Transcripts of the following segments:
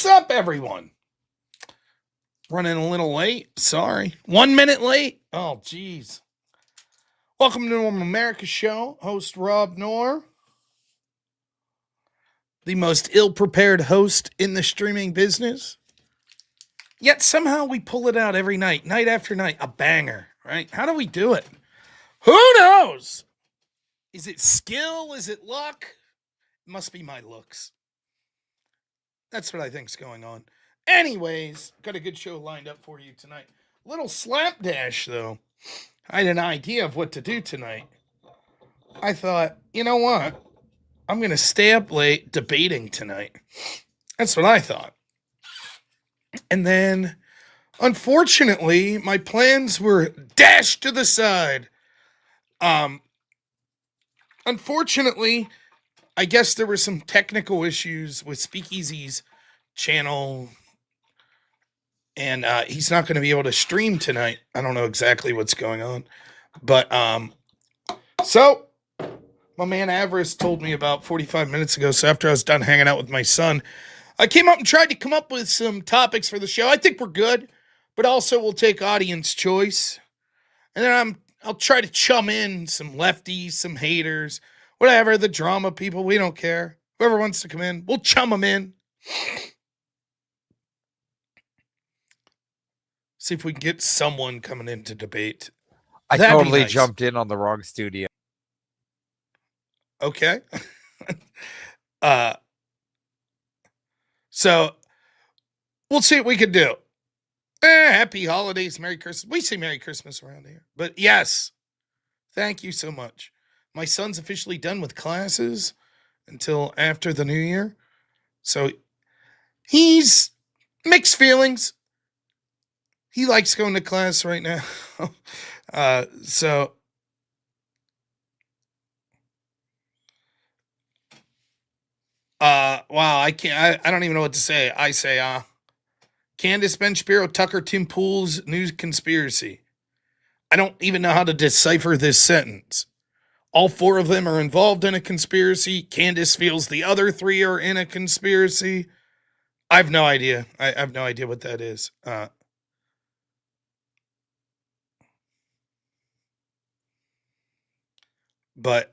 What's up, everyone? Running a little late. Sorry. 1 minute late. Oh, geez. Welcome to America's show. Host robnoerr. The most ill-prepared host in the streaming business. Yet somehow we pull it out every night, night after night. A banger, right? How do we do it? Who knows? Is it skill? Is it luck? It must be my looks. That's what I think's going on. Anyways, got a good show lined up for you tonight. A little slapdash, though. I had an idea of what to do tonight. I thought, you know what? I'm going to stay up late debating tonight. That's what I thought. And then, unfortunately, my plans were dashed to the side. Unfortunately, I guess there were some technical issues with Speakeasy's channel, and he's not going to be able to stream tonight. I don't know exactly what's going on, but so my man Avarice told me about 45 minutes ago. So after I was done hanging out with my son, I came up and tried to come up with some topics for the show. I think we're good, but also we'll take audience choice, and then I'll try to chum in some lefties, some haters, whatever, the drama people. We don't care. Whoever wants to come in, we'll chum them in. See if we can get someone coming in to debate. I That'd be totally nice. jumped in on the wrong studio. Okay. So we'll see what we can do. Happy holidays, Merry Christmas. We say Merry Christmas around here. But yes, thank you so much. My son's officially done with classes until after the new year. So he's mixed feelings. He likes going to class right now. Wow, I don't even know what to say. I say, Candace, Ben Shapiro, Tucker, Tim Pool's news conspiracy. I don't even know how to decipher this sentence. All four of them are involved in a conspiracy. Candace feels the other three are in a conspiracy. I have no idea. I have no idea what that is. But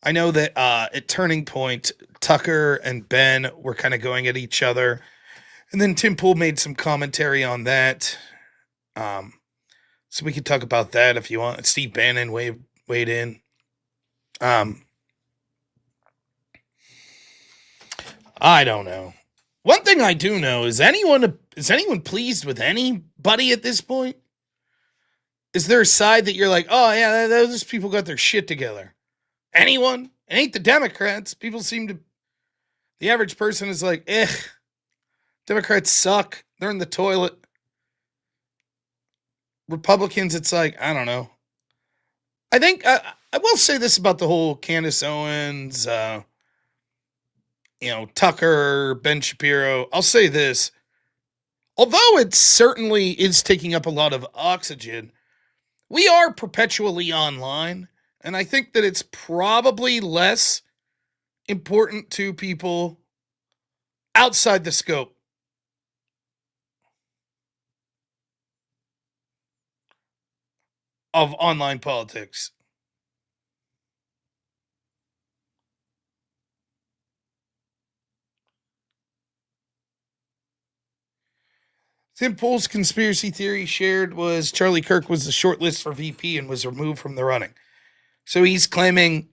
I know that at Turning Point, Tucker and Ben were kind of going at each other. And then Tim Pool made some commentary on that. So we could talk about that if you want. Steve Bannon weighed in. I don't know. One thing I do know is anyone pleased with anybody at this point? Is there a side that you're like, oh yeah, those people got their shit together? Anyone? It ain't the Democrats. People seem to. The average person is like, Democrats suck. They're in the toilet. Republicans, it's like, I don't know. I think I will say this about the whole Candace Owens, Tucker, Ben Shapiro. I'll say this. Although it certainly is taking up a lot of oxygen, we are perpetually online. And I think that it's probably less important to people outside the scope of online politics. Tim Pool's conspiracy theory shared was Charlie Kirk was the shortlist for VP and was removed from the running. So he's claiming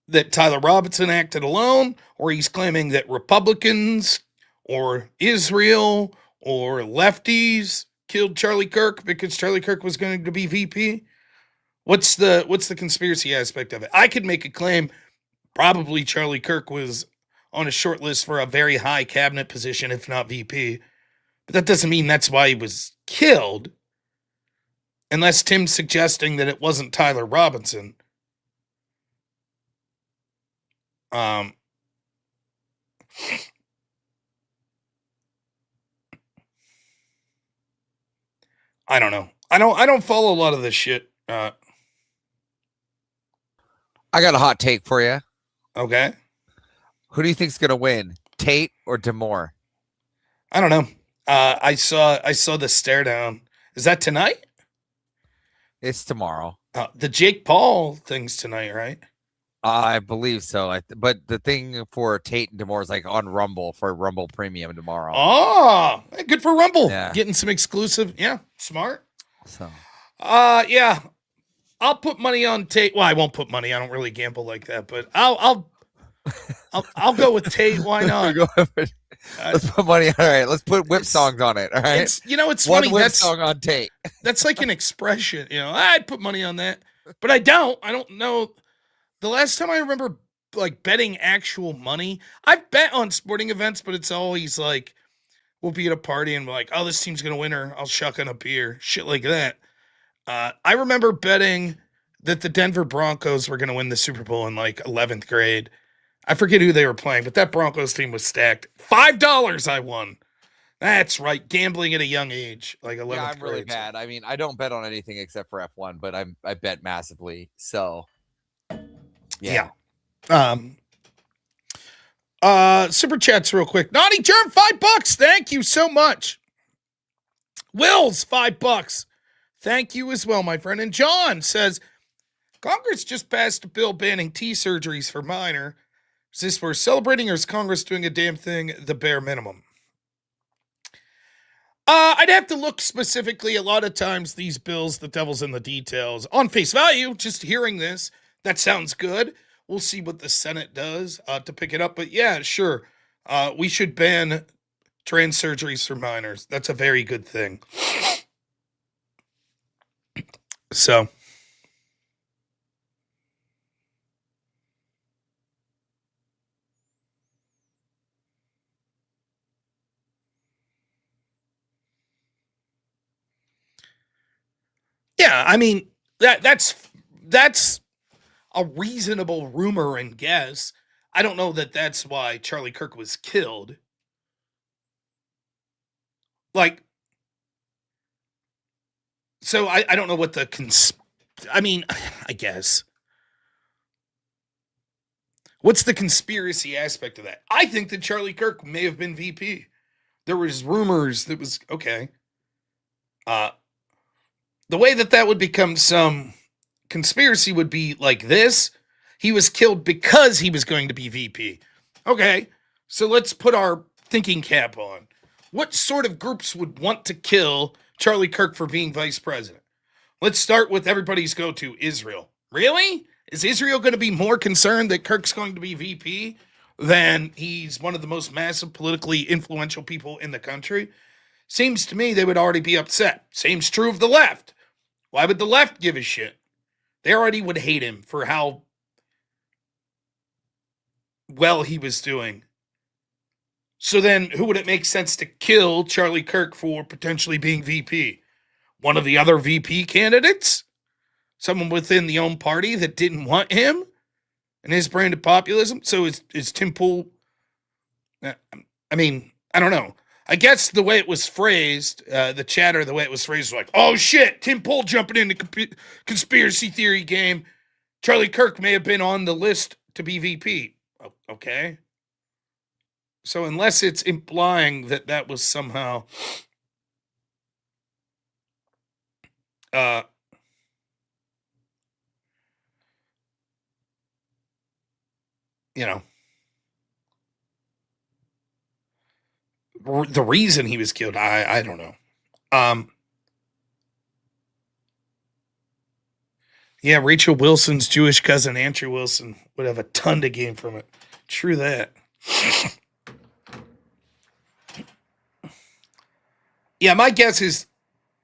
that Tyler Robinson acted alone, or he's claiming that Republicans or Israel or lefties killed Charlie Kirk because Charlie Kirk was going to be VP. What's the conspiracy aspect of it? I could make a claim probably Charlie Kirk was on a short list for a very high cabinet position, if not VP. But that doesn't mean that's why he was killed. Unless Tim's suggesting that it wasn't Tyler Robinson. I don't know. I don't follow a lot of this shit. I got a hot take for you. Okay. Who do you think's gonna win, Tate or Demore? I don't know. I saw the stare down. Is that tonight? It's tomorrow. The Jake Paul thing's tonight, right? I believe so. But the thing for Tate and Demore is like on Rumble for Rumble Premium tomorrow. Oh, good for Rumble. Yeah. Getting some exclusive. Yeah, smart. So, yeah, I'll put money on Tate. Well, I won't put money. I don't really gamble like that, but I'll go with Tate. Why not? Let's put money. All right, let's put whip songs on it. All right, it's it's one funny. Whip song on Tate. That's like an expression. I'd put money on that, but I don't. I don't know. The last time I remember like betting actual money, I've bet on sporting events, but it's always like we'll be at a party and we're like, oh, this team's gonna win, or I'll shuck on a beer, shit like that. I remember betting that the Denver Broncos were gonna win the Super Bowl in like 11th grade. I forget who they were playing, but that Broncos team was stacked. $5 I won. That's right, gambling at a young age, like 11th grade. Yeah, I'm really bad. I mean, I don't bet on anything except for F1, but I bet massively. So. Yeah. Super chats real quick. Naughty Germ, $5. Thank you so much. Will's $5. Thank you as well, my friend. And John says, Congress just passed a bill banning T surgeries for minor. Is this we're celebrating, or is Congress doing a damn thing the bare minimum? I'd have to look specifically. A lot of times these bills, the devil's in the details. On face value, just hearing this, that sounds good. We'll see what the Senate does to pick it up. But yeah, sure. We should ban trans surgeries for minors. That's a very good thing. So. Yeah, I mean, that's a reasonable rumor and guess. I don't know that that's why Charlie Kirk was killed. Like, so I don't know what the I mean, I guess. What's the conspiracy aspect of that? I think that Charlie Kirk may have been VP. There was rumors that was, okay. The way that would become some conspiracy would be like this. He was killed because he was going to be VP. Okay, so let's put our thinking cap on. What sort of groups would want to kill Charlie Kirk for being vice president? Let's start with everybody's go-to, Israel. Really? Is Israel going to be more concerned that Kirk's going to be VP than he's one of the most massive politically influential people in the country? Seems to me they would already be upset. Same's true of the left. Why would the left give a shit? They already would hate him for how well he was doing. So then who would it make sense to kill Charlie Kirk for potentially being VP? One of the other VP candidates? Someone within the own party that didn't want him and his brand of populism? So is Tim Pool... I mean, I don't know. I guess the way it was phrased, the chatter, the way it was phrased was like, oh shit, Tim Pool jumping in the conspiracy theory game. Charlie Kirk may have been on the list to be VP. Okay. So unless it's implying that was somehow, the reason he was killed, I don't know. Yeah, Rachel Wilson's Jewish cousin, Andrew Wilson, would have a ton to gain from it. True that. Yeah, my guess is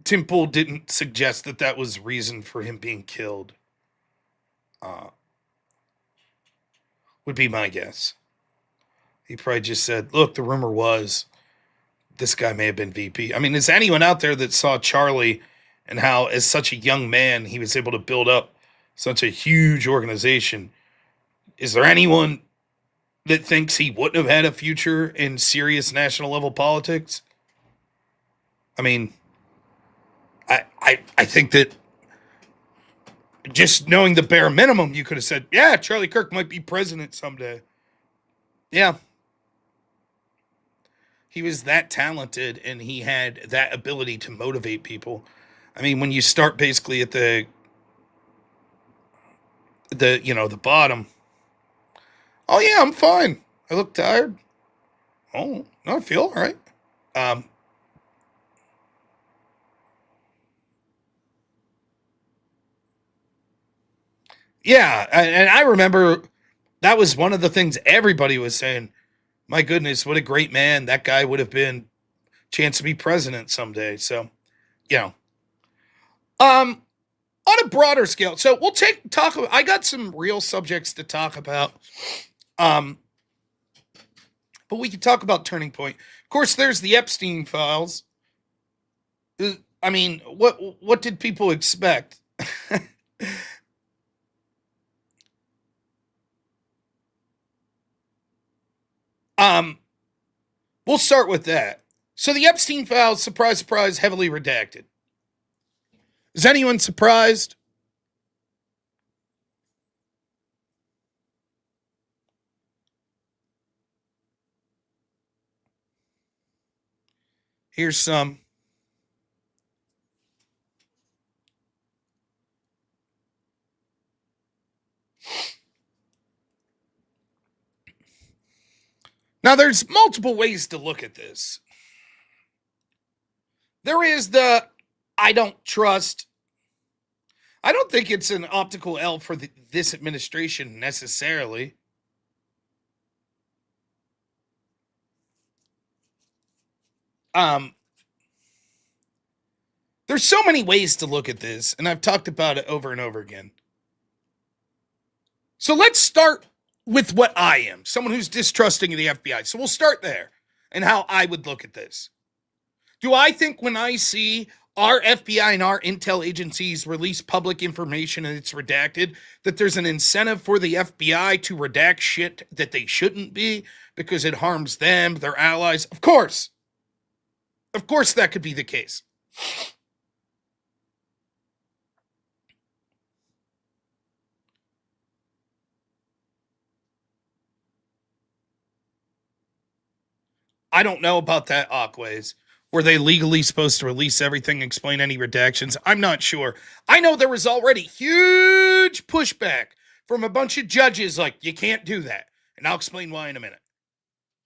Tim Pool didn't suggest that was reason for him being killed. Would be my guess. He probably just said, look, the rumor was this guy may have been VP. I mean, is anyone out there that saw Charlie and how, as such a young man, he was able to build up such a huge organization? Is there anyone that thinks he wouldn't have had a future in serious national level politics? I mean, I think that just knowing the bare minimum, you could have said, yeah, Charlie Kirk might be president someday. Yeah. He was that talented, and he had that ability to motivate people. I mean, when you start basically at the the bottom. Oh yeah, I'm fine. I look tired. Oh no, I feel all right. Um, yeah, and I remember that was one of the things everybody was saying. My goodness, what a great man that guy would have been. Chance to be president someday. So, you know, um, on a broader scale. So we'll talk. I got some real subjects to talk about. Um, but we can talk about Turning Point. Of course, there's the Epstein files. I mean, what did people expect? um, we'll start with that. So the Epstein files, surprise, surprise, heavily redacted. Is anyone surprised? Here's some. Now, there's multiple ways to look at this. There is the I don't trust. I don't think it's an optical L for this administration necessarily. Um, there's so many ways to look at this, and I've talked about it over and over again. So let's start with what I am, someone who's distrusting of the FBI. So we'll start there and how I would look at this. Do I think when I see our FBI and our intel agencies release public information and it's redacted, that there's an incentive for the FBI to redact shit that they shouldn't be because it harms them, their allies? Of course. Of course that could be the case. I don't know about that, Aquays. Were they legally supposed to release everything, explain any redactions? I'm not sure. I know there was already huge pushback from a bunch of judges like, you can't do that. And I'll explain why in a minute.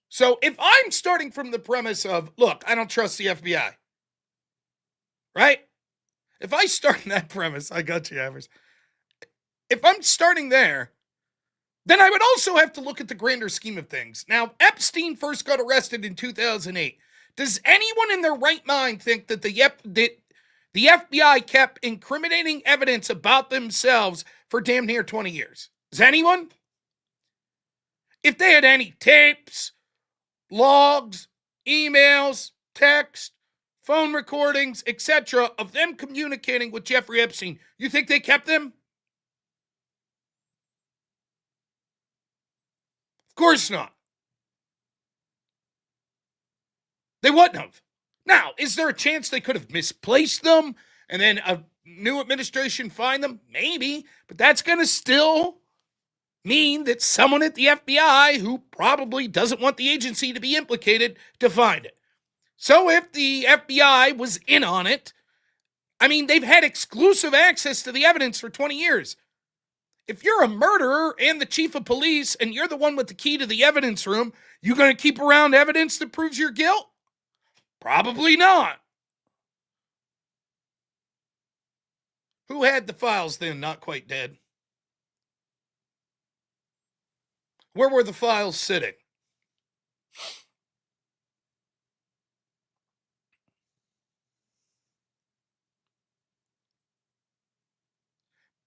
So if I'm starting from the premise of, look, I don't trust the FBI, right? If I start in that premise, I got you, Avarice. If I'm starting there, then I would also have to look at the grander scheme of things. Now, Epstein first got arrested in 2008. Does anyone in their right mind think that the FBI kept incriminating evidence about themselves for damn near 20 years? Does anyone? If they had any tapes, logs, emails, text, phone recordings, etc., of them communicating with Jeffrey Epstein, you think they kept them? Of course not. They wouldn't have. Now, is there a chance they could have misplaced them and then a new administration find them? Maybe, but that's going to still mean that someone at the FBI who probably doesn't want the agency to be implicated to find it. So if the FBI was in on it, I mean, they've had exclusive access to the evidence for 20 years. If you're a murderer and the chief of police and you're the one with the key to the evidence room, you going to keep around evidence that proves your guilt? Probably not. Who had the files then? Not quite dead. Where were the files sitting?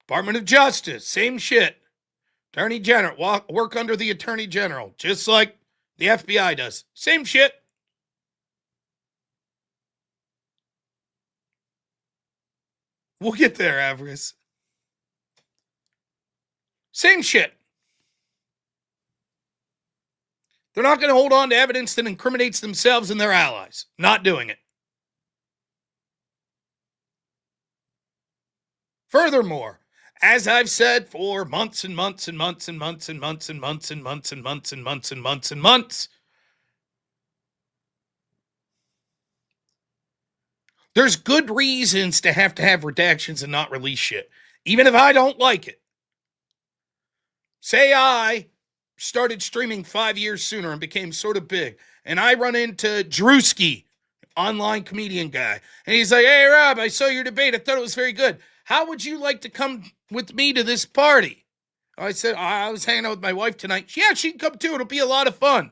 Department of Justice, same shit. Attorney General, work under the Attorney General, just like the FBI does. Same shit. We'll get there, Avarice. Same shit. They're not going to hold on to evidence that incriminates themselves and their allies. Not doing it. Furthermore, as I've said for months and months and months and months and months and months and months and months and months and months and months, There's good reasons to have redactions and not release shit, even if I don't like it. Say I started streaming 5 years sooner and became sort of big, and I run into Drewski, online comedian guy, and he's like, "Hey, Rob, I saw your debate. I thought it was very good. How would you like to come with me to this party?" I said, "I was hanging out with my wife tonight." "Yeah, she can come too. It'll be a lot of fun."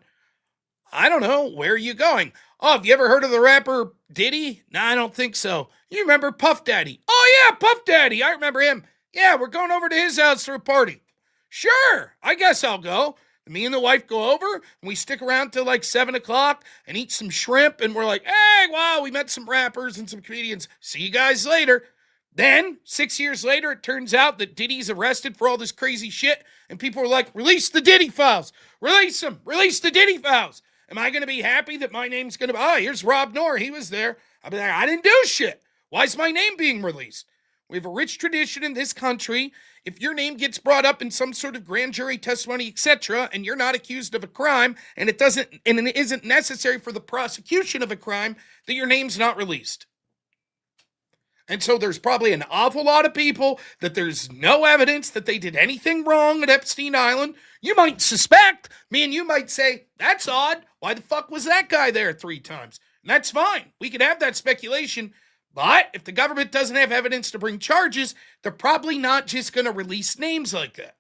"I don't know. Where are you going?" "Oh, have you ever heard of the rapper Diddy?" "No, I don't think so." "You remember Puff Daddy?" "Oh, yeah, Puff Daddy. I remember him." "Yeah, we're going over to his house for a party." "Sure, I guess I'll go." Me and the wife go over, and we stick around till like 7 o'clock and eat some shrimp, and we're like, "Hey, wow, we met some rappers and some comedians. See you guys later." Then, 6 years later, it turns out that Diddy's arrested for all this crazy shit, and people are like, "Release the Diddy files. Release them. Release the Diddy files." Am I going to be happy that my name's going to be, "Oh, here's robnoerr. He was there." I'll be like, "I didn't do shit. Why is my name being released?" We have a rich tradition in this country. If your name gets brought up in some sort of grand jury testimony, etc., and you're not accused of a crime, and it isn't necessary for the prosecution of a crime, that your name's not released. And so there's probably an awful lot of people that there's no evidence that they did anything wrong at Epstein Island. You might suspect, me and you might say, "That's odd. Why the fuck was that guy there 3 times?" And that's fine. We could have that speculation. But if the government doesn't have evidence to bring charges, they're probably not just going to release names like that.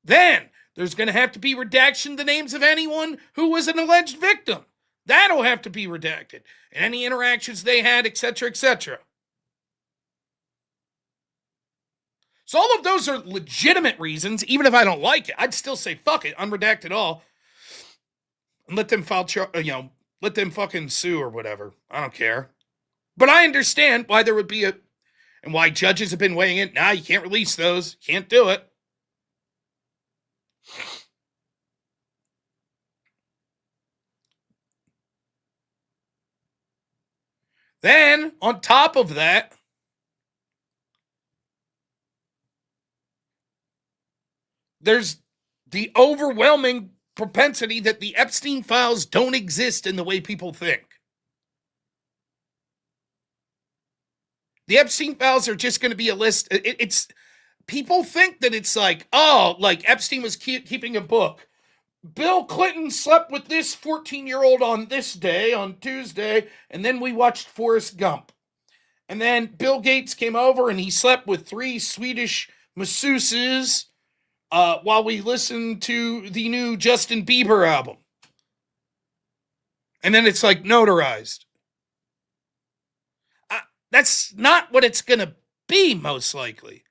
Then there's going to have to be redaction the names of anyone who was an alleged victim. That'll have to be redacted. And any interactions they had, etc., etc. So all of those are legitimate reasons. Even if I don't like it, I'd still say, fuck it, unredact it all. And let them let them fucking sue or whatever. I don't care. But I understand why there would be and why judges have been weighing in. Nah, you can't release those. Can't do it. Then, on top of that, there's the overwhelming propensity that the Epstein files don't exist in the way people think. The Epstein files are just going to be a list. It's people think that it's like, oh, like Epstein was keeping a book. Bill Clinton slept with this 14-year-old on this day, on Tuesday, and then we watched Forrest Gump. And then Bill Gates came over and he slept with 3 Swedish masseuses while we listened to the new Justin Bieber album. And then it's like notarized. That's not what it's going to be, most likely.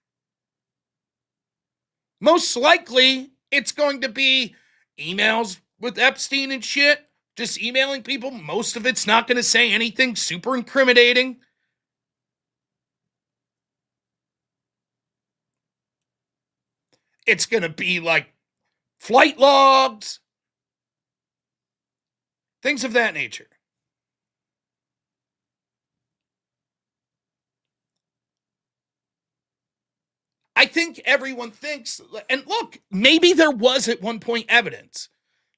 Most likely, it's going to be emails with Epstein and shit. Just emailing people. Most of it's not going to say anything super incriminating. It's going to be like flight logs. Things of that nature. I think everyone thinks, and look, maybe there was at one point evidence.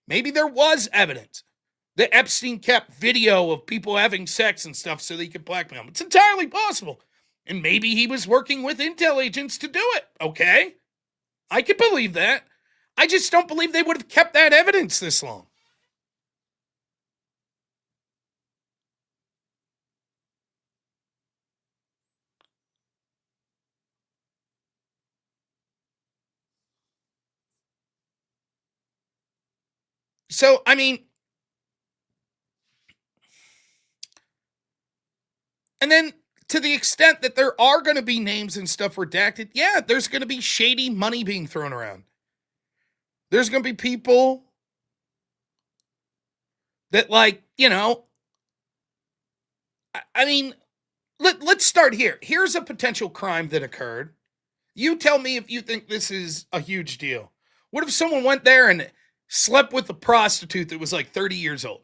Maybe there was evidence that Epstein kept video of people having sex and stuff so that he could blackmail them. It's entirely possible. And maybe he was working with intel agents to do it, okay? I could believe that. I just don't believe they would have kept that evidence this long. So, I mean, and then to the extent that there are going to be names and stuff redacted, yeah, there's going to be shady money being thrown around. There's going to be people that, like, you know, I mean, let's start here. Here's a potential crime that occurred. You tell me if you think this is a huge deal. What if someone went there and slept with a prostitute that was like 30 years old?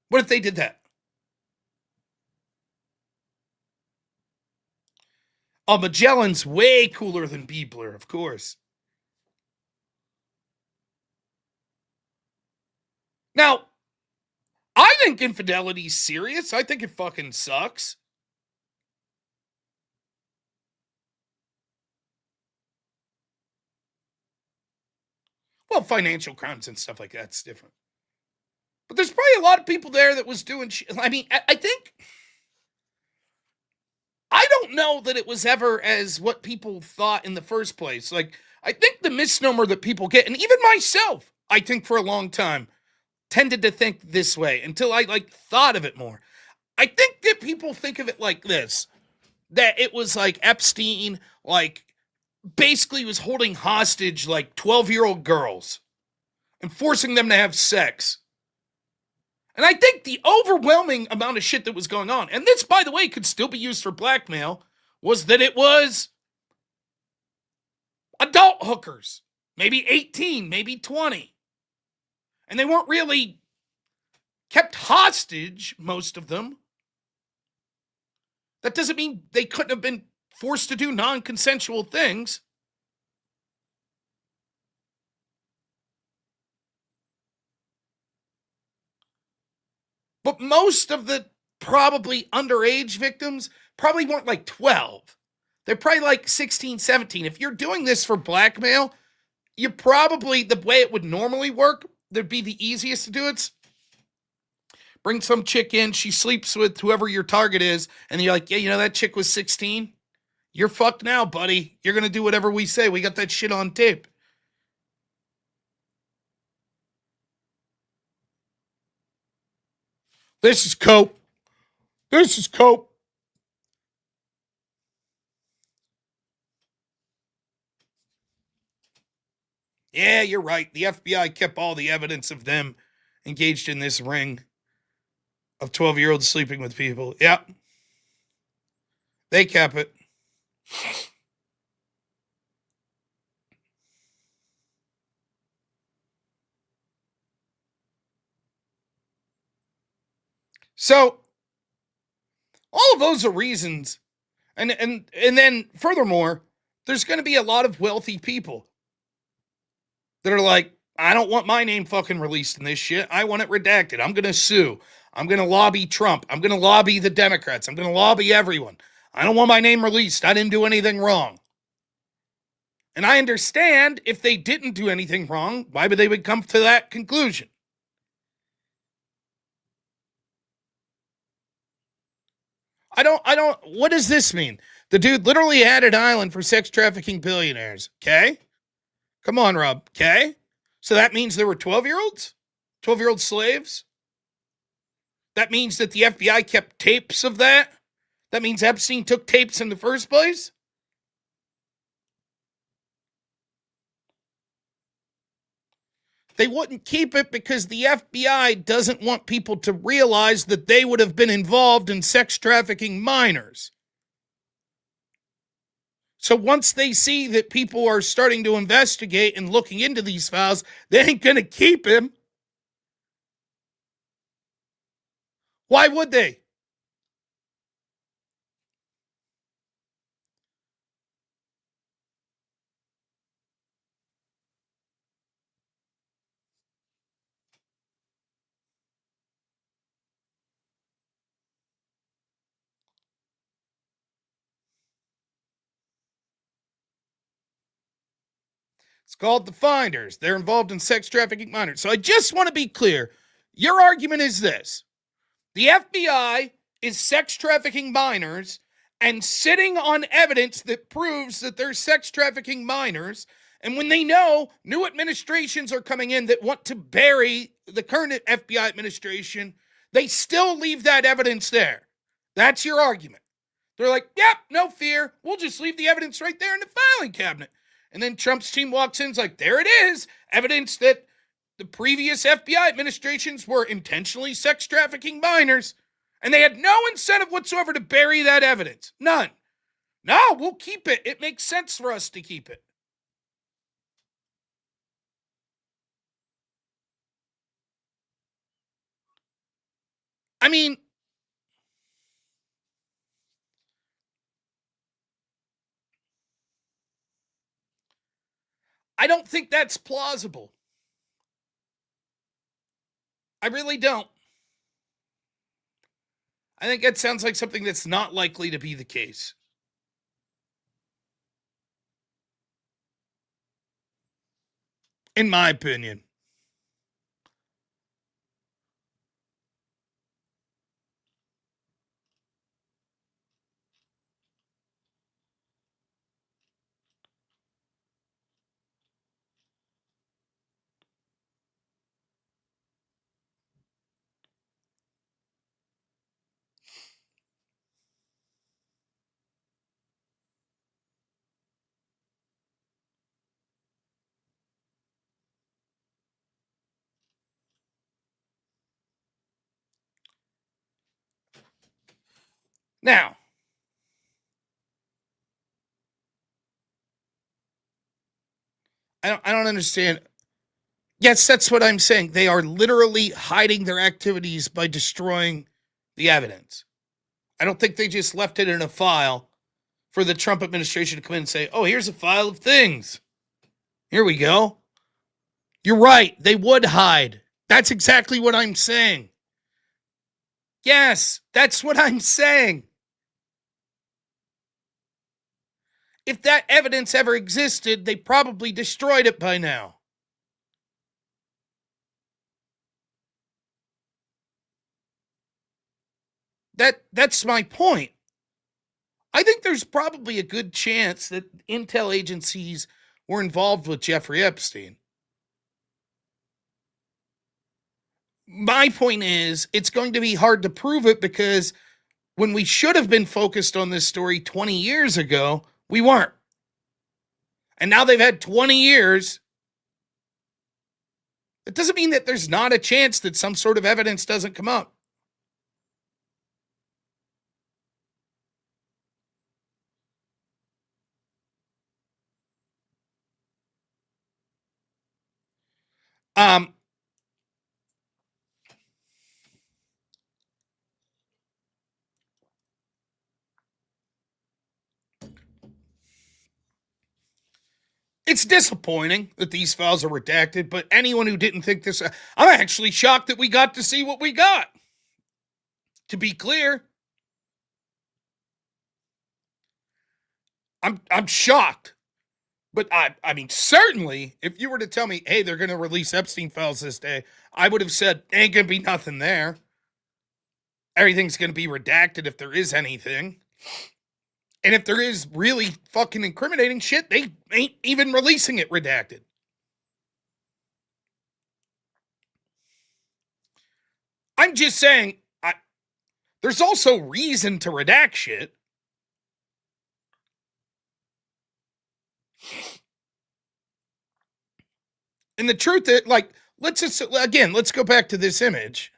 What if they did that? Oh, Magellan's way cooler than Biebler, of course. Now, I think infidelity's serious. I think it fucking sucks. Well, financial crimes and stuff like that's different. But there's probably a lot of people there that was doing shit. I mean, I think... I don't know that it was ever as what people thought in the first place. Like, I think the misnomer that people get, and even myself, I think for a long time, tended to think this way until I, thought of it more. I think that people think of it like this, that it was like Epstein, basically was holding hostage, 12-year-old girls and forcing them to have sex. And I think the overwhelming amount of shit that was going on, and this, by the way, could still be used for blackmail, was that it was adult hookers, maybe 18, maybe 20. And they weren't really kept hostage, most of them. That doesn't mean they couldn't have been forced to do non-consensual things. But most of the probably underage victims probably weren't 12. They're probably 16, 17. If you're doing this for blackmail, you probably, the way it would normally work, that'd be the easiest to do it. Bring some chick in, she sleeps with whoever your target is, and you're like, yeah, that chick was 16? You're fucked now, buddy. You're going to do whatever we say. We got that shit on tape. This is cope. This is cope. Yeah, you're right. The FBI kept all the evidence of them engaged in this ring of 12-year-olds sleeping with people. Yeah. They kept it. So, all of those are reasons. And then furthermore, there's going to be a lot of wealthy people that are like, I don't want my name fucking released in this shit. I want it redacted. I'm going to sue. I'm going to lobby Trump. I'm going to lobby the Democrats. I'm going to lobby everyone. I don't want my name released. I didn't do anything wrong. And I understand if they didn't do anything wrong, why would they would come to that conclusion? What does this mean? The dude literally had an island for sex trafficking billionaires. Okay? Come on, Rob. Okay? So that means there were 12-year-olds? 12-year-old slaves? That means that the FBI kept tapes of that? That means Epstein took tapes in the first place? They wouldn't keep it because the FBI doesn't want people to realize that they would have been involved in sex trafficking minors. So once they see that people are starting to investigate and looking into these files, they ain't going to keep him. Why would they? It's called the Finders. They're involved in sex trafficking minors. So I just want to be clear. Your argument is this. The FBI is sex trafficking minors and sitting on evidence that proves that they're sex trafficking minors. And when they know new administrations are coming in that want to bury the current FBI administration, they still leave that evidence there. That's your argument. They're like, yep, no fear. We'll just leave the evidence right there in the filing cabinet. And then Trump's team walks in and is like, there it is. Evidence that the previous FBI administrations were intentionally sex trafficking minors. And they had no incentive whatsoever to bury that evidence. None. No, we'll keep it. It makes sense for us to keep it. I mean, I don't think that's plausible. I really don't. I think that sounds like something that's not likely to be the case. In my opinion. Now, I don't understand. Yes, that's what I'm saying. They are literally hiding their activities by destroying the evidence. I don't think they just left it in a file for the Trump administration to come in and say, oh, here's a file of things. Here we go. You're right. They would hide. That's exactly what I'm saying. Yes, that's what I'm saying. If that evidence ever existed, they probably destroyed it by now. That's my point. I think there's probably a good chance that intel agencies were involved with Jeffrey Epstein. My point is, it's going to be hard to prove it because when we should have been focused on this story 20 years ago, we weren't. And now they've had 20 years. It doesn't mean that there's not a chance that some sort of evidence doesn't come up. It's disappointing that these files are redacted, but anyone who didn't think this, I'm actually shocked that we got to see what we got. To be clear, I'm shocked. But I mean, certainly, if you were to tell me, hey, they're going to release Epstein files this day, I would have said, ain't going to be nothing there. Everything's going to be redacted if there is anything. And if there is really fucking incriminating shit, they ain't even releasing it redacted. I'm just saying, there's also reason to redact shit. And the truth is, like, let's go back to this image.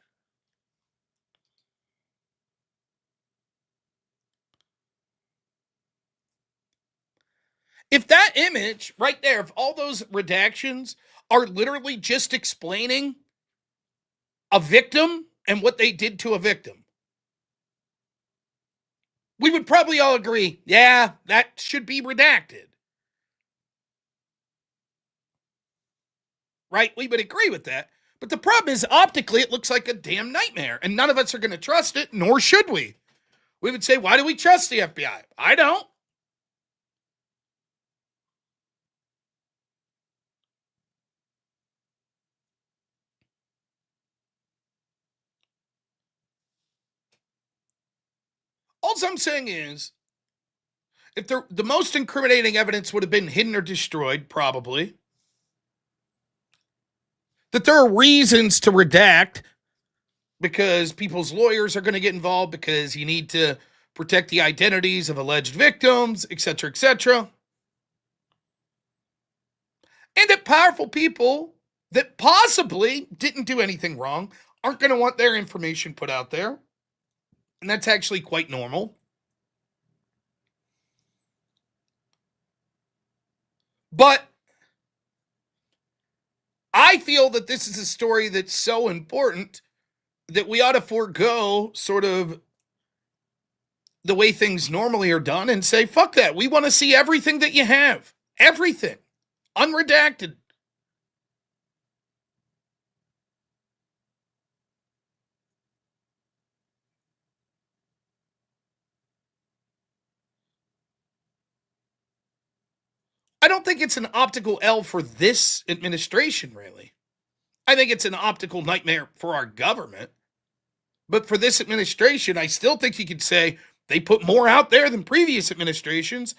If that image right there, if all those redactions are literally just explaining a victim and what they did to a victim, we would probably all agree, yeah, that should be redacted. Right? We would agree with that. But the problem is, optically, it looks like a damn nightmare, and none of us are going to trust it, nor should we. We would say, why do we trust the FBI? I don't. All I'm saying is, if the most incriminating evidence would have been hidden or destroyed, probably, that there are reasons to redact because people's lawyers are going to get involved because you need to protect the identities of alleged victims, etc., etc. And that powerful people that possibly didn't do anything wrong aren't going to want their information put out there. And that's actually quite normal. But I feel that this is a story that's so important that we ought to forego sort of the way things normally are done and say, fuck that. We want to see everything that you have. Everything. Unredacted. I don't think it's an optical L for this administration, really. I think it's an optical nightmare for our government. But for this administration, I still think you could say they put more out there than previous administrations.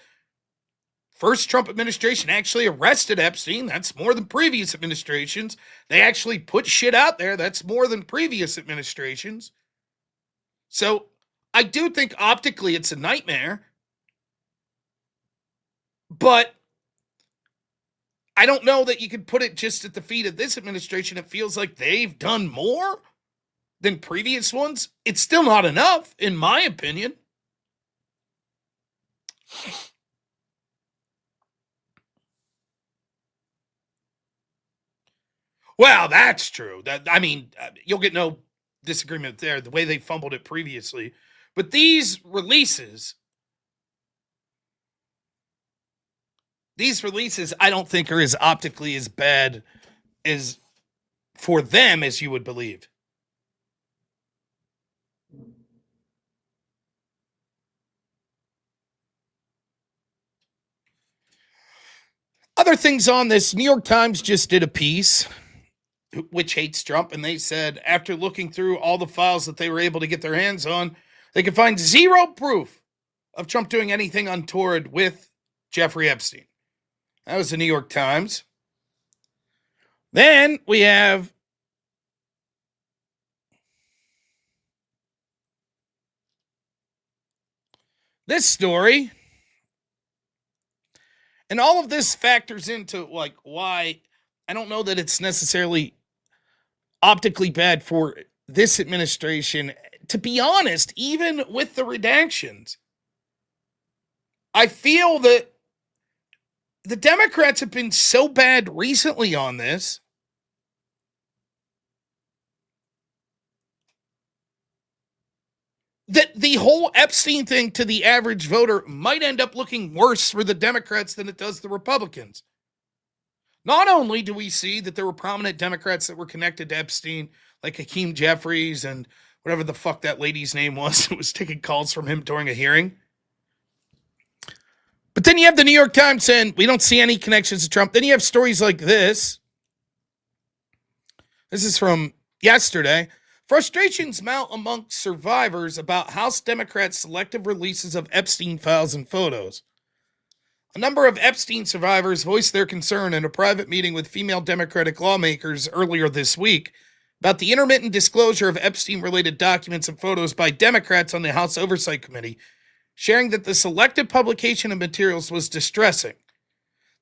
First Trump administration actually arrested Epstein. That's more than previous administrations. They actually put shit out there. That's more than previous administrations. So I do think optically it's a nightmare. But I don't know that you can put it just at the feet of this administration. It feels like they've done more than previous ones. It's still not enough, in my opinion. Well, that's true. You'll get no disagreement there, the way they fumbled it previously. But these releases, I don't think are as optically as bad as for them as you would believe. Other things on this, New York Times just did a piece which hates Trump, and they said after looking through all the files that they were able to get their hands on, they could find zero proof of Trump doing anything untoward with Jeffrey Epstein. That was the New York Times. Then we have this story. And all of this factors into why I don't know that it's necessarily optically bad for this administration. To be honest, even with the redactions, I feel that the Democrats have been so bad recently on this that the whole Epstein thing to the average voter might end up looking worse for the Democrats than it does the Republicans. Not only do we see that there were prominent Democrats that were connected to Epstein, like Hakeem Jeffries and whatever the fuck that lady's name was who was taking calls from him during a hearing. But then you have the New York Times saying we don't see any connections to Trump. Then you have stories like this. This is from yesterday. Frustrations mount among survivors about House Democrats' selective releases of Epstein files and photos. A number of Epstein survivors voiced their concern in a private meeting with female Democratic lawmakers earlier this week about the intermittent disclosure of Epstein-related documents and photos by Democrats on the House Oversight Committee, sharing that the selective publication of materials was distressing.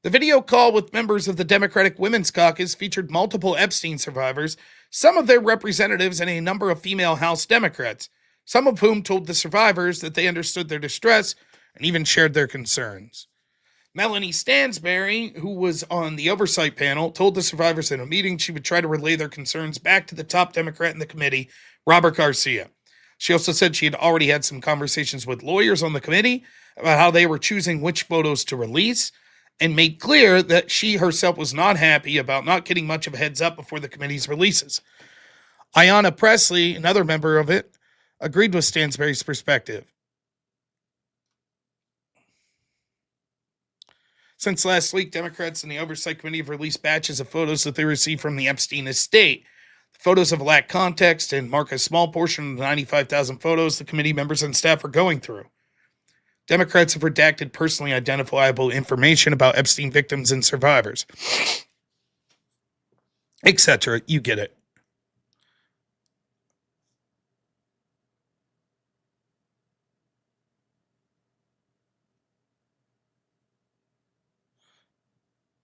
The video call with members of the Democratic Women's Caucus featured multiple Epstein survivors, some of their representatives, and a number of female House Democrats, some of whom told the survivors that they understood their distress and even shared their concerns. Melanie Stansberry, who was on the oversight panel, told the survivors in a meeting she would try to relay their concerns back to the top Democrat in the committee, Robert Garcia. She also said she had already had some conversations with lawyers on the committee about how they were choosing which photos to release, and made clear that she herself was not happy about not getting much of a heads up before the committee's releases. Ayanna Presley, another member of it, agreed with Stansberry's perspective. Since last week, Democrats in the Oversight Committee have released batches of photos that they received from the Epstein estate. The photos have lacked context and mark a small portion of the 95,000 photos the committee members and staff are going through. Democrats have redacted personally identifiable information about Epstein victims and survivors, etc. You get it.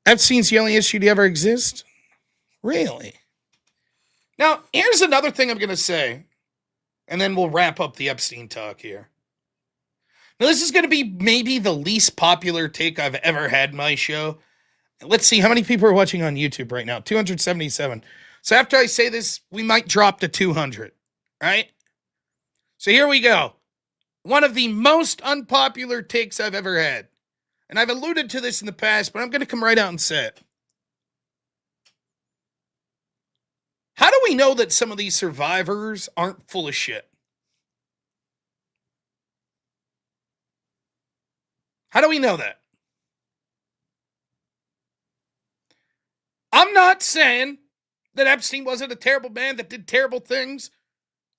Epstein's the only issue to ever exist? Really? Now, here's another thing I'm going to say, and then we'll wrap up the Epstein talk here. Now, this is going to be maybe the least popular take I've ever had in my show. Let's see how many people are watching on YouTube right now. 277. So after I say this, we might drop to 200, right? So here we go. One of the most unpopular takes I've ever had. And I've alluded to this in the past, but I'm going to come right out and say it. How do we know that some of these survivors aren't full of shit? How do we know that? I'm not saying that Epstein wasn't a terrible man that did terrible things,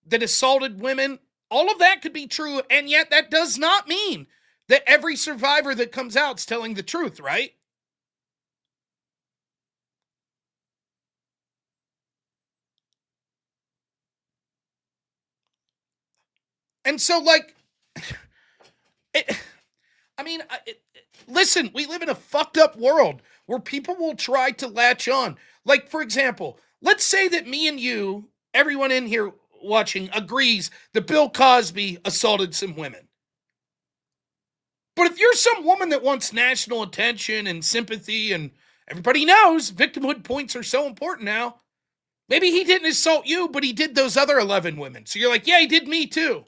that assaulted women. All of that could be true, and yet that does not mean that every survivor that comes out is telling the truth, right? And so, like, listen, we live in a fucked up world where people will try to latch on. Like, for example, let's say that me and you, everyone in here watching, agrees that Bill Cosby assaulted some women. But if you're some woman that wants national attention and sympathy, and everybody knows victimhood points are so important now, maybe he didn't assault you, but he did those other 11 women. So you're like, yeah, he did me too.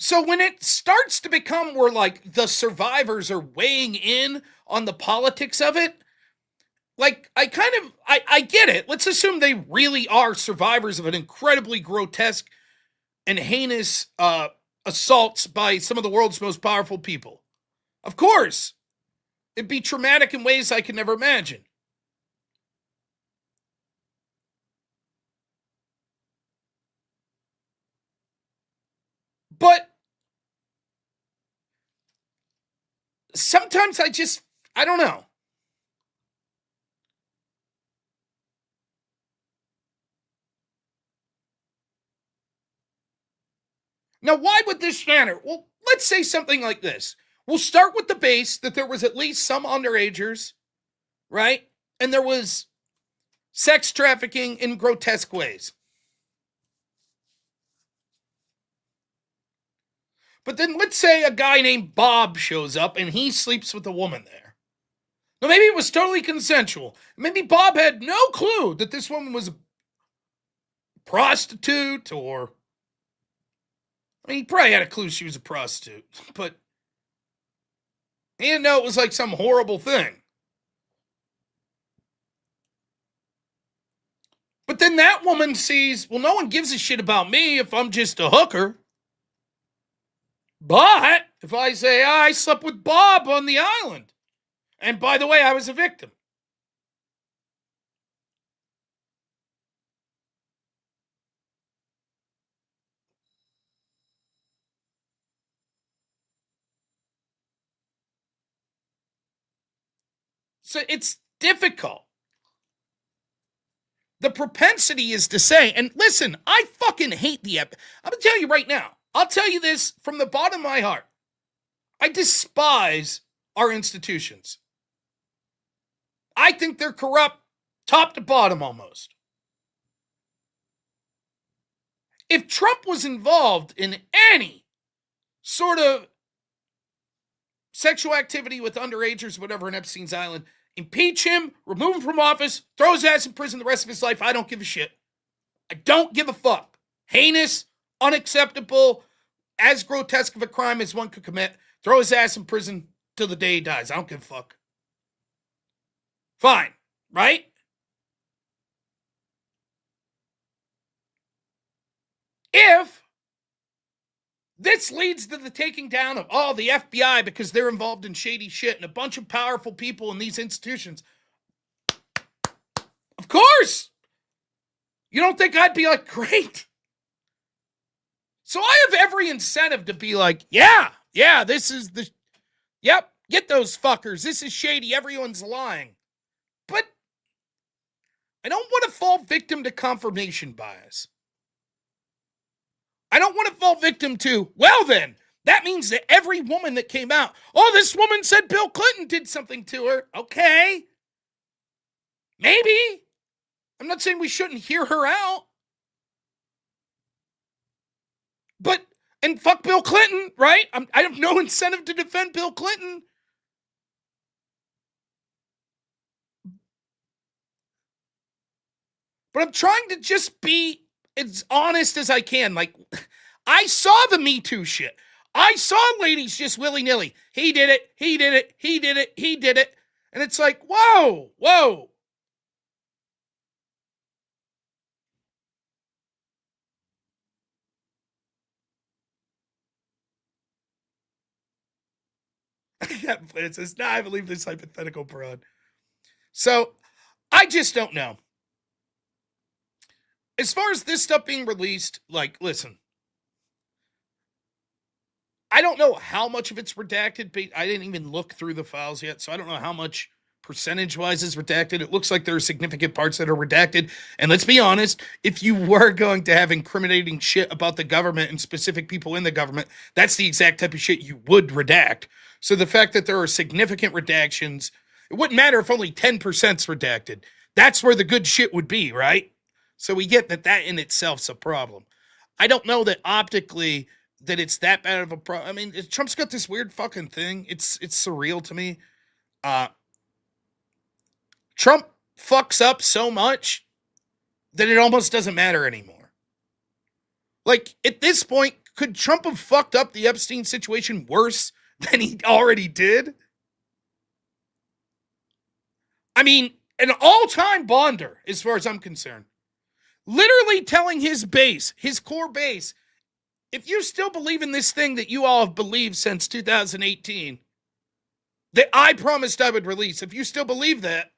So when it starts to become where, like, the survivors are weighing in on the politics of it, like, I get it. Let's assume they really are survivors of an incredibly grotesque and heinous assaults by some of the world's most powerful people. Of course, it'd be traumatic in ways I can never imagine. But sometimes I don't know. Now, why would this matter? Well, let's say something like this. We'll start with the base that there was at least some underagers, right? And there was sex trafficking in grotesque ways. But then let's say a guy named Bob shows up and he sleeps with a woman there. Now, maybe it was totally consensual. Maybe Bob had no clue that this woman was a prostitute, or, I mean, he probably had a clue she was a prostitute, but he didn't know it was like some horrible thing. But then that woman sees, well, no one gives a shit about me if I'm just a hooker. But if I say, I slept with Bob on the island, and by the way, I was a victim. So it's difficult. The propensity is to say, and listen, I fucking hate the I'm going to tell you right now. I'll tell you this from the bottom of my heart. I despise our institutions. I think they're corrupt top to bottom almost. If Trump was involved in any sort of sexual activity with underagers, whatever, in Epstein's Island, impeach him, remove him from office, throw his ass in prison the rest of his life. I don't give a shit. I don't give a fuck. Heinous, unacceptable, as grotesque of a crime as one could commit. Throw his ass in prison till the day he dies. I don't give a fuck. Fine, right? If this leads to the taking down of all the FBI because they're involved in shady shit and a bunch of powerful people in these institutions, of course. You don't think I'd be like, great? So I have every incentive to be like, yeah, this is yep, get those fuckers. This is shady. Everyone's lying. But I don't want to fall victim to confirmation bias. I don't want to fall victim to, well then, that means that every woman that came out, oh, this woman said Bill Clinton did something to her. Okay. Maybe. I'm not saying we shouldn't hear her out. But, and fuck Bill Clinton, right? I have no incentive to defend Bill Clinton. But I'm trying to just be as honest as I can. Like, I saw the Me Too shit. I saw ladies just willy-nilly. He did it. He did it. He did it. He did it. And it's like, whoa. It says, nah, I believe this hypothetical broad. So I just don't know. As far as this stuff being released, like, listen, I don't know how much of it's redacted, but I didn't even look through the files yet, so I don't know how much percentage-wise is redacted. It looks like there are significant parts that are redacted. And let's be honest, if you were going to have incriminating shit about the government and specific people in the government, that's the exact type of shit you would redact. So the fact that there are significant redactions, it wouldn't matter if only 10%'s redacted. That's where the good shit would be, right? So we get that in itself's a problem. I don't know that optically that it's that bad of a problem. I mean, Trump's got this weird fucking thing. It's surreal to me. Trump fucks up so much that it almost doesn't matter anymore. Like, at this point, could Trump have fucked up the Epstein situation worse than he already did? I mean, an all-time bonder, as far as I'm concerned. Literally telling his base, his core base, if you still believe in this thing that you all have believed since 2018, that I promised I would release, if you still believe that,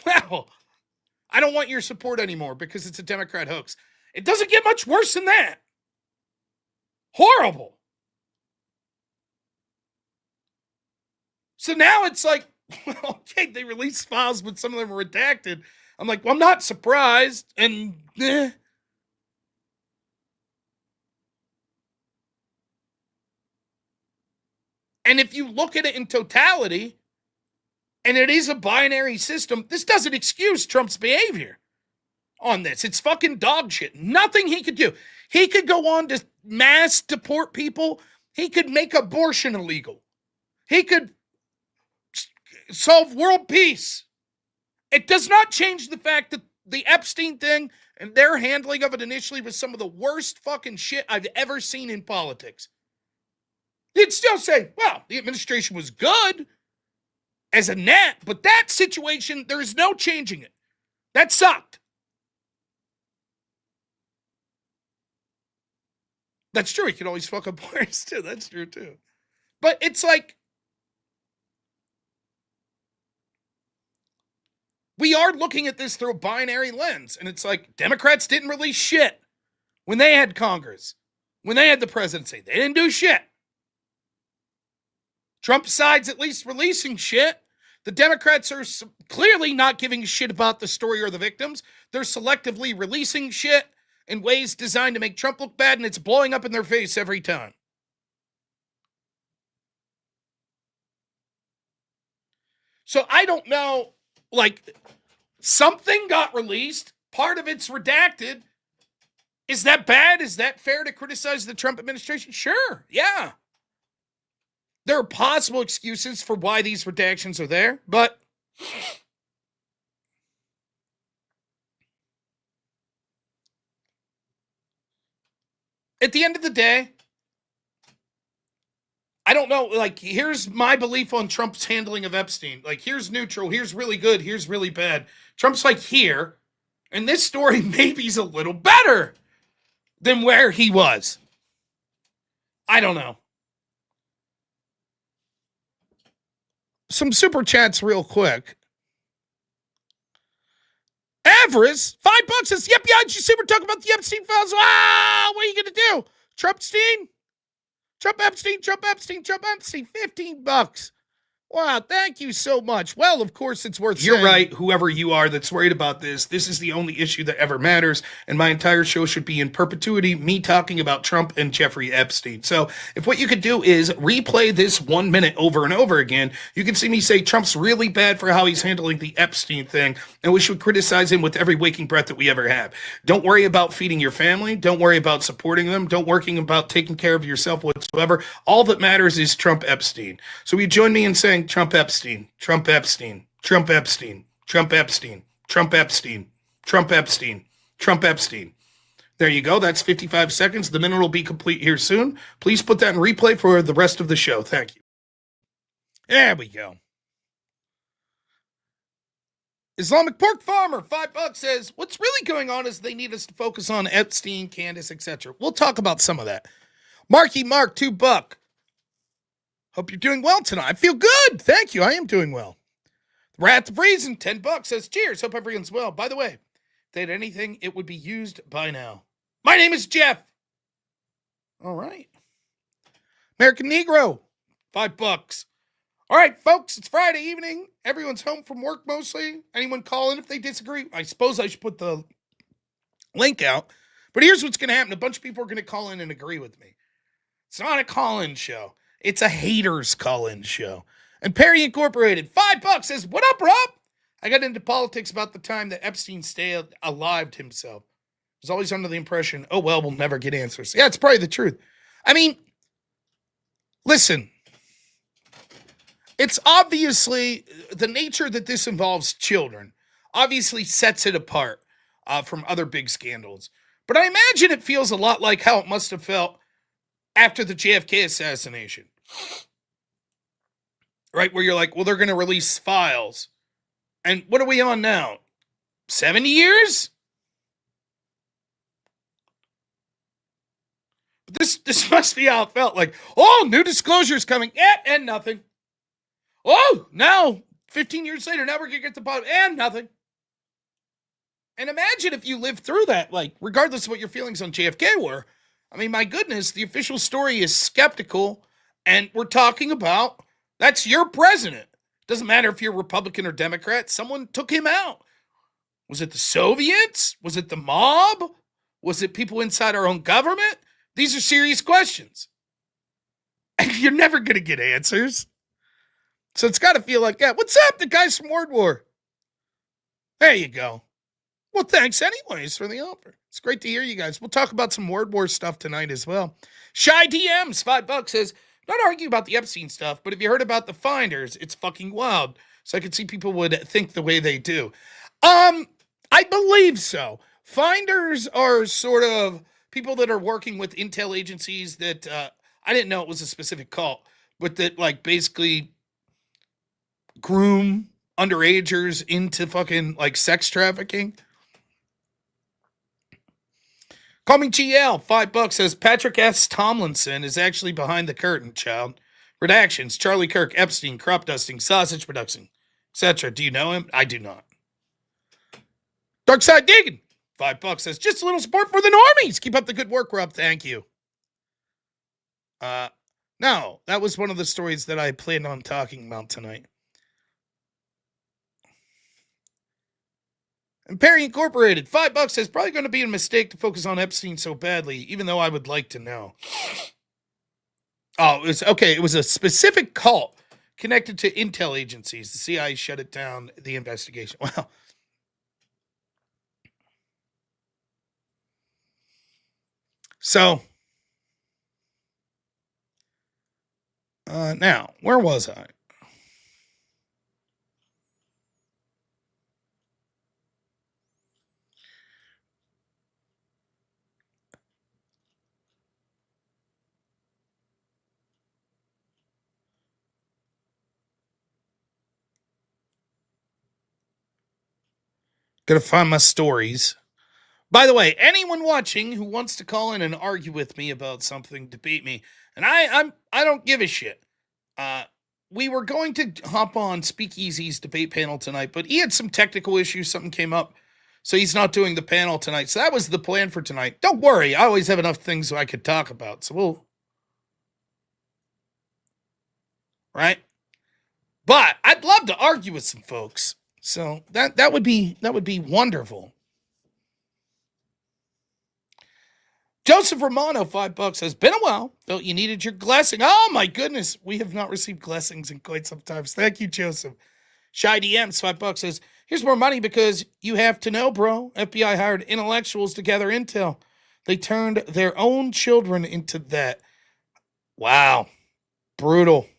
well, I don't want your support anymore because it's a Democrat hoax. It doesn't get much worse than that. Horrible. So now it's like, okay, they released files, but some of them are redacted. I'm like, well, I'm not surprised. And And if you look at it in totality, and it is a binary system, this doesn't excuse Trump's behavior on this. It's fucking dog shit. Nothing he could do. He could go on to mass deport people. He could make abortion illegal. He could solve world peace. It does not change the fact that the Epstein thing and their handling of it initially was some of the worst fucking shit I've ever seen in politics. You'd still say, well, the administration was good as a net, but that situation, there is no changing it. That sucked. That's true. He can always fuck up worse, too. That's true, too. But it's like, we are looking at this through a binary lens. And it's like, Democrats didn't release shit when they had Congress, when they had the presidency. They didn't do shit. Trump side's at least releasing shit. The Democrats are clearly not giving a shit about the story or the victims. They're selectively releasing shit in ways designed to make Trump look bad, and it's blowing up in their face every time. So I don't know, like, something got released. Part of it's redacted. Is that bad? Is that fair to criticize the Trump administration? Sure, yeah. There are possible excuses for why these redactions are there, but at the end of the day, I don't know, like, here's my belief on Trump's handling of Epstein. Like, here's neutral, here's really good, here's really bad. Trump's like here, and this story maybe is a little better than where he was. I don't know. Some super chats real quick. Avarice, $5 says, yep, yeah, you super talk about the Epstein files. What are you going to do? Trumpstein? Trump Epstein, 15 bucks. Wow, thank you so much. Well, of course, it's worth saying. You're right, whoever you are that's worried about this. This is the only issue that ever matters, and my entire show should be in perpetuity, me talking about Trump and Jeffrey Epstein. So if what you could do is replay this 1 minute over and over again, you can see me say Trump's really bad for how he's handling the Epstein thing, and we should criticize him with every waking breath that we ever have. Don't worry about feeding your family. Don't worry about supporting them. Don't worry about taking care of yourself whatsoever. All that matters is Trump Epstein. So you join me in saying Trump Epstein, Trump Epstein, Trump Epstein, Trump Epstein, Trump Epstein, Trump Epstein, Trump Epstein. There you go. That's 55 seconds. The minute will be complete here soon. Please put that in replay for the rest of the show. Thank you. There we go. Islamic Pork Farmer, $5 says, what's really going on is they need us to focus on Epstein, Candace, etc. We'll talk about some of that. Marky Mark, $2. Hope you're doing well tonight. I feel good. Thank you. I am doing well. Rat the Reason, $10 says, cheers. Hope everyone's well. By the way, if they had anything, it would be used by now. My name is Jeff. All right. American Negro, $5. All right, folks, it's Friday evening. Everyone's home from work mostly. Anyone call in if they disagree? I suppose I should put the link out. But here's what's going to happen. A bunch of people are going to call in and agree with me. It's not a call-in show. It's a haters call-in show. And Perry Incorporated, $5 says, what up, Rob? I got into politics about the time that Epstein stayed alive himself. I was always under the impression, oh, well, we'll never get answers. Yeah, it's probably the truth. I mean, listen, it's obviously the nature that this involves children obviously sets it apart from other big scandals. But I imagine it feels a lot like how it must have felt after the JFK assassination. Right? Where you're like, well, they're going to release files. And what are we on now? 70 years? But this must be how it felt. Like, oh, new disclosures coming. And nothing. Oh, now, 15 years later, now we're going to get the bottom. And nothing. And imagine if you lived through that, like, regardless of what your feelings on JFK were. I mean, my goodness, the official story is skeptical, and we're talking about, that's your president. Doesn't matter if you're Republican or Democrat, someone took him out. Was it the Soviets? Was it the mob? Was it people inside our own government? These are serious questions. And you're never going to get answers. So it's got to feel like, yeah, what's up, the guys from World War? There you go. Well, thanks anyways for the offer. It's great to hear you guys. We'll talk about some World War stuff tonight as well. Shy DMs, $5 says, not argue about the Epstein stuff, but if you heard about the finders, it's fucking wild. So I could see people would think the way they do. I believe so. Finders are sort of people that are working with intel agencies that, I didn't know it was a specific cult, but that like basically groom underagers into fucking like sex trafficking. Call me GL, $5 says Patrick S. Tomlinson is actually behind the curtain, child. Redactions, Charlie Kirk, Epstein, crop dusting, sausage production, etc. Do you know him? I do not. Dark Side Digging, $5 says just a little support for the normies. Keep up the good work, Rob. Thank you. No, that was one of the stories that I planned on talking about tonight. And Perry Incorporated, $5 says probably going to be a mistake to focus on Epstein so badly, even though I would like to know. Oh, it was okay. It was a specific cult connected to intel agencies. The CIA shut it down, the investigation. Well, so now, where was I? Gonna find my stories. By the way, anyone watching who wants to call in and argue with me about something, debate me, and I don't give a shit. We were going to hop on Speakeasy's debate panel tonight, but he had some technical issues. Something came up, so he's not doing the panel tonight. So that was the plan for tonight. Don't worry, I always have enough things I could talk about. So we'll, right? But I'd love to argue with some folks. So that would be wonderful. Joseph Romano, $5 says, been a while. Felt you needed your blessing. Oh my goodness. We have not received blessings in quite some time. Thank you, Joseph. Shy DMs, $5 says, here's more money because you have to know, bro. FBI hired intellectuals to gather intel. They turned their own children into that. Wow. Brutal.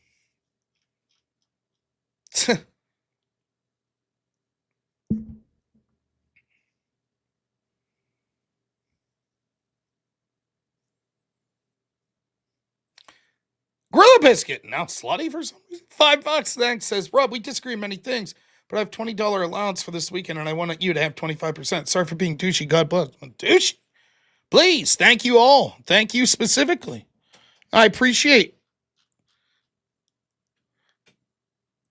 Gorilla Biscuit, now slutty for some reason. $5, thanks, says, Rob, we disagree on many things, but I have $20 allowance for this weekend, and I want you to have 25%. Sorry for being douchey. God bless. Douche? Please, thank you all. Thank you specifically. I appreciate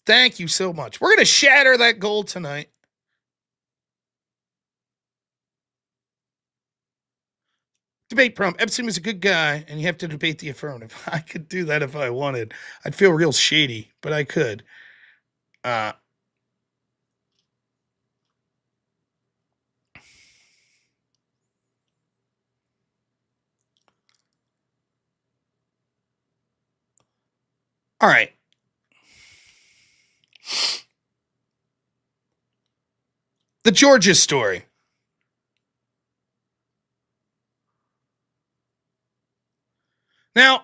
Thank you so much. We're going to shatter that goal tonight. Debate prompt. Epstein was a good guy, and you have to debate the affirmative. I could do that if I wanted. I'd feel real shady, but I could. All right. The Georgia story. Now,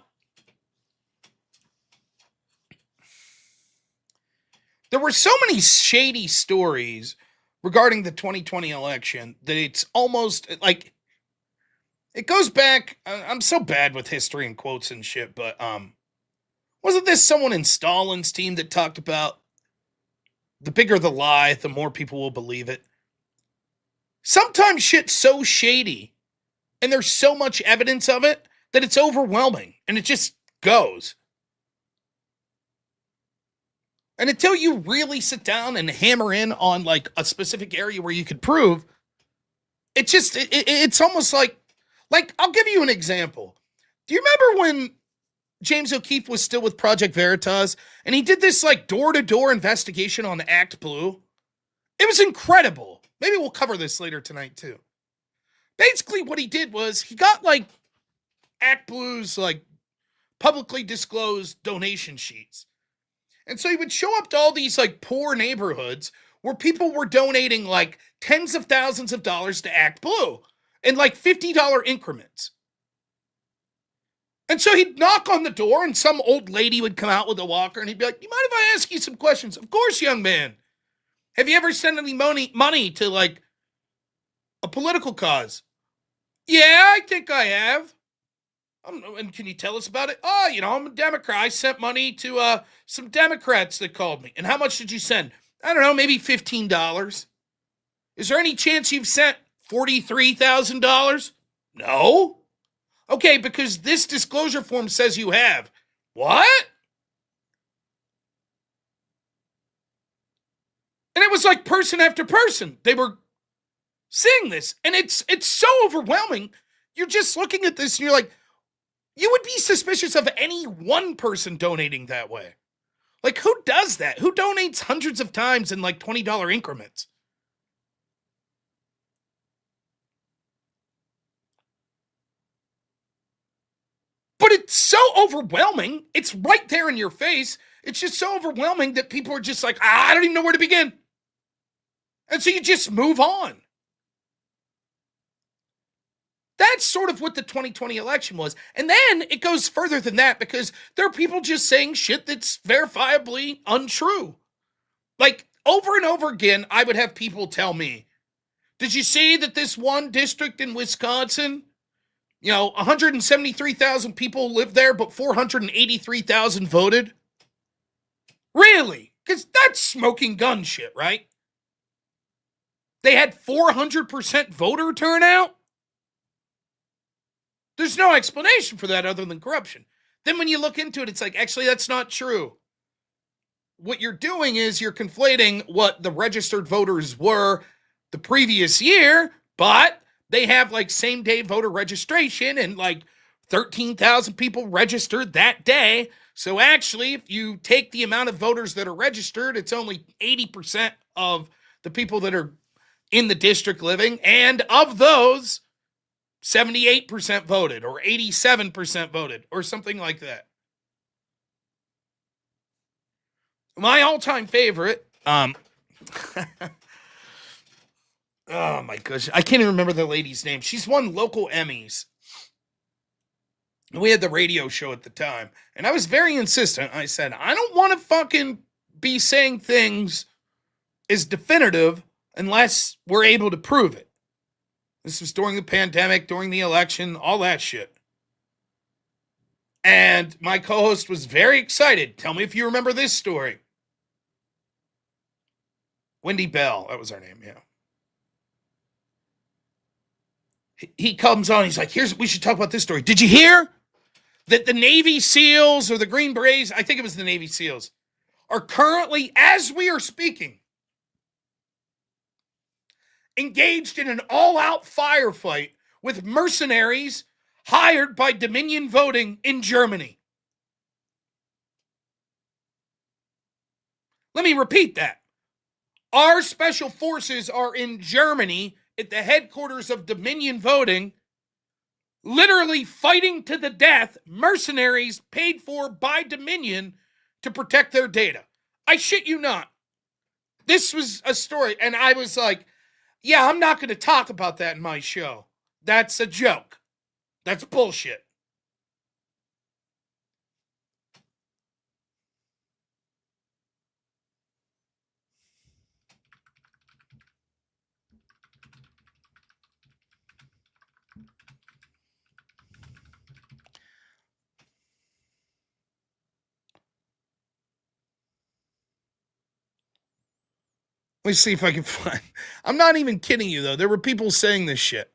there were so many shady stories regarding the 2020 election that it's almost like it goes back. I'm so bad with history and quotes and shit, but wasn't this someone in Stalin's team that talked about the bigger the lie, the more people will believe it? Sometimes shit's so shady and there's so much evidence of it that it's overwhelming and it just goes. And until you really sit down and hammer in on like a specific area where you could prove, it's almost like I'll give you an example. Do you remember when James O'Keefe was still with Project Veritas and he did this like door-to-door investigation on ActBlue? It was incredible. Maybe we'll cover this later tonight too. Basically what he did was he got like ActBlue's like publicly disclosed donation sheets. And so he would show up to all these like poor neighborhoods where people were donating like tens of thousands of dollars to ActBlue in like $50 increments. And so he'd knock on the door and some old lady would come out with a walker and he'd be like, "You mind if I ask you some questions?" "Of course, young man. Have you ever sent any money to like a political cause?" "Yeah, I think I have." "And can you tell us about it?" "Oh, I'm a Democrat. I sent money to some Democrats that called me." "And how much did you send?" "I don't know, maybe $15. "Is there any chance you've sent $43,000? "No." "Okay, because this disclosure form says you have." "What?" And it was like person after person. They were seeing this. And it's so overwhelming. You're just looking at this and you're like, you would be suspicious of any one person donating that way. Like, who does that? Who donates hundreds of times in like $20 increments? But it's so overwhelming. It's right there in your face. It's just so overwhelming that people are just like, I don't even know where to begin. And so you just move on. That's sort of what the 2020 election was. And then it goes further than that because there are people just saying shit that's verifiably untrue. Like, over and over again, I would have people tell me, "Did you see that this one district in Wisconsin, 173,000 people live there, but 483,000 voted?" Really? Because that's smoking gun shit, right? They had 400% voter turnout? There's no explanation for that other than corruption. Then when you look into it, it's like, actually, that's not true. What you're doing is you're conflating what the registered voters were the previous year, but they have like same day voter registration and like 13,000 people registered that day. So actually, if you take the amount of voters that are registered, it's only 80% of the people that are in the district living. And of those, 78% voted or 87% voted or something like that. My all-time favorite, oh my gosh, I can't even remember the lady's name. She's won local Emmys. We had the radio show at the time, and I was very insistent. I said, I don't want to fucking be saying things as definitive unless we're able to prove it. This was during the pandemic, during the election, all that shit. And my co-host was very excited. Tell me if you remember this story. Wendy Bell, that was her name, yeah. He comes on, he's like, we should talk about this story. Did you hear that the Navy SEALs or the Green Berets, I think it was the Navy SEALs, are currently, as we are speaking, engaged in an all-out firefight with mercenaries hired by Dominion voting in Germany. Let me repeat that. Our special forces are in Germany at the headquarters of Dominion voting, literally fighting to the death mercenaries paid for by Dominion to protect their data. I shit you not. This was a story, and I was like, yeah, I'm not going to talk about that in my show. That's a joke. That's bullshit. Let me see if I can find. I'm not even kidding you, though. There were people saying this shit.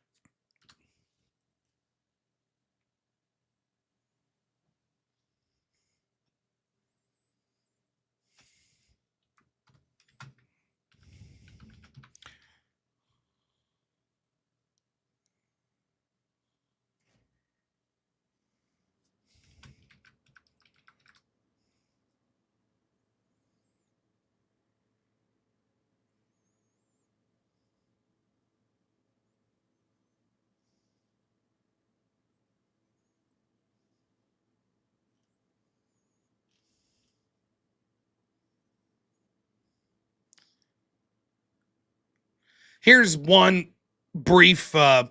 Here's one brief. There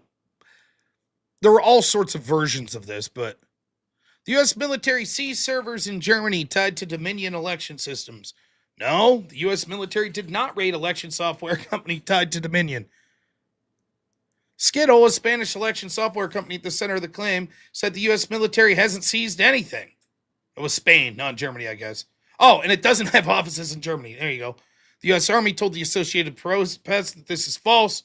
were all sorts of versions of this, but the U.S. military seized servers in Germany tied to Dominion election systems. No, the U.S. military did not raid election software company tied to Dominion. Skittle, a Spanish election software company at the center of the claim, said the U.S. military hasn't seized anything. It was Spain, not Germany, I guess. Oh, and it doesn't have offices in Germany. There you go. The U.S. Army told the Associated Press that this is false.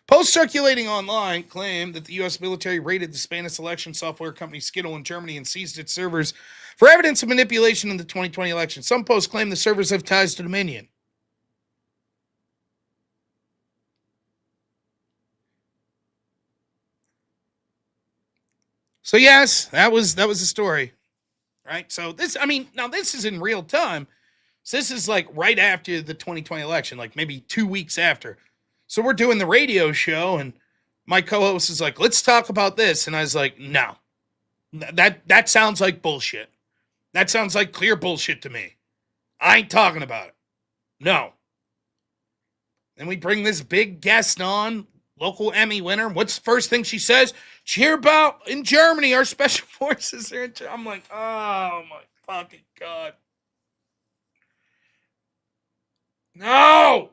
Posts circulating online claim that the U.S. military raided the Spanish election software company Skittle in Germany and seized its servers for evidence of manipulation in the 2020 election. Some posts claim the servers have ties to Dominion. So yes, that was the story, right? So this, now this is in real time. So this is like right after the 2020 election, like maybe 2 weeks after. So we're doing the radio show, and my co-host is like, "Let's talk about this," and I was like, "No, that sounds like bullshit. That sounds like clear bullshit to me. I ain't talking about it. No." And we bring this big guest on, local Emmy winner. What's the first thing she says? Did you hear about in Germany, our special forces are in Germany? I'm like, oh my fucking God. No!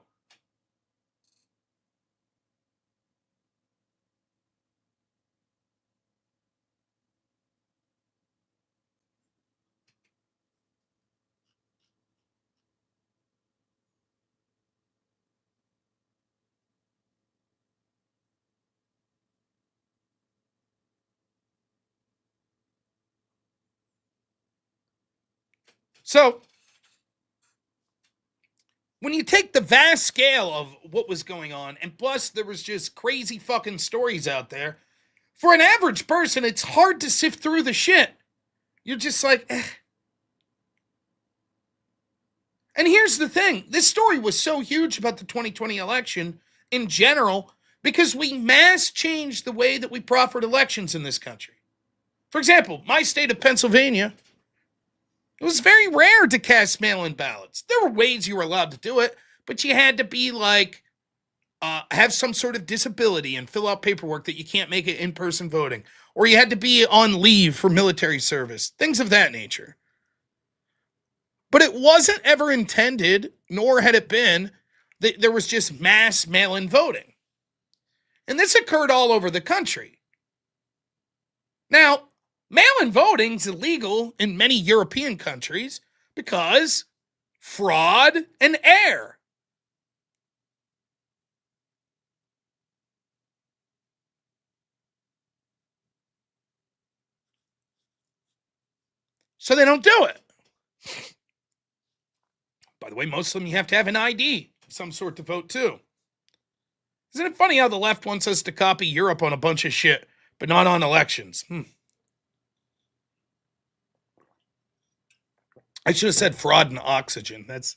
So, when you take the vast scale of what was going on, and plus there was just crazy fucking stories out there, for an average person, it's hard to sift through the shit. You're just like, eh. And here's the thing. This story was so huge about the 2020 election in general because we mass changed the way that we proffered elections in this country. For example, my state of Pennsylvania, it was very rare to cast mail-in ballots. There were ways you were allowed to do it, but you had to be like, have some sort of disability and fill out paperwork that you can't make it in-person voting. Or you had to be on leave for military service. Things of that nature. But it wasn't ever intended, nor had it been, that there was just mass mail-in voting. And this occurred all over the country. Now, mail-in voting is illegal in many European countries because fraud and error. So they don't do it. By the way, most of them you have to have an ID of some sort to vote too. Isn't it funny how the left wants us to copy Europe on a bunch of shit, but not on elections? I should have said fraud and oxygen. That's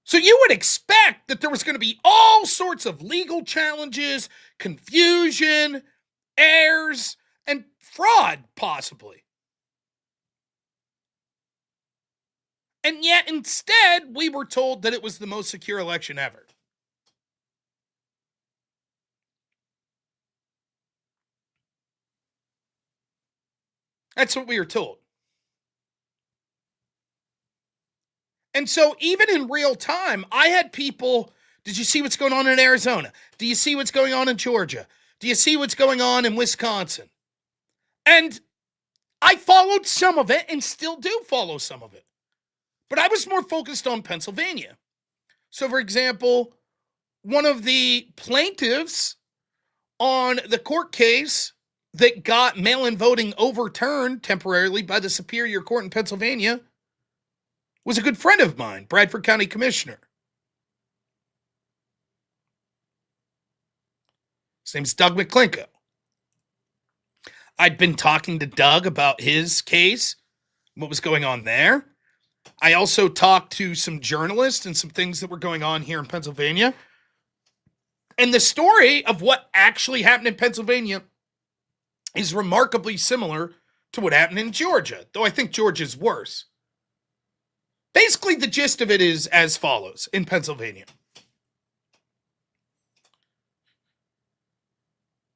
so you would expect that there was going to be all sorts of legal challenges, confusion, errors, and fraud, possibly. And yet, instead, we were told that it was the most secure election ever. That's what we were told. And so even in real time, I had people, did you see what's going on in Arizona? Do you see what's going on in Georgia? Do you see what's going on in Wisconsin? And I followed some of it and still do follow some of it. But I was more focused on Pennsylvania. So, for example, one of the plaintiffs on the court case that got mail-in voting overturned temporarily by the Superior Court in Pennsylvania was a good friend of mine, Bradford County Commissioner. His name's Doug McClinko. I'd been talking to Doug about his case, what was going on there. I also talked to some journalists and some things that were going on here in Pennsylvania. And the story of what actually happened in Pennsylvania is remarkably similar to what happened in Georgia, though I think Georgia's worse. Basically, the gist of it is as follows in Pennsylvania.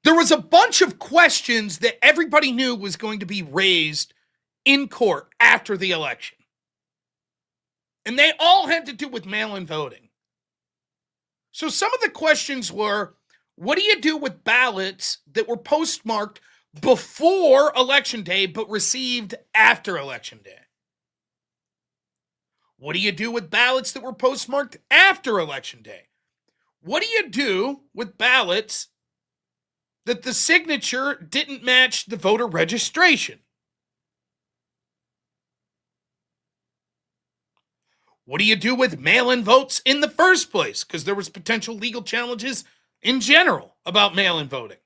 There was a bunch of questions that everybody knew was going to be raised in court after the election. And they all had to do with mail-in voting. So some of the questions were, what do you do with ballots that were postmarked before Election Day but received after Election Day? What do you do with ballots that were postmarked after Election Day? What do you do with ballots that the signature didn't match the voter registration? What do you do with mail-in votes in the first place? Because there was potential legal challenges in general about mail-in voting.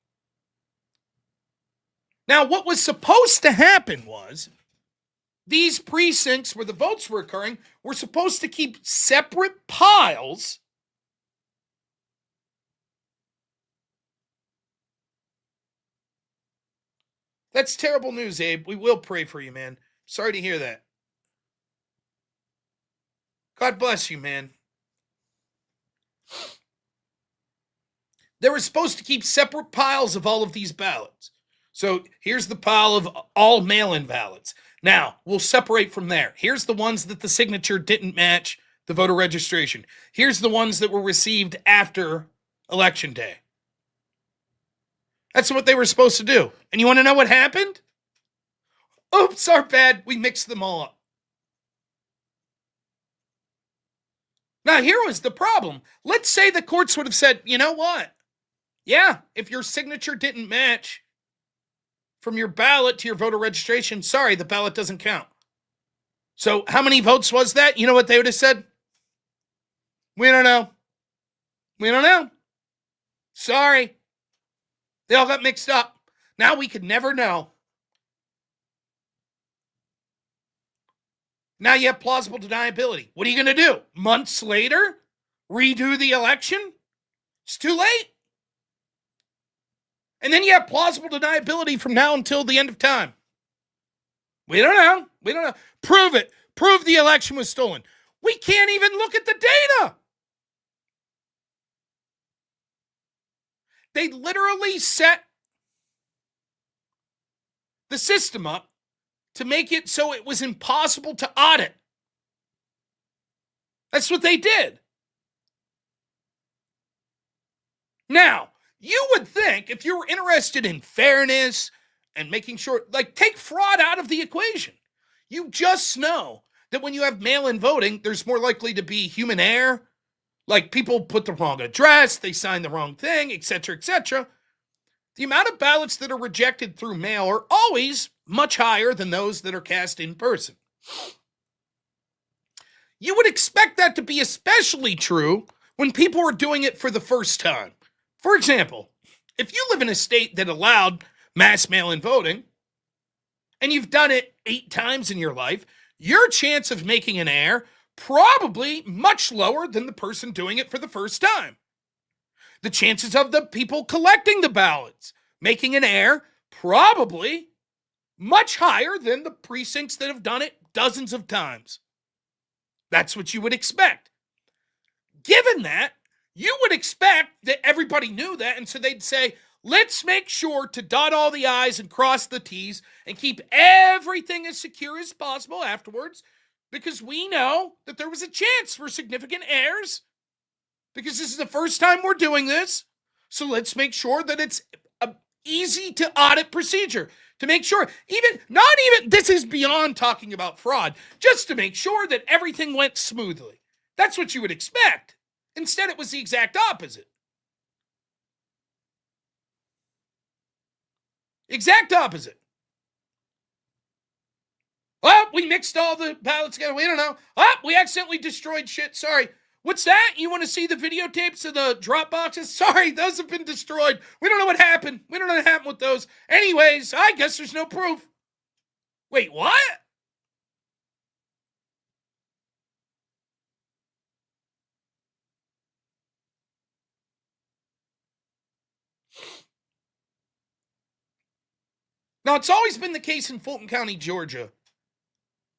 Now, what was supposed to happen was these precincts where the votes were occurring were supposed to keep separate piles That's terrible news, Abe. We will pray for you, man. Sorry to hear that. God bless you, man. They were supposed to keep separate piles of all of these ballots. So here's the pile of all mail-in ballots. Now, we'll separate from there. Here's the ones that the signature didn't match the voter registration. Here's the ones that were received after Election Day. That's what they were supposed to do. And you want to know what happened? Oops, our bad. We mixed them all up. Now, here was the problem. Let's say the courts would have said, you know what? Yeah, if your signature didn't match from your ballot to your voter registration, sorry, the ballot doesn't count. So how many votes was that? You know what they would have said? We don't know. We don't know. Sorry. They all got mixed up. Now we could never know. Now you have plausible deniability. What are you going to do? Months later? Redo the election? It's too late. And then you have plausible deniability from now until the end of time. We don't know. We don't know. Prove it. Prove the election was stolen. We can't even look at the data. They literally set the system up to make it so it was impossible to audit. That's what they did. Now, you would think if you were interested in fairness and making sure, like, take fraud out of the equation. You just know that when you have mail-in voting, there's more likely to be human error. Like, people put the wrong address, they sign the wrong thing, etc., etc. the amount of ballots that are rejected through mail are always much higher than those that are cast in person. You would expect that to be especially true when people are doing it for the first time. For example, if you live in a state that allowed mass mail-in voting, and you've done it 8 times in your life, your chance of making an error probably much lower than the person doing it for the first time. The chances of the people collecting the ballots making an error probably much higher than the precincts that have done it dozens of times. That's what you would expect. Given that, you would expect that everybody knew that, and so they'd say, let's make sure to dot all the I's and cross the T's and keep everything as secure as possible afterwards, because we know that there was a chance for significant errors, because this is the first time we're doing this. So let's make sure that it's an easy to audit procedure to make sure, this is beyond talking about fraud, just to make sure that everything went smoothly. That's what you would expect. Instead, it was the exact opposite. Exact opposite. Oh, we mixed all the ballots together. We don't know. Oh, we accidentally destroyed shit. Sorry. What's that? You want to see the videotapes of the drop boxes? Sorry, those have been destroyed. We don't know what happened. We don't know what happened with those. Anyways, I guess there's no proof. Wait, what? Now, it's always been the case in Fulton County, Georgia.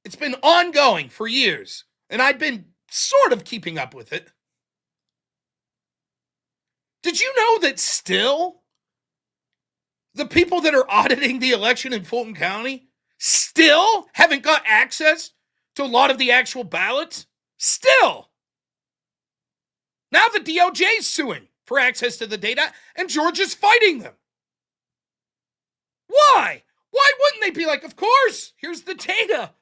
It's been ongoing for years, and I've been sort of keeping up with it. Did you know that still the people that are auditing the election in Fulton County still haven't got access to a lot of the actual ballots? Still. Now the DOJ is suing for access to the data, and Georgia's fighting them. Why? Why wouldn't they be like, of course, here's the data?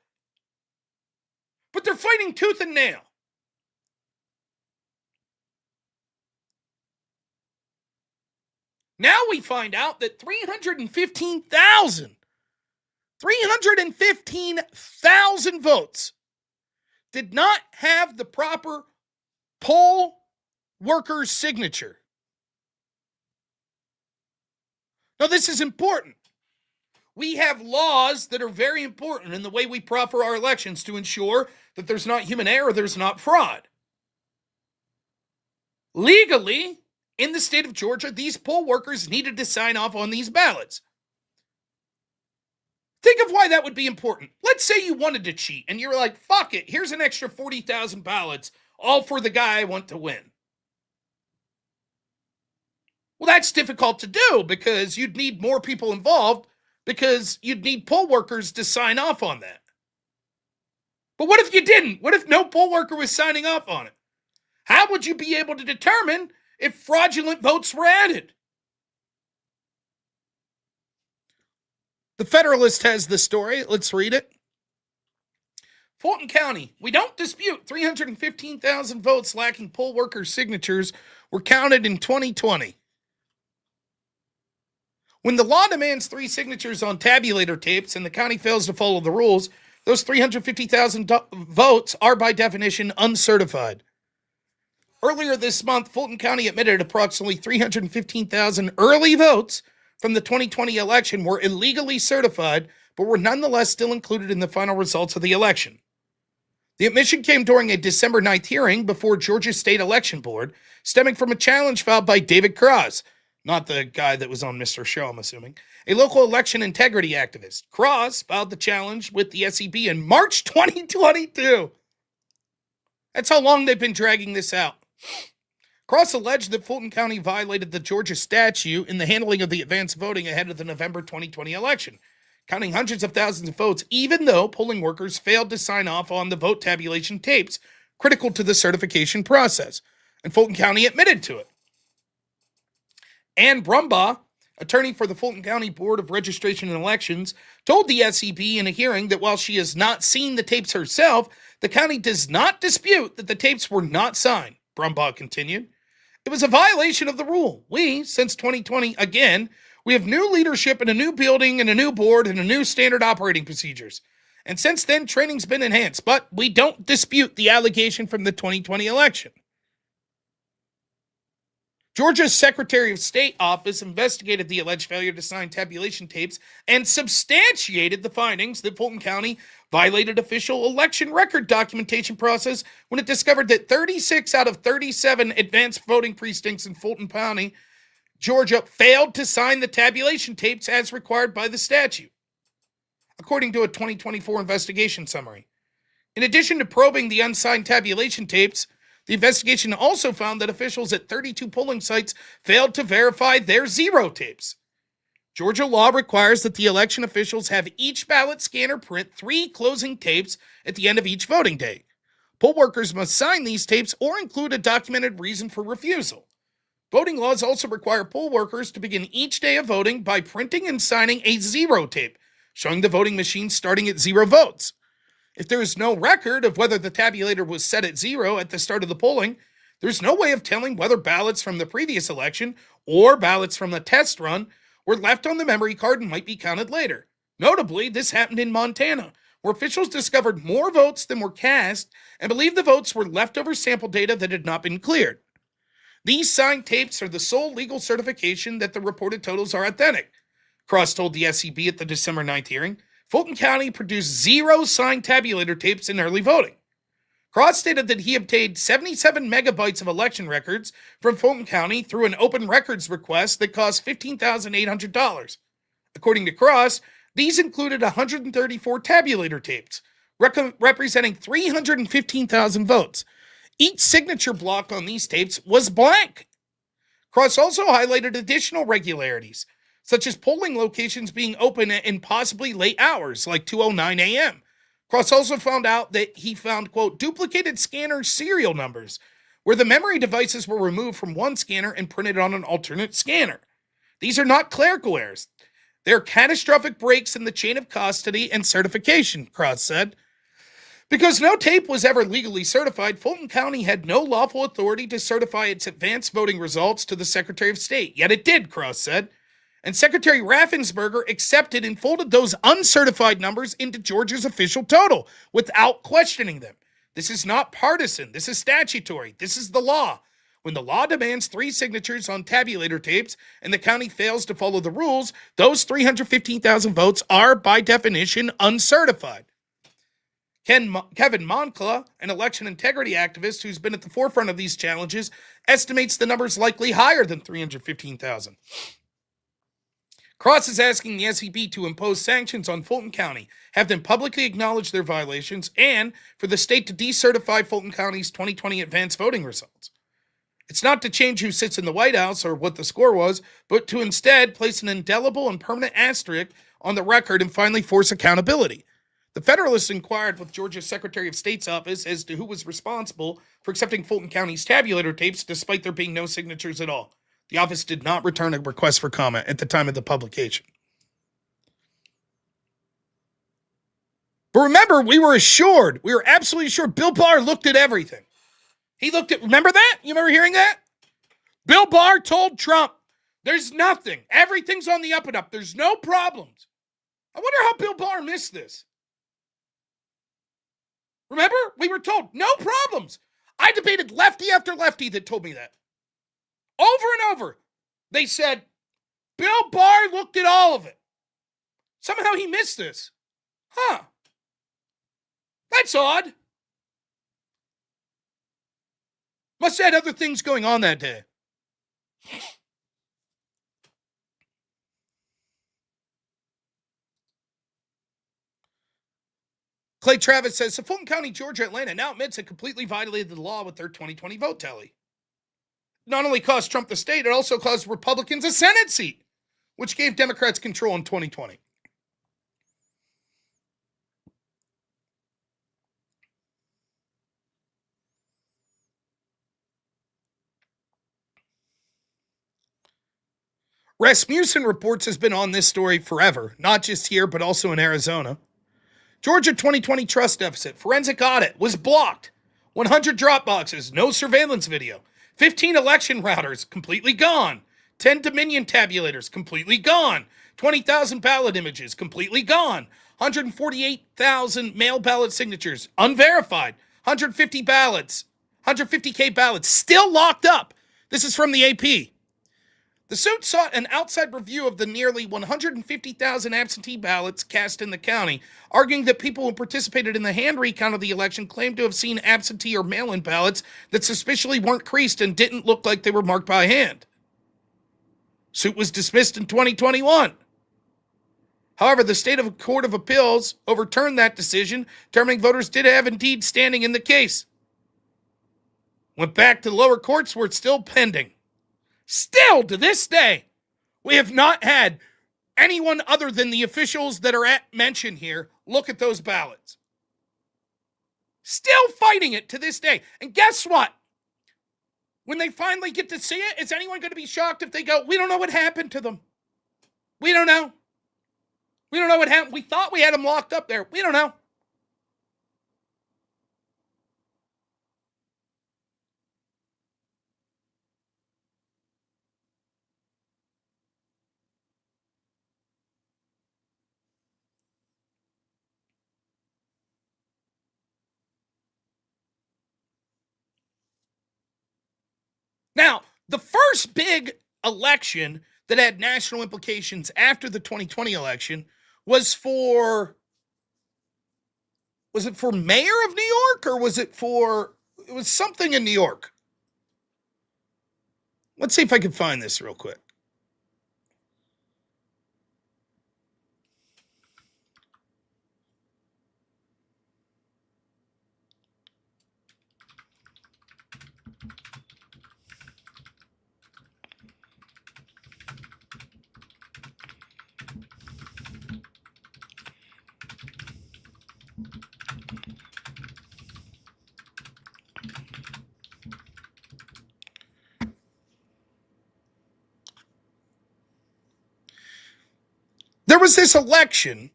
But they're fighting tooth and nail. Now we find out that 315,000 votes did not have the proper poll worker's signature. Now, this is important. We have laws that are very important in the way we proffer our elections to ensure that there's not human error, there's not fraud. Legally, in the state of Georgia, these poll workers needed to sign off on these ballots. Think of why that would be important. Let's say you wanted to cheat and you're like, fuck it, here's an extra 40,000 ballots, all for the guy I want to win. Well, that's difficult to do because you'd need more people involved because you'd need poll workers to sign off on that. But what if you didn't? What if no poll worker was signing off on it? How would you be able to determine if fraudulent votes were added? The Federalist has the story. Let's read it. Fulton County, we don't dispute 315,000 votes lacking poll worker signatures were counted in 2020. When the law demands 3 signatures on tabulator tapes and the county fails to follow the rules, those 350,000 votes are by definition uncertified. Earlier this month, Fulton County admitted approximately 315,000 early votes from the 2020 election were illegally certified, but were nonetheless still included in the final results of the election. The admission came during a December 9th hearing before Georgia State Election Board, stemming from a challenge filed by David Cross, not the guy that was on Mr. Show, I'm assuming, a local election integrity activist. Cross filed the challenge with the SEB in March 2022. That's how long they've been dragging this out. Cross alleged that Fulton County violated the Georgia statute in the handling of the advanced voting ahead of the November 2020 election, counting hundreds of thousands of votes, even though polling workers failed to sign off on the vote tabulation tapes critical to the certification process, and Fulton County admitted to it. Ann Brumbaugh, attorney for the Fulton County Board of Registration and Elections, told the SEB in a hearing that while she has not seen the tapes herself, the county does not dispute that the tapes were not signed. Brumbaugh continued. It was a violation of the rule. We, since 2020, again, We have new leadership and a new building and a new board and a new standard operating procedures. And since then, training's been enhanced, but we don't dispute the allegation from the 2020 election. Georgia's Secretary of State office investigated the alleged failure to sign tabulation tapes and substantiated the findings that Fulton County violated official election record documentation process when it discovered that 36 out of 37 advanced voting precincts in Fulton County, Georgia, failed to sign the tabulation tapes as required by the statute, according to a 2024 investigation summary. In addition to probing the unsigned tabulation tapes, the investigation also found that officials at 32 polling sites failed to verify their zero tapes. Georgia law requires that the election officials have each ballot scanner print 3 closing tapes at the end of each voting day. Poll workers must sign these tapes or include a documented reason for refusal. Voting laws also require poll workers to begin each day of voting by printing and signing a zero tape, showing the voting machine starting at 0 votes. If there is no record of whether the tabulator was set at 0 at the start of the polling, there's no way of telling whether ballots from the previous election or ballots from the test run were left on the memory card and might be counted later. Notably, this happened in Montana, where officials discovered more votes than were cast and believed the votes were leftover sample data that had not been cleared. These signed tapes are the sole legal certification that the reported totals are authentic. Cross told the SCB at the December 9th hearing, Fulton County produced 0 signed tabulator tapes in early voting. Cross stated that he obtained 77 megabytes of election records from Fulton County through an open records request that cost $15,800. According to Cross, these included 134 tabulator tapes, representing 315,000 votes. Each signature block on these tapes was blank. Cross also highlighted additional regularities, such as polling locations being open in possibly late hours, like 2:09 a.m. Cross also found out that he found, quote, duplicated scanner serial numbers, where the memory devices were removed from one scanner and printed on an alternate scanner. These are not clerical errors. They're catastrophic breaks in the chain of custody and certification, Cross said. Because no tape was ever legally certified, Fulton County had no lawful authority to certify its advanced voting results to the Secretary of State. Yet it did, Cross said. And Secretary Raffensperger accepted and folded those uncertified numbers into Georgia's official total without questioning them. This is not partisan. This is statutory. This is the law. When the law demands 3 signatures on tabulator tapes and the county fails to follow the rules, those 315,000 votes are, by definition, uncertified. Kevin Moncla, an election integrity activist who's been at the forefront of these challenges, estimates the numbers likely higher than 315,000. Cross is asking the SEB to impose sanctions on Fulton County, have them publicly acknowledge their violations, and for the state to decertify Fulton County's 2020 advanced voting results. It's not to change who sits in the White House or what the score was, but to instead place an indelible and permanent asterisk on the record and finally force accountability. The Federalist inquired with Georgia's Secretary of State's office as to who was responsible for accepting Fulton County's tabulator tapes despite there being no signatures at all. The office did not return a request for comment at the time of the publication. But remember, we were absolutely assured, Bill Barr looked at everything. He looked at, remember that? You remember hearing that? Bill Barr told Trump, there's nothing. Everything's on the up and up. There's no problems. I wonder how Bill Barr missed this. Remember? We were told, no problems. I debated lefty after lefty that told me that. Over and over, they said, Bill Barr looked at all of it. Somehow he missed this. Huh. That's odd. Must have had other things going on that day. Clay Travis says, so Fulton County, Georgia, Atlanta now admits it completely violated the law with their 2020 vote tally. Not only cost Trump the state, it also cost Republicans a Senate seat, which gave Democrats control in 2020. Rasmussen Reports has been on this story forever, not just here, but also in Arizona. Georgia 2020 trust deficit, forensic audit was blocked. 100 drop boxes, no surveillance video. 15 election routers, completely gone. 10 Dominion tabulators, completely gone. 20,000 ballot images, completely gone. 148,000 mail ballot signatures, unverified. 150 ballots, 150K ballots, still locked up. This is from the AP. The suit sought an outside review of the nearly 150,000 absentee ballots cast in the county, arguing that people who participated in the hand recount of the election claimed to have seen absentee or mail-in ballots that suspiciously weren't creased and didn't look like they were marked by hand. Suit was dismissed in 2021. However, the State of Court of Appeals overturned that decision, determining voters did have indeed standing in the case. Went back to the lower courts where it's still pending. Still, to this day, we have not had anyone other than the officials that are mentioned here look at those ballots. Still fighting it to this day. And guess what? When they finally get to see it, is anyone going to be shocked if they go, we don't know what happened to them? We don't know. We don't know what happened. We thought we had them locked up there. We don't know. Now, the first big election that had national implications after the 2020 election was it for mayor of New York, or it was something in New York. Let's see if I can find this real quick. There was this election.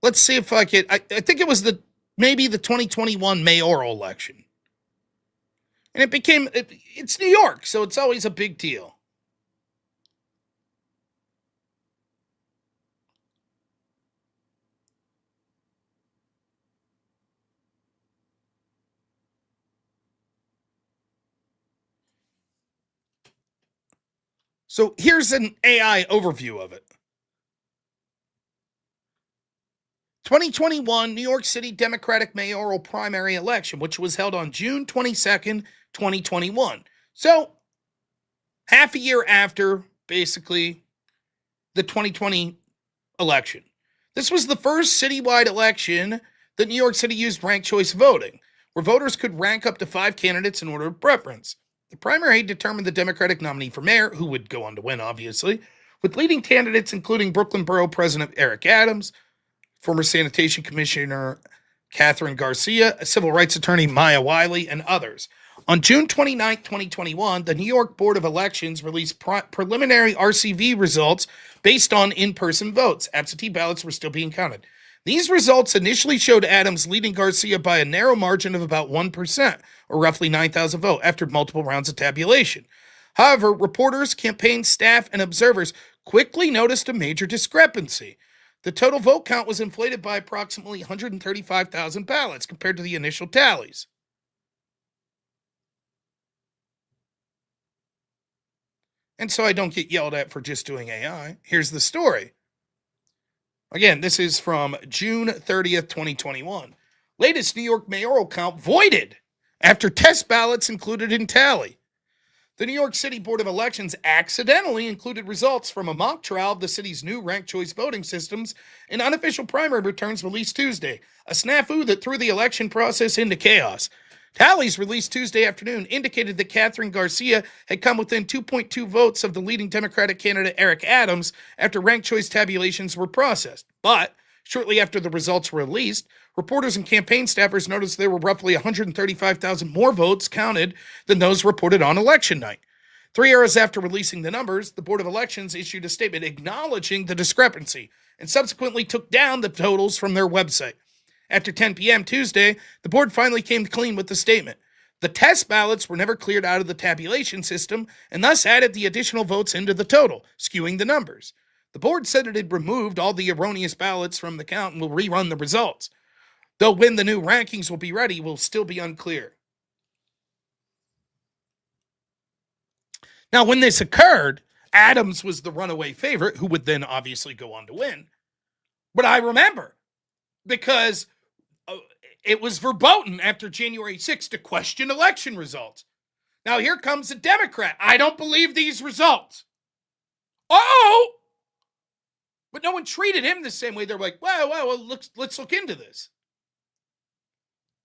Let's see if I can. I think it was maybe the 2021 mayoral election. And it's New York, so it's always a big deal. So here's an AI overview of it. 2021 New York City Democratic mayoral primary election, which was held on June 22nd, 2021. So, half a year after, basically, the 2020 election. This was the first citywide election that New York City used ranked choice voting, where voters could rank up to 5 candidates in order of preference. The primary determined the Democratic nominee for mayor, who would go on to win, obviously, with leading candidates including Brooklyn Borough President Eric Adams, former Sanitation Commissioner Catherine Garcia, a civil rights attorney Maya Wiley, and others. On June 29, 2021, the New York Board of Elections released preliminary RCV results based on in-person votes. Absentee ballots were still being counted. These results initially showed Adams leading Garcia by a narrow margin of about 1%, or roughly 9,000 votes, after multiple rounds of tabulation. However, reporters, campaign staff, and observers quickly noticed a major discrepancy. The total vote count was inflated by approximately 135,000 ballots compared to the initial tallies. And so I don't get yelled at for just doing AI. Here's the story. Again, this is from June 30th, 2021. Latest New York mayoral count voided after test ballots included in tally. The New York City Board of Elections accidentally included results from a mock trial of the city's new ranked choice voting systems in unofficial primary returns released Tuesday, a snafu that threw the election process into chaos. Tallies released Tuesday afternoon indicated that Catherine Garcia had come within 2.2 votes of the leading Democratic candidate Eric Adams after ranked choice tabulations were processed. But shortly after the results were released, reporters and campaign staffers noticed there were roughly 135,000 more votes counted than those reported on election night. 3 hours after releasing the numbers, the Board of Elections issued a statement acknowledging the discrepancy and subsequently took down the totals from their website. After 10 p.m. Tuesday, the board finally came clean with the statement. The test ballots were never cleared out of the tabulation system and thus added the additional votes into the total, skewing the numbers. The board said it had removed all the erroneous ballots from the count and will rerun the results. Though when the new rankings will be ready will still be unclear. Now, when this occurred, Adams was the runaway favorite, who would then obviously go on to win. But I remember, because it was verboten after January 6th to question election results. Now, here comes a Democrat. I don't believe these results. Oh! But no one treated him the same way. They're like, well, let's look into this.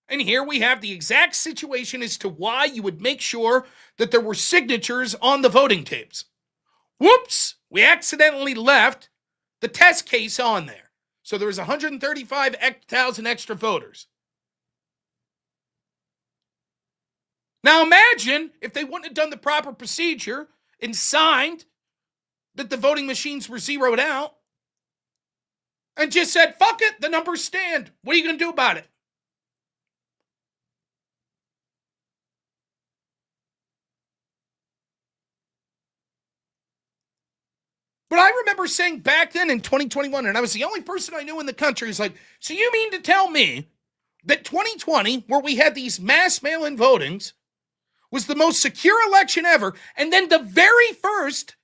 And here we have the exact situation as to why you would make sure that there were signatures on the voting tapes. Whoops! We accidentally left the test case on there. So there was 135,000 extra voters. Now imagine if they wouldn't have done the proper procedure and signed that the voting machines were zeroed out and just said, fuck it, the numbers stand. What are you going to do about it? But I remember saying back then in 2021, and I was the only person I knew in the country, is like, so you mean to tell me that 2020, where we had these mass mail-in votings, was the most secure election ever, and then the very first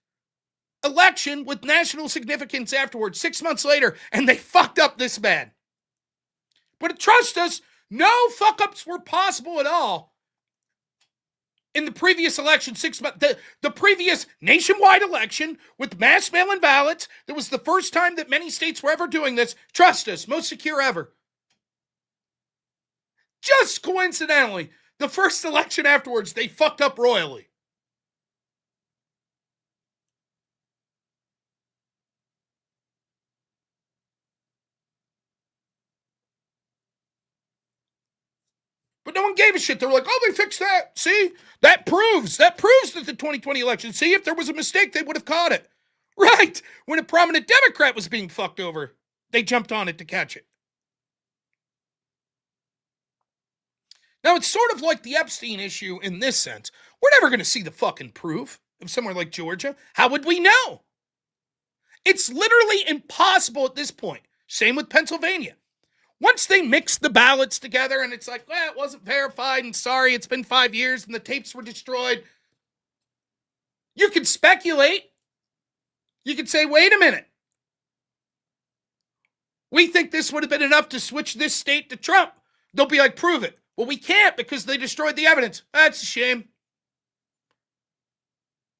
election with national significance afterwards, 6 months later, and they fucked up this bad. But trust us, no fuck-ups were possible at all in the previous election, 6 months, the previous nationwide election with mass mail-in ballots. That was the first time that many states were ever doing this. Trust us, most secure ever. Just coincidentally, the first election afterwards, they fucked up royally. But no one gave a shit. They were like, oh, they fixed that. See? That proves that the 2020 election. See, if there was a mistake, they would have caught it. Right. When a prominent Democrat was being fucked over, they jumped on it to catch it. Now, it's sort of like the Epstein issue in this sense. We're never going to see the fucking proof of somewhere like Georgia. How would we know? It's literally impossible at this point. Same with Pennsylvania. Once they mix the ballots together and it's like, well, it wasn't verified and sorry, it's been 5 years and the tapes were destroyed. You could speculate. You could say, wait a minute. We think this would have been enough to switch this state to Trump. They'll be like, prove it. Well, we can't because they destroyed the evidence. That's a shame.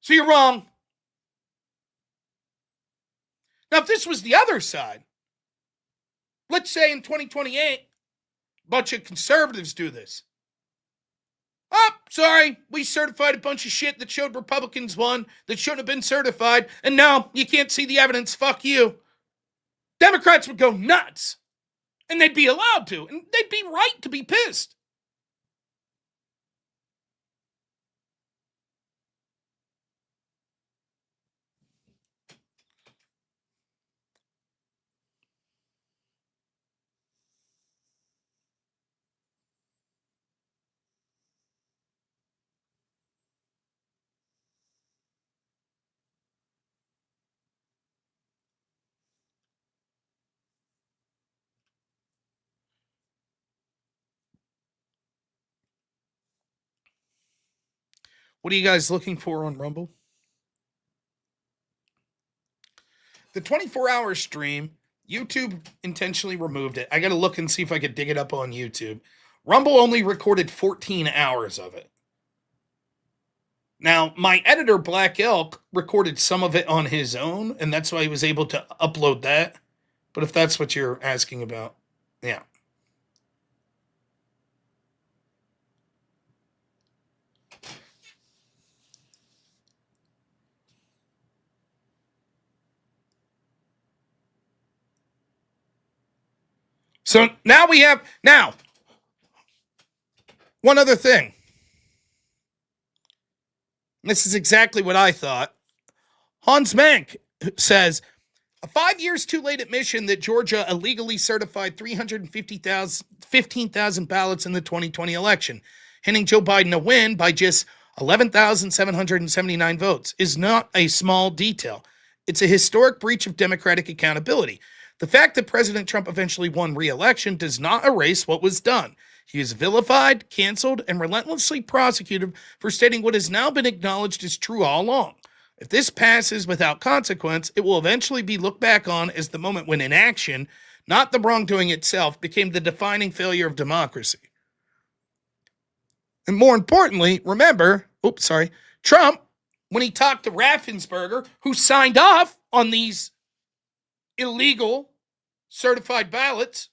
So you're wrong. Now, if this was the other side, let's say in 2028, a bunch of conservatives do this. Oh, sorry, we certified a bunch of shit that showed Republicans won that shouldn't have been certified, and no, you can't see the evidence, fuck you. Democrats would go nuts, and they'd be allowed to, and they'd be right to be pissed. What are you guys looking for on Rumble? The 24-hour stream, YouTube intentionally removed it. I got to look and see if I could dig it up on YouTube. Rumble only recorded 14 hours of it. Now, my editor, Black Elk, recorded some of it on his own, and that's why he was able to upload that. But if that's what you're asking about, yeah. So now we have, one other thing. This is exactly what I thought. Hans Mank says, a 5 years too late admission that Georgia illegally certified 315,000 ballots in the 2020 election. handing Joe Biden a win by just 11,779 votes is not a small detail. It's a historic breach of democratic accountability. The fact that President Trump eventually won re-election does not erase what was done. He is vilified, canceled, and relentlessly prosecuted for stating what has now been acknowledged as true all along. If this passes without consequence, it will eventually be looked back on as the moment when inaction, not the wrongdoing itself, became the defining failure of democracy. And more importantly, remember, Trump, when he talked to Raffensperger, who signed off on these illegal certified ballots,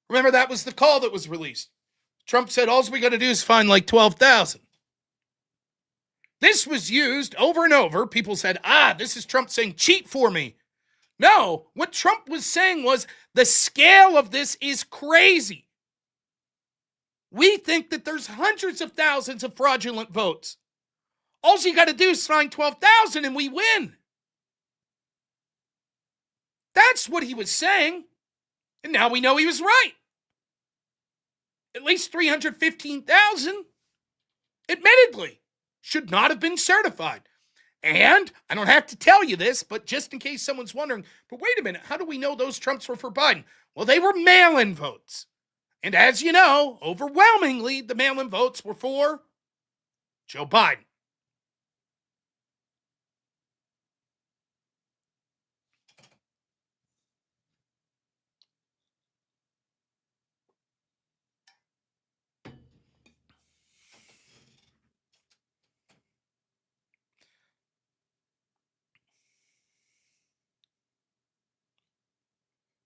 remember that was the call that was released. Trump said, all we got to do is find like 12,000. This was used over and over. People said, this is Trump saying, cheat for me. No, what Trump was saying was the scale of this is crazy. We think that there's hundreds of thousands of fraudulent votes. All you got to do is find 12,000 and we win. That's what he was saying. And now we know he was right. At least 315,000, admittedly, should not have been certified. And I don't have to tell you this, but just in case someone's wondering, but wait a minute, how do we know those Trumps were for Biden? Well, they were mail-in votes. And as you know, overwhelmingly, the mail-in votes were for Joe Biden.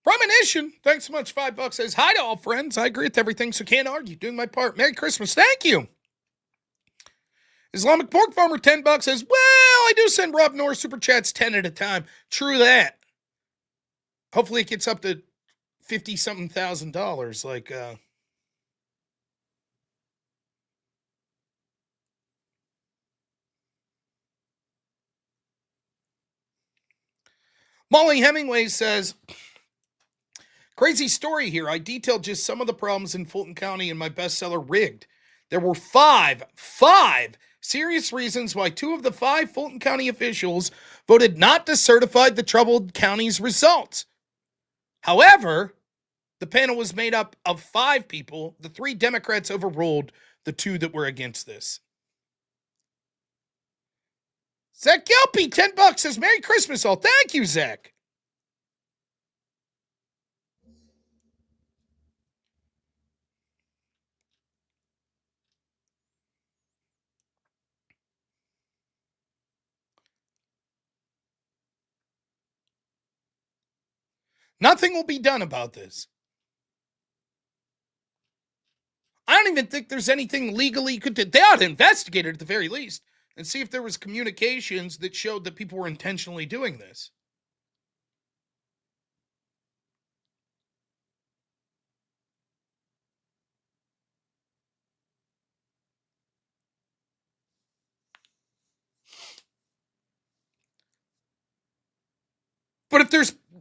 Premonition, thanks so much. $5 says, hi to all friends. I agree with everything, so can't argue. Doing my part. Merry Christmas. Thank you. Islamic Pork Farmer, $10 says, well, I do send robnoerr super chats 10 at a time. True that. Hopefully it gets up to $50-something thousand. Like, Molly Hemingway says, crazy story here. I detailed just some of the problems in Fulton County in my bestseller, Rigged. There were five serious reasons why 2 of the 5 Fulton County officials voted not to certify the troubled county's results. However, the panel was made up of 5 people. The 3 Democrats overruled the 2 that were against this. Zach Gilpy, $10 says, Merry Christmas all. Thank you, Zach. Nothing will be done about this. I don't even think there's anything legally you could do. They ought to investigate it at the very least and see if there was communications that showed that people were intentionally doing this. But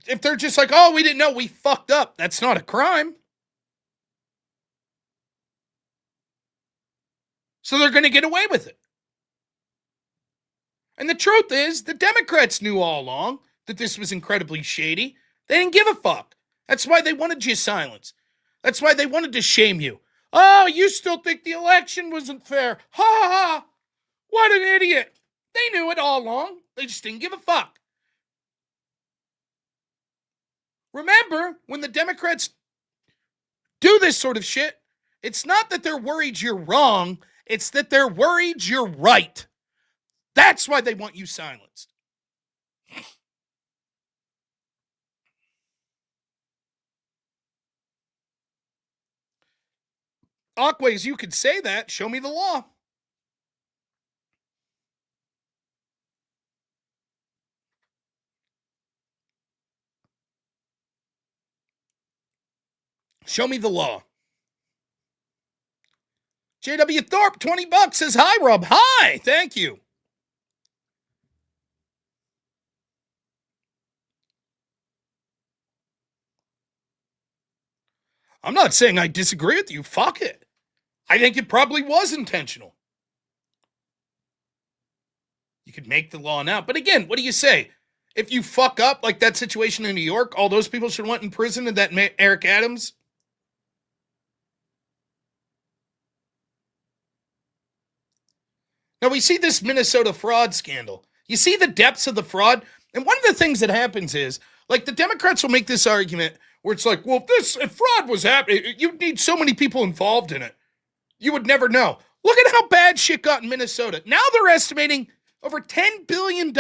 if they're just like, oh, we didn't know, we fucked up, that's not a crime. So they're going to get away with it. And the truth is, the Democrats knew all along that this was incredibly shady. They didn't give a fuck. That's why they wanted you silenced. That's why they wanted to shame you. Oh, you still think the election wasn't fair. Ha ha ha. What an idiot. They knew it all along. They just didn't give a fuck. Remember, when the Democrats do this sort of shit, it's not that they're worried you're wrong. It's that they're worried you're right. That's why they want you silenced. Aquays, you could say that. Show me the law. Show me the law. JW Thorpe, $20 says, hi, Rob. Hi, thank you. I'm not saying I disagree with you. Fuck it. I think it probably was intentional. You could make the law now. But again, what do you say? If you fuck up like that situation in New York, all those people should went in prison and that Eric Adams. Now we see this Minnesota fraud scandal. You see the depths of the fraud? And one of the things that happens is, like, the Democrats will make this argument where it's like, well, if fraud was happening, you'd need so many people involved in it. You would never know. Look at how bad shit got in Minnesota. Now they're estimating over $10 billion.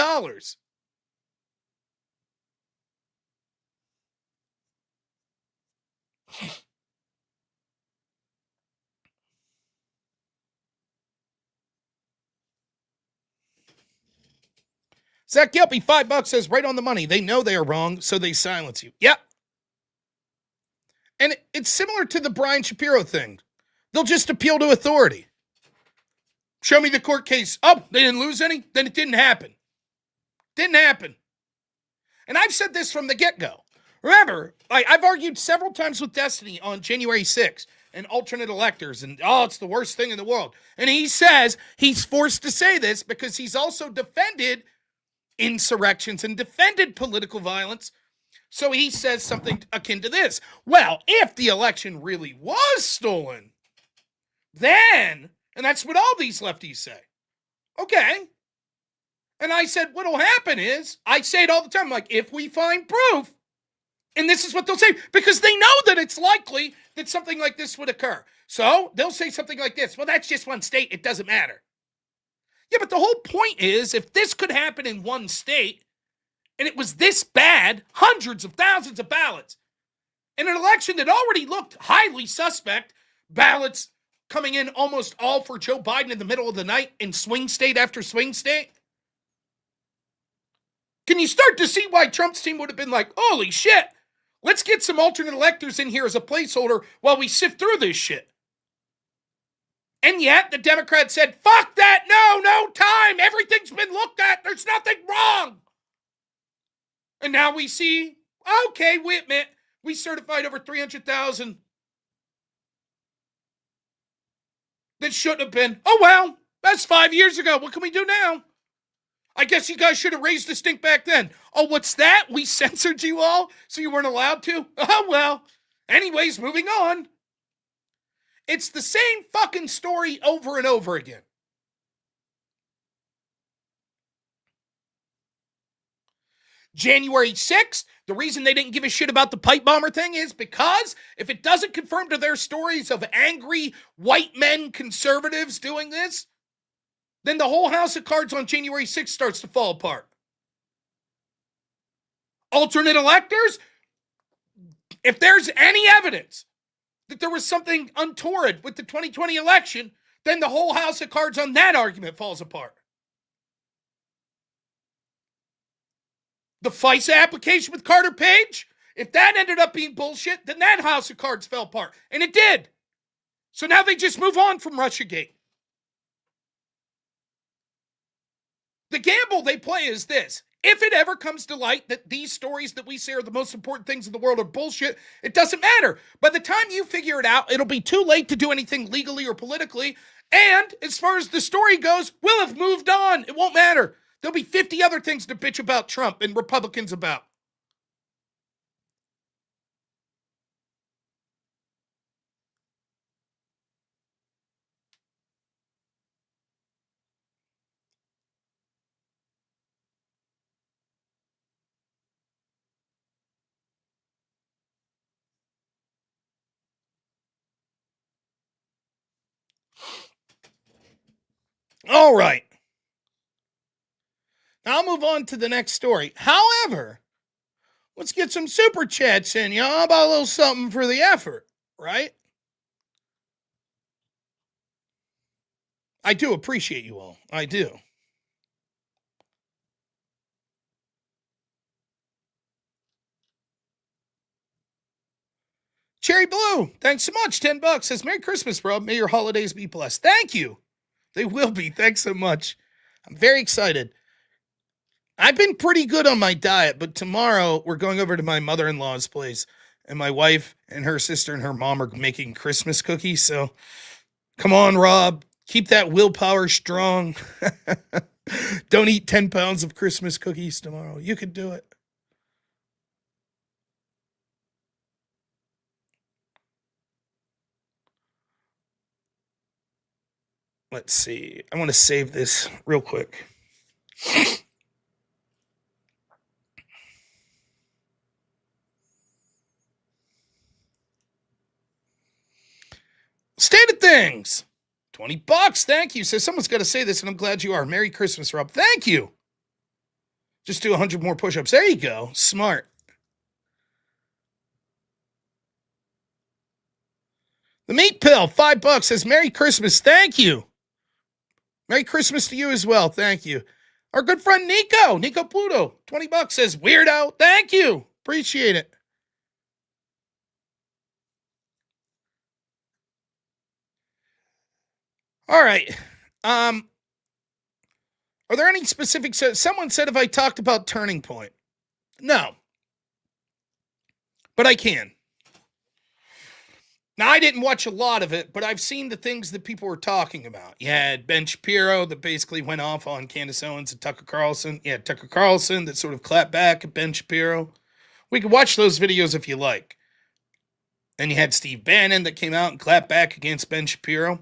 Zach Gelpy, $5 says right on the money. They know they are wrong, so they silence you. Yep. And it's similar to the Brian Shapiro thing. They'll just appeal to authority. Show me the court case. Oh, they didn't lose any? Then it didn't happen. Didn't happen. And I've said this from the get-go. Remember, I've argued several times with Destiny on January 6th and alternate electors, and it's the worst thing in the world. And he says he's forced to say this because he's also defended insurrections and defended political violence. So he says something akin to this. Well, if the election really was stolen, then, and that's what all these lefties say. Okay. And I said, what'll happen is, I say it all the time, like, if we find proof, and this is what they'll say, because they know that it's likely that something like this would occur. So they'll say something like this. Well, that's just one state. It doesn't matter. Yeah, but the whole point is, if this could happen in one state, and it was this bad, hundreds of thousands of ballots, in an election that already looked highly suspect, ballots coming in almost all for Joe Biden in the middle of the night in swing state after swing state, can you start to see why Trump's team would have been like, holy shit, let's get some alternate electors in here as a placeholder while we sift through this shit? And yet, the Democrats said, fuck that, no time, everything's been looked at, there's nothing wrong. And now we see, okay, we admit, we certified over 300,000 that shouldn't have been. Oh, well, that's 5 years ago, what can we do now? I guess you guys should have raised the stink back then. Oh, what's that? We censored you all, so you weren't allowed to? Oh, well, anyways, moving on. It's the same fucking story over and over again. January 6th, the reason they didn't give a shit about the pipe bomber thing is because if it doesn't conform to their stories of angry white men conservatives doing this, then the whole house of cards on January 6th starts to fall apart. Alternate electors, if there's any evidence that there was something untoward with the 2020 election, then the whole house of cards on that argument falls apart. The FISA application with Carter Page, if that ended up being bullshit, then that house of cards fell apart. And it did. So now they just move on from Russiagate. The gamble they play is this. If it ever comes to light that these stories that we say are the most important things in the world are bullshit, it doesn't matter. By the time you figure it out, it'll be too late to do anything legally or politically. And as far as the story goes, we'll have moved on. It won't matter. There'll be 50 other things to bitch about Trump and Republicans about. All right. Now I'll move on to the next story. However, let's get some super chats in, y'all. How about a little something for the effort, right? I do appreciate you all. I do. Cherry Blue, thanks so much. $10 says, Merry Christmas, bro. May your holidays be blessed. Thank you. They will be. Thanks so much. I'm very excited. I've been pretty good on my diet, but tomorrow we're going over to my mother-in-law's place, and my wife and her sister and her mom are making Christmas cookies. So come on, Rob, keep that willpower strong. Don't eat 10 pounds of Christmas cookies tomorrow. You can do it. Let's see. I want to save this real quick. State of things. $20. Thank you. Says someone's got to say this, and I'm glad you are. Merry Christmas, Rob. Thank you. Just do 100 more push-ups. There you go. Smart. The meat pill, $5 says Merry Christmas. Thank you. Merry Christmas to you as well. Thank you. Our good friend Nico Pluto, $20 says weirdo. Thank you. Appreciate it. All right. Are there any specifics? Someone said if I talked about Turning Point. No. But I can. Now, I didn't watch a lot of it, but I've seen the things that people were talking about. You had Ben Shapiro that basically went off on Candace Owens and Tucker Carlson. You had Tucker Carlson that sort of clapped back at Ben Shapiro. We could watch those videos if you like. Then you had Steve Bannon that came out and clapped back against Ben Shapiro.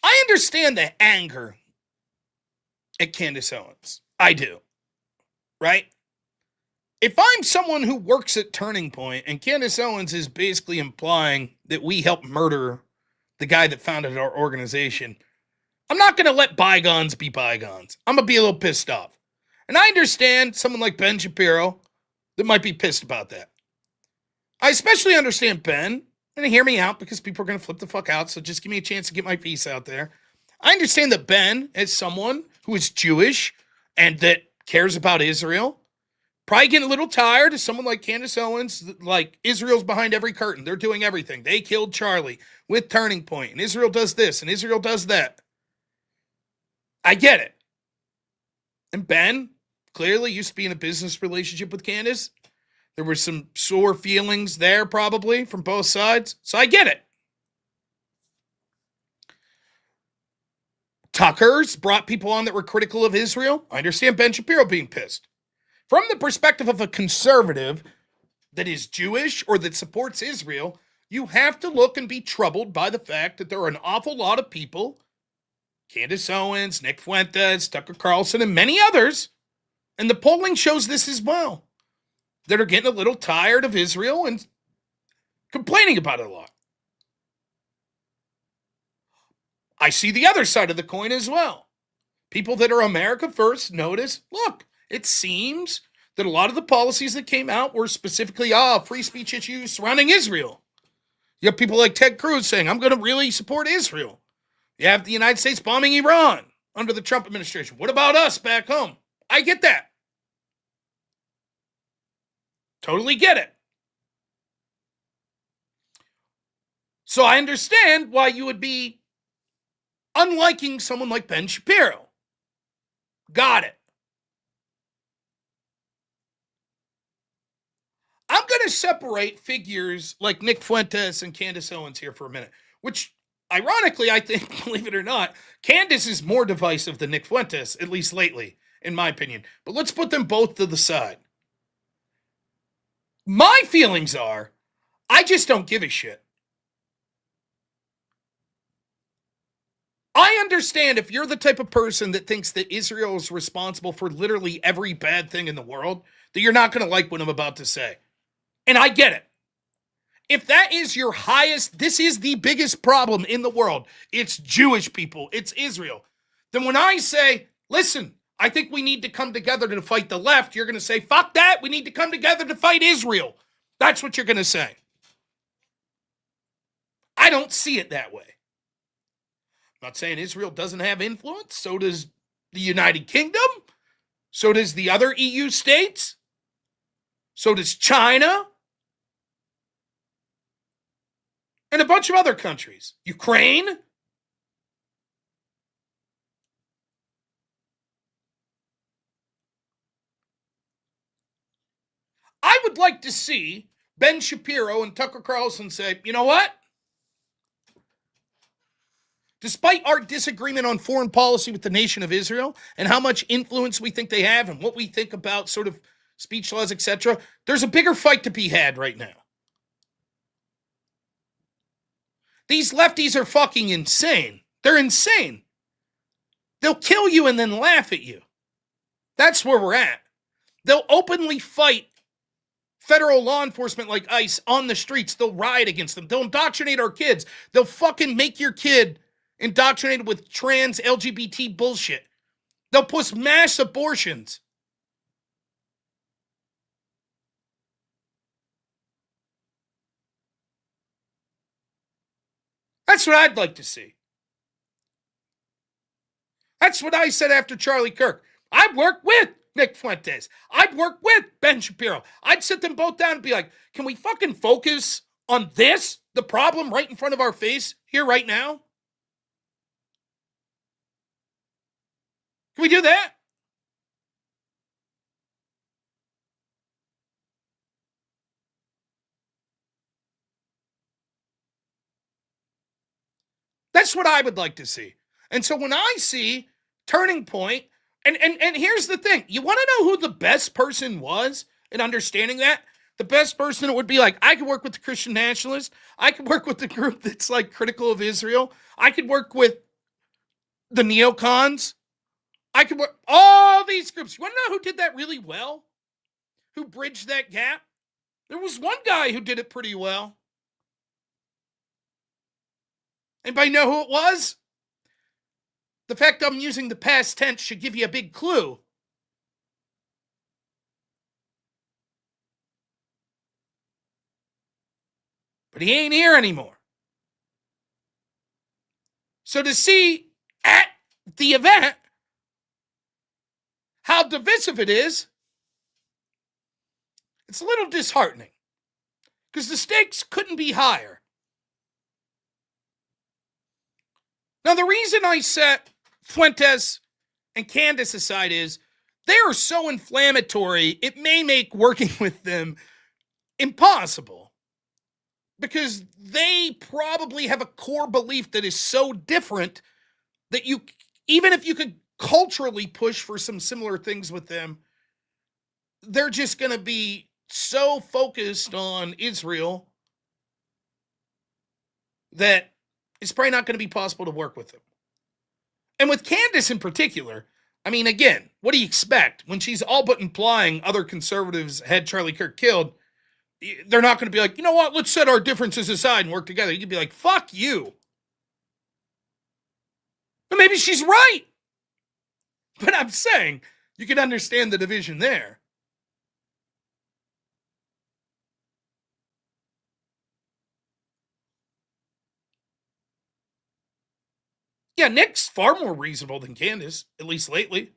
I understand the anger at Candace Owens. I do. Right? If I'm someone who works at Turning Point and Candace Owens is basically implying that we helped murder the guy that founded our organization, I'm not going to let bygones be bygones. I'm going to be a little pissed off. And I understand someone like Ben Shapiro that might be pissed about that. I especially understand Ben, and hear me out because people are going to flip the fuck out, so just give me a chance to get my piece out there. I understand that Ben, as someone who is Jewish and that cares about Israel, probably getting a little tired of someone like Candace Owens, like Israel's behind every curtain. They're doing everything. They killed Charlie with Turning Point, and Israel does this, and Israel does that. I get it. And Ben clearly used to be in a business relationship with Candace. There were some sore feelings there probably from both sides. So I get it. Tucker's brought people on that were critical of Israel. I understand Ben Shapiro being pissed. From the perspective of a conservative that is Jewish or that supports Israel, you have to look and be troubled by the fact that there are an awful lot of people, Candace Owens, Nick Fuentes, Tucker Carlson, and many others, and the polling shows this as well, that are getting a little tired of Israel and complaining about it a lot. I see the other side of the coin as well. People that are America first notice, look, it seems that a lot of the policies that came out were specifically free speech issues surrounding Israel. You have people like Ted Cruz saying, I'm going to really support Israel. You have the United States bombing Iran under the Trump administration. What about us back home? I get that. Totally get it. So I understand why you would be unliking someone like Ben Shapiro. Got it. I'm going to separate figures like Nick Fuentes and Candace Owens here for a minute, which ironically, I think, believe it or not, Candace is more divisive than Nick Fuentes, at least lately, in my opinion. But let's put them both to the side. My feelings are, I just don't give a shit. I understand if you're the type of person that thinks that Israel is responsible for literally every bad thing in the world, that you're not going to like what I'm about to say. And I get it. If that is your highest, this is the biggest problem in the world. It's Jewish people. It's Israel. Then when I say, listen, I think we need to come together to fight the left, you're going to say, fuck that. We need to come together to fight Israel. That's what you're going to say. I don't see it that way. I'm not saying Israel doesn't have influence. So does the United Kingdom. So does the other EU states. So does China. And a bunch of other countries. Ukraine. I would like to see Ben Shapiro and Tucker Carlson say, you know what? Despite our disagreement on foreign policy with the nation of Israel and how much influence we think they have and what we think about sort of speech laws, etc., there's a bigger fight to be had right now. These lefties are fucking insane. They're insane. They'll kill you and then laugh at you. That's where we're at. They'll openly fight federal law enforcement like ICE on the streets. They'll riot against them. They'll indoctrinate our kids. They'll fucking make your kid indoctrinated with trans LGBT bullshit. They'll push mass abortions. That's what I'd like to see. That's what I said after Charlie Kirk. I'd work with Nick Fuentes. I'd work with Ben Shapiro. I'd sit them both down and be like, can we fucking focus on this, the problem right in front of our face here right now? Can we do that? That's what I would like to see. And so when I see Turning Point, and here's the thing, you want to know who the best person was in understanding that? The best person that would be like, I could work with the Christian nationalists. I could work with the group that's like critical of Israel. I could work with the neocons. I could work all these groups. You want to know who did that really well? Who bridged that gap? There was one guy who did it pretty well. Anybody know who it was? The fact I'm using the past tense should give you a big clue. But he ain't here anymore. So to see at the event how divisive it is, it's a little disheartening. Because the stakes couldn't be higher. Now, the reason I set Fuentes and Candace aside is they are so inflammatory, it may make working with them impossible. Because they probably have a core belief that is so different that you, even if you could culturally push for some similar things with them, they're just going to be so focused on Israel that it's probably not going to be possible to work with them. And with Candace in particular, I mean, again, what do you expect? When she's all but implying other conservatives had Charlie Kirk killed, they're not going to be like, you know what, let's set our differences aside and work together. You could be like, fuck you. But maybe she's right. But I'm saying, you can understand the division there. Yeah, Nick's far more reasonable than Candace, at least lately.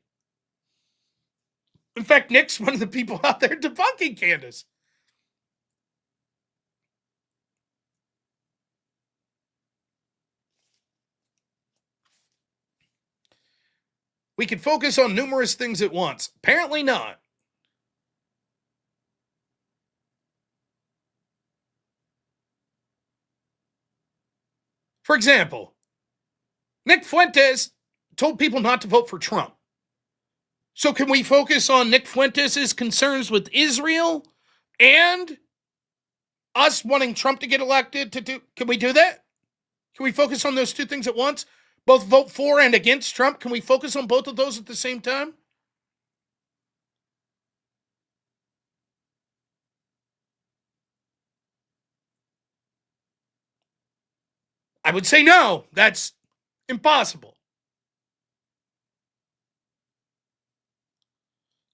In fact, Nick's one of the people out there debunking Candace. We can focus on numerous things at once. Apparently not. For example, Nick Fuentes told people not to vote for Trump. So can we focus on Nick Fuentes' concerns with Israel and us wanting Trump to get elected? Can we do that? Can we focus on those two things at once? Both vote for and against Trump? Can we focus on both of those at the same time? I would say no. That's impossible.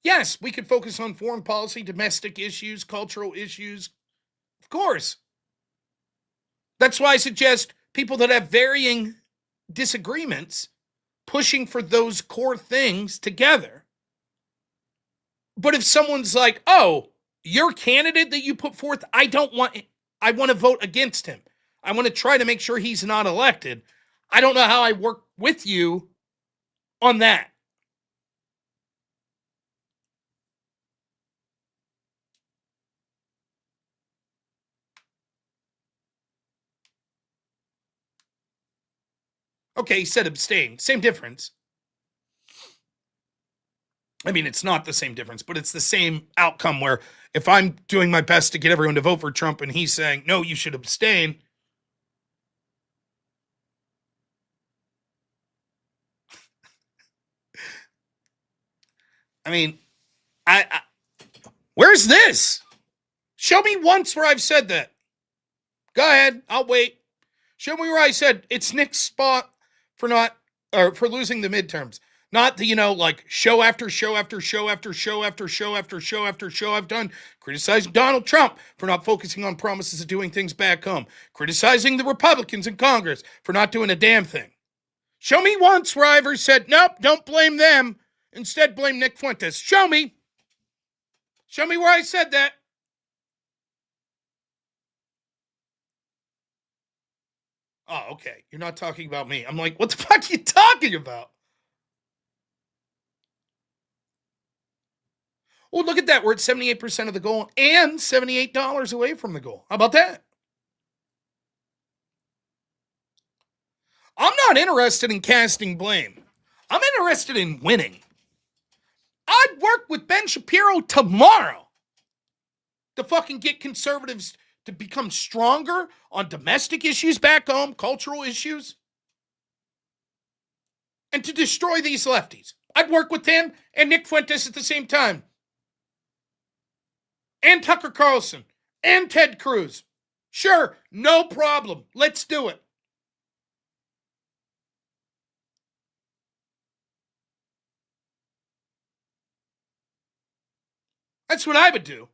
Yes, we could focus on foreign policy, domestic issues, cultural issues. Of course. That's why I suggest people that have varying disagreements pushing for those core things together. But if someone's like, oh, your candidate that you put forth, I want to vote against him. I want to try to make sure he's not elected. I don't know how I work with you on that. Okay, he said abstain. Same difference. I mean, it's not the same difference, but it's the same outcome where if I'm doing my best to get everyone to vote for Trump and he's saying, no, you should abstain. I mean, I where's this? Show me once where I've said that. Go ahead. I'll wait. Show me where I said it's Nick's spot for losing the midterms. Not the, like show after show after show after show after show after show after show I've done criticizing Donald Trump for not focusing on promises of doing things back home. Criticizing the Republicans in Congress for not doing a damn thing. Show me once where I ever said, nope, don't blame them. Instead, blame Nick Fuentes. Show me. Show me where I said that. Oh, okay. You're not talking about me. I'm like, what the fuck are you talking about? Well, look at that. We're at 78% of the goal and $78 away from the goal. How about that? I'm not interested in casting blame. I'm interested in winning. I'd work with Ben Shapiro tomorrow to fucking get conservatives to become stronger on domestic issues back home, cultural issues, and to destroy these lefties. I'd work with him and Nick Fuentes at the same time. And Tucker Carlson. And Ted Cruz. Sure, no problem. Let's do it. That's what I would do.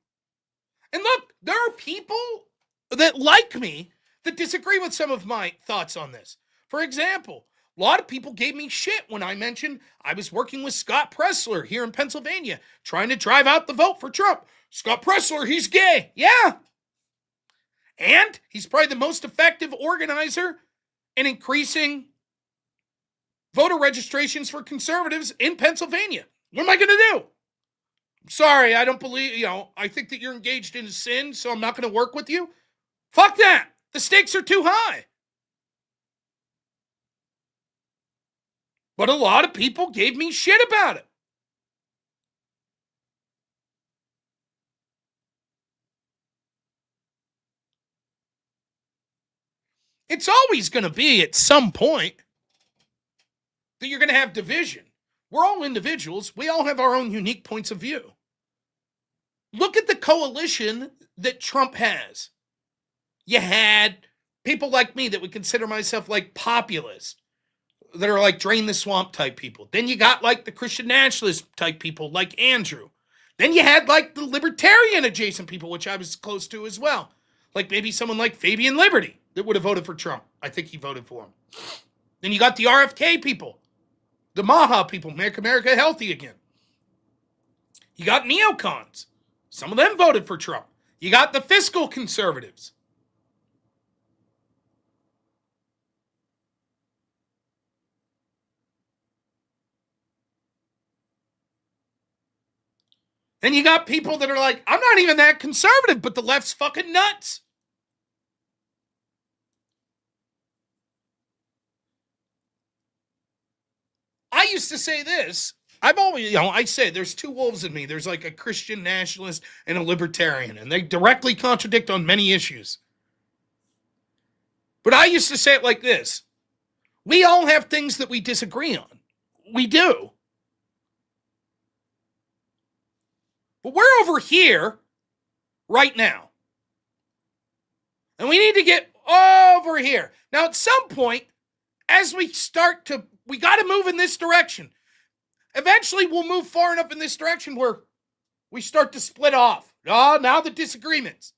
And look, there are people that like me that disagree with some of my thoughts on this. For example, a lot of people gave me shit when I mentioned I was working with Scott Pressler here in Pennsylvania, trying to drive out the vote for Trump. Scott Pressler, he's gay. Yeah. And he's probably the most effective organizer in increasing voter registrations for conservatives in Pennsylvania. What am I going to do? I'm sorry, I don't believe, I think that you're engaged in sin, so I'm not going to work with you. Fuck that. The stakes are too high. But a lot of people gave me shit about it. It's always going to be at some point that you're going to have division. We're all individuals. We all have our own unique points of view. Look at the coalition that Trump has. You had people like me that would consider myself like populist, that are like drain the swamp type people. Then you got like the Christian nationalist type people like Andrew. Then you had like the libertarian adjacent people, which I was close to as well. Like maybe someone like Fabian Liberty that would have voted for Trump. I think he voted for him. Then you got the RFK people, the MAHA people, Make America Healthy Again. You got neocons. Some of them voted for Trump. You got the fiscal conservatives. Then you got people that are like, I'm not even that conservative, but the left's fucking nuts. I used to say this. I've always, I say there's two wolves in me. There's like a Christian nationalist and a libertarian, and they directly contradict on many issues. But I used to say it like this. We all have things that we disagree on. We do. But we're over here right now. And we need to get over here. Now, at some point, as we got to move in this direction. Eventually, we'll move far enough in this direction where we start to split off. Oh, now the disagreements.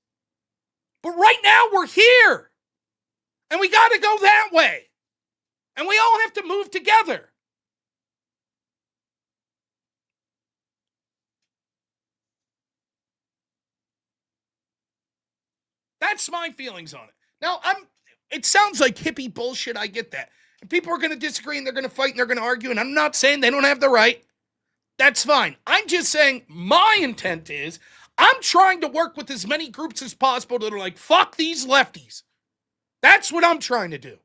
But right now, we're here. And we got to go that way. And we all have to move together. That's my feelings on it. Now, it sounds like hippie bullshit. I get that. And people are going to disagree and they're going to fight and they're going to argue. And I'm not saying they don't have the right. That's fine. I'm just saying my intent is I'm trying to work with as many groups as possible that are like, fuck these lefties. That's what I'm trying to do.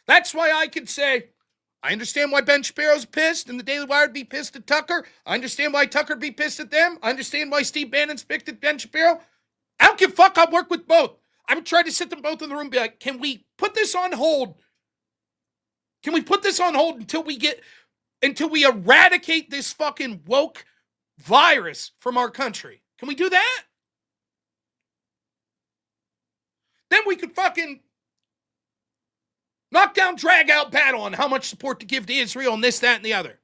That's why I could say, I understand why Ben Shapiro's pissed and the Daily Wire would be pissed at Tucker. I understand why Tucker would be pissed at them. I understand why Steve Bannon's pissed at Ben Shapiro. I don't give a fuck. I'll work with both. I would try to sit them both in the room and be like, can we put this on hold? Can we put this on hold until we eradicate this fucking woke virus from our country? Can we do that? Then we could fucking knock down, drag out battle on how much support to give to Israel and this, that, and the other.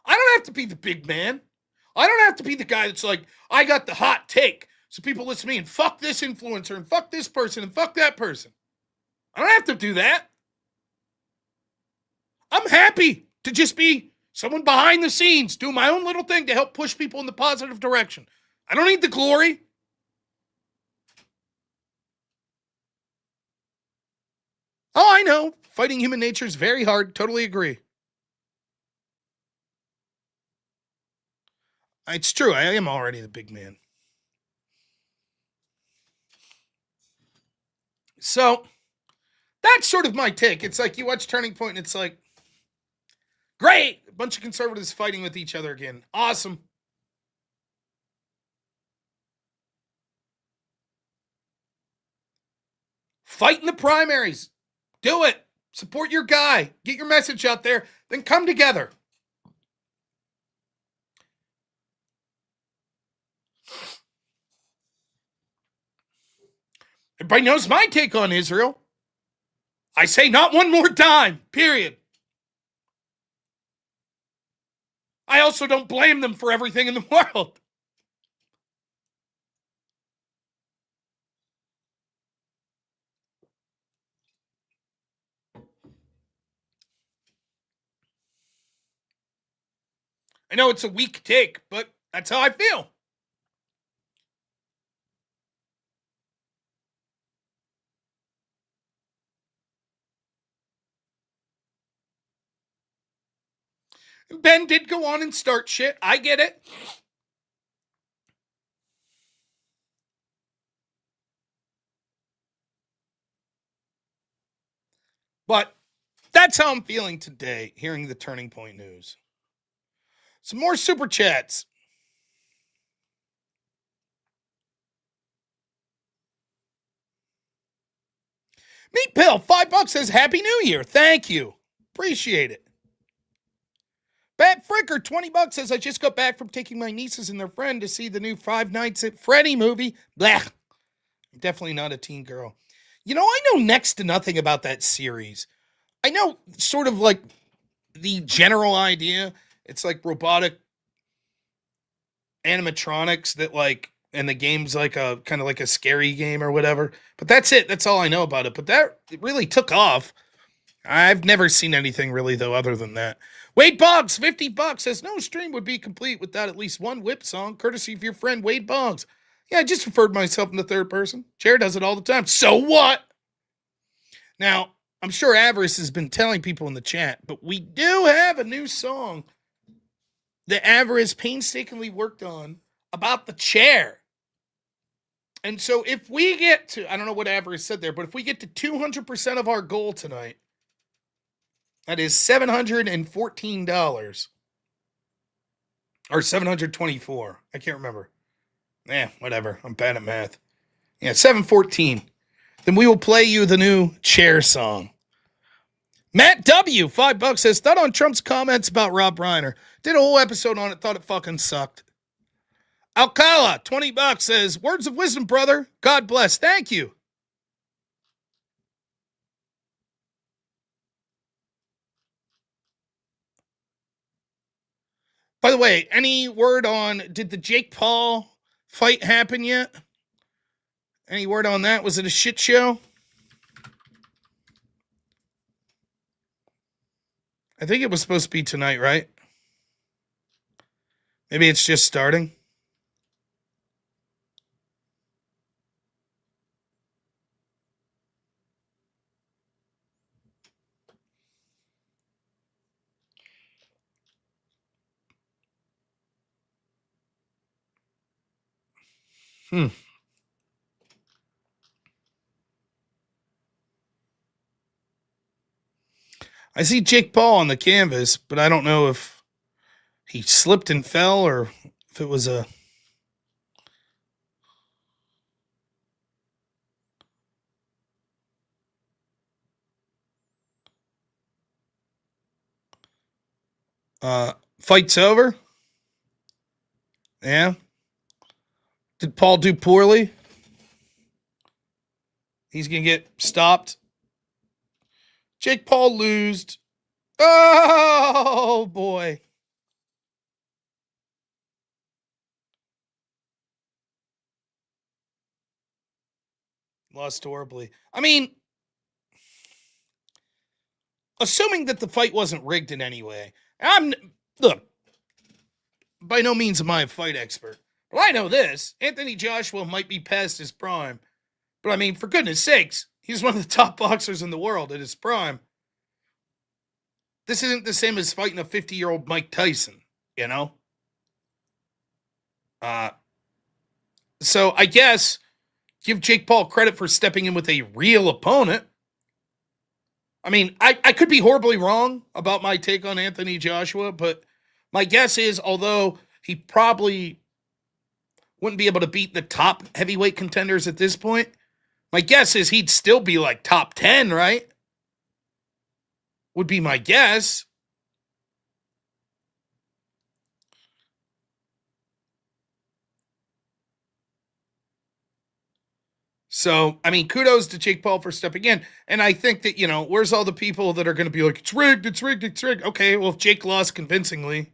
I don't have to be the big man. I don't have to be the guy that's like, I got the hot take. So people listen to me and fuck this influencer and fuck this person and fuck that person. I don't have to do that. I'm happy to just be someone behind the scenes, do my own little thing to help push people in the positive direction. I don't need the glory. Oh, I know. Fighting human nature is very hard. Totally agree. It's true. I am already the big man. So that's sort of my take. It's like you watch Turning Point and it's like, great. A bunch of conservatives fighting with each other again. Awesome. Fight in the primaries. Do it. Support your guy. Get your message out there. Then come together. Everybody knows my take on Israel. I say not one more time, period. I also don't blame them for everything in the world. I know it's a weak take, but that's how I feel. Ben did go on and start shit. I get it. But that's how I'm feeling today, hearing the Turning Point news. Some more super chats. Meat Pill, $5 says Happy New Year. Thank you. Appreciate it. Bat Fricker, $20 says I just got back from taking my nieces and their friend to see the new Five Nights at Freddy movie. Blah. I'm definitely not a teen girl. You know, I know next to nothing about that series. I know sort of like the general idea. It's like robotic animatronics that like, and the game's like a kind of like a scary game or whatever. But that's it. That's all I know about it. But that really took off. I've never seen anything really though other than that. Wade Boggs, $50 says no stream would be complete without at least one whip song, courtesy of your friend Wade Boggs. Yeah, I just referred myself in the third person. Chair does it all the time. So what? Now, I'm sure Avarice has been telling people in the chat, but we do have a new song that Avarice painstakingly worked on about the chair. And so if we get to, I don't know what Avarice said there, but if we get to 200% of our goal tonight, that is $714 or $724. I can't remember. Whatever. I'm bad at math. Yeah, 714. Then we will play you the new chair song. Matt W, $5 says, thought on Trump's comments about Rob Reiner. Did a whole episode on it, thought it fucking sucked. Alcala, $20 says, words of wisdom, brother. God bless. Thank you. By the way, any word on, did the Jake Paul fight happen yet? Any word on that? Was it a shit show? I think it was supposed to be tonight, right? Maybe it's just starting. I see Jake Paul on the canvas, but I don't know if he slipped and fell or if it was a. Fight's over. Yeah. Did Paul do poorly? He's going to get stopped. Jake Paul lost. Oh, boy. Lost horribly. I mean, assuming that the fight wasn't rigged in any way. Look, by no means am I a fight expert. But I know this. Anthony Joshua might be past his prime. But I mean, for goodness sakes, he's one of the top boxers in the world at his prime. This isn't the same as fighting a 50-year-old Mike Tyson, you know? So I guess give Jake Paul credit for stepping in with a real opponent. I mean, I could be horribly wrong about my take on Anthony Joshua, but my guess is, although he probably wouldn't be able to beat the top heavyweight contenders at this point, my guess is he'd still be like top 10, right? Would be my guess. So, I mean, kudos to Jake Paul for stepping in. And I think that, where's all the people that are going to be like, it's rigged, it's rigged, it's rigged. Okay, well, if Jake lost convincingly,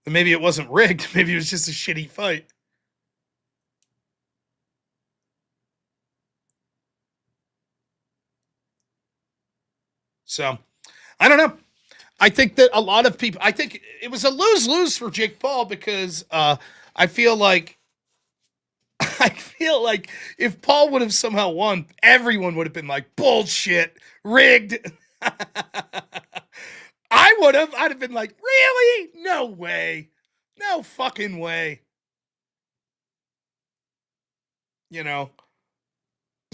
then maybe it wasn't rigged. Maybe it was just a shitty fight. So, I don't know. I think that a lot of people, I think it was a lose-lose for Jake Paul because I feel like if Paul would have somehow won, everyone would have been like, bullshit, rigged. I'd have been like, really? No way. No fucking way.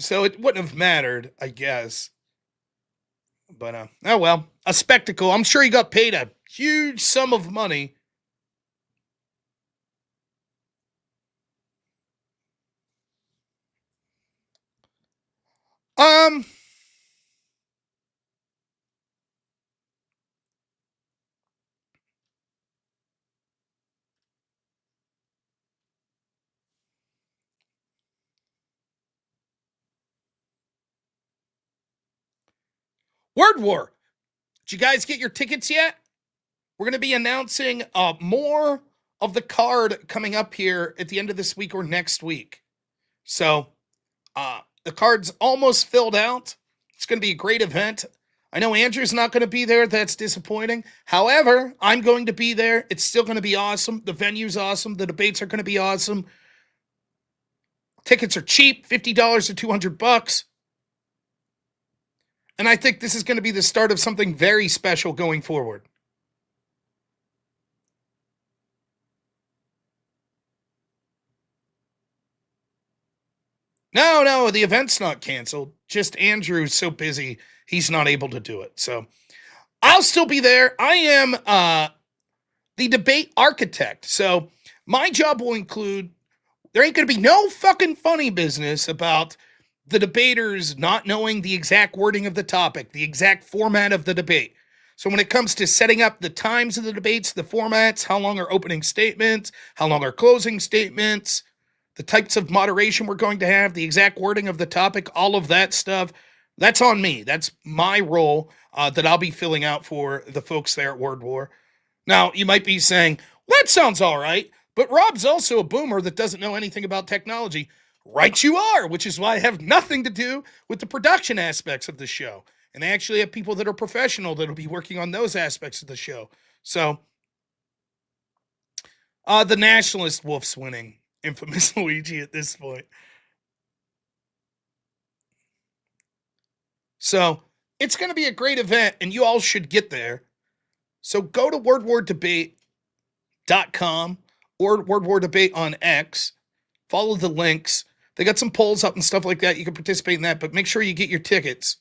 So it wouldn't have mattered, I guess. But, oh well, a spectacle. I'm sure he got paid a huge sum of money. Word War. Did you guys get your tickets yet? We're going to be announcing more of the card coming up here at the end of this week or next week. So the card's almost filled out. It's going to be a great event. I know Andrew's not going to be there. That's disappointing. However, I'm going to be there. It's still going to be awesome. The venue's awesome. The debates are going to be awesome. Tickets are cheap, $50 to $200. And I think this is going to be the start of something very special going forward. No, the event's not canceled. Just Andrew's so busy, he's not able to do it. So I'll still be there. I am the debate architect. So my job will include, there ain't going to be no fucking funny business about the debaters not knowing the exact wording of the topic, the exact format of the debate. So when it comes to setting up the times of the debates, the formats, how long are opening statements, how long are closing statements, the types of moderation we're going to have, the exact wording of the topic, all of that stuff, that's on me. That's my role that I'll be filling out for the folks there at Word War. Now, you might be saying, well, that sounds all right, but Rob's also a boomer that doesn't know anything about technology. Right you are, which is why I have nothing to do with the production aspects of the show. And they actually have people that are professional that'll be working on those aspects of the show. So, the nationalist wolf's winning, infamous Luigi at this point. So, it's going to be a great event, and you all should get there. So, go to wordwardebate.com or Word War Debate on X. Follow the links. They got some polls up and stuff like that. You can participate in that, but make sure you get your tickets.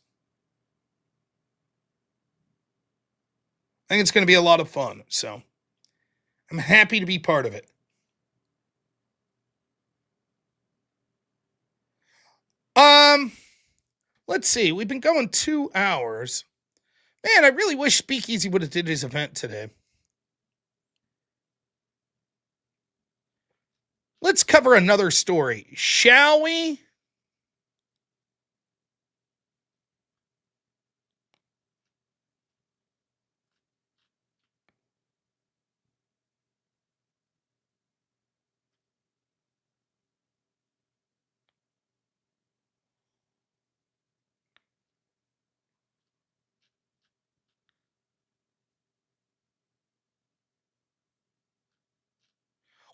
I think it's going to be a lot of fun. So I'm happy to be part of it. Let's see. We've been going 2 hours. Man, I really wish Speakeasy would have did his event today. Let's cover another story, shall we?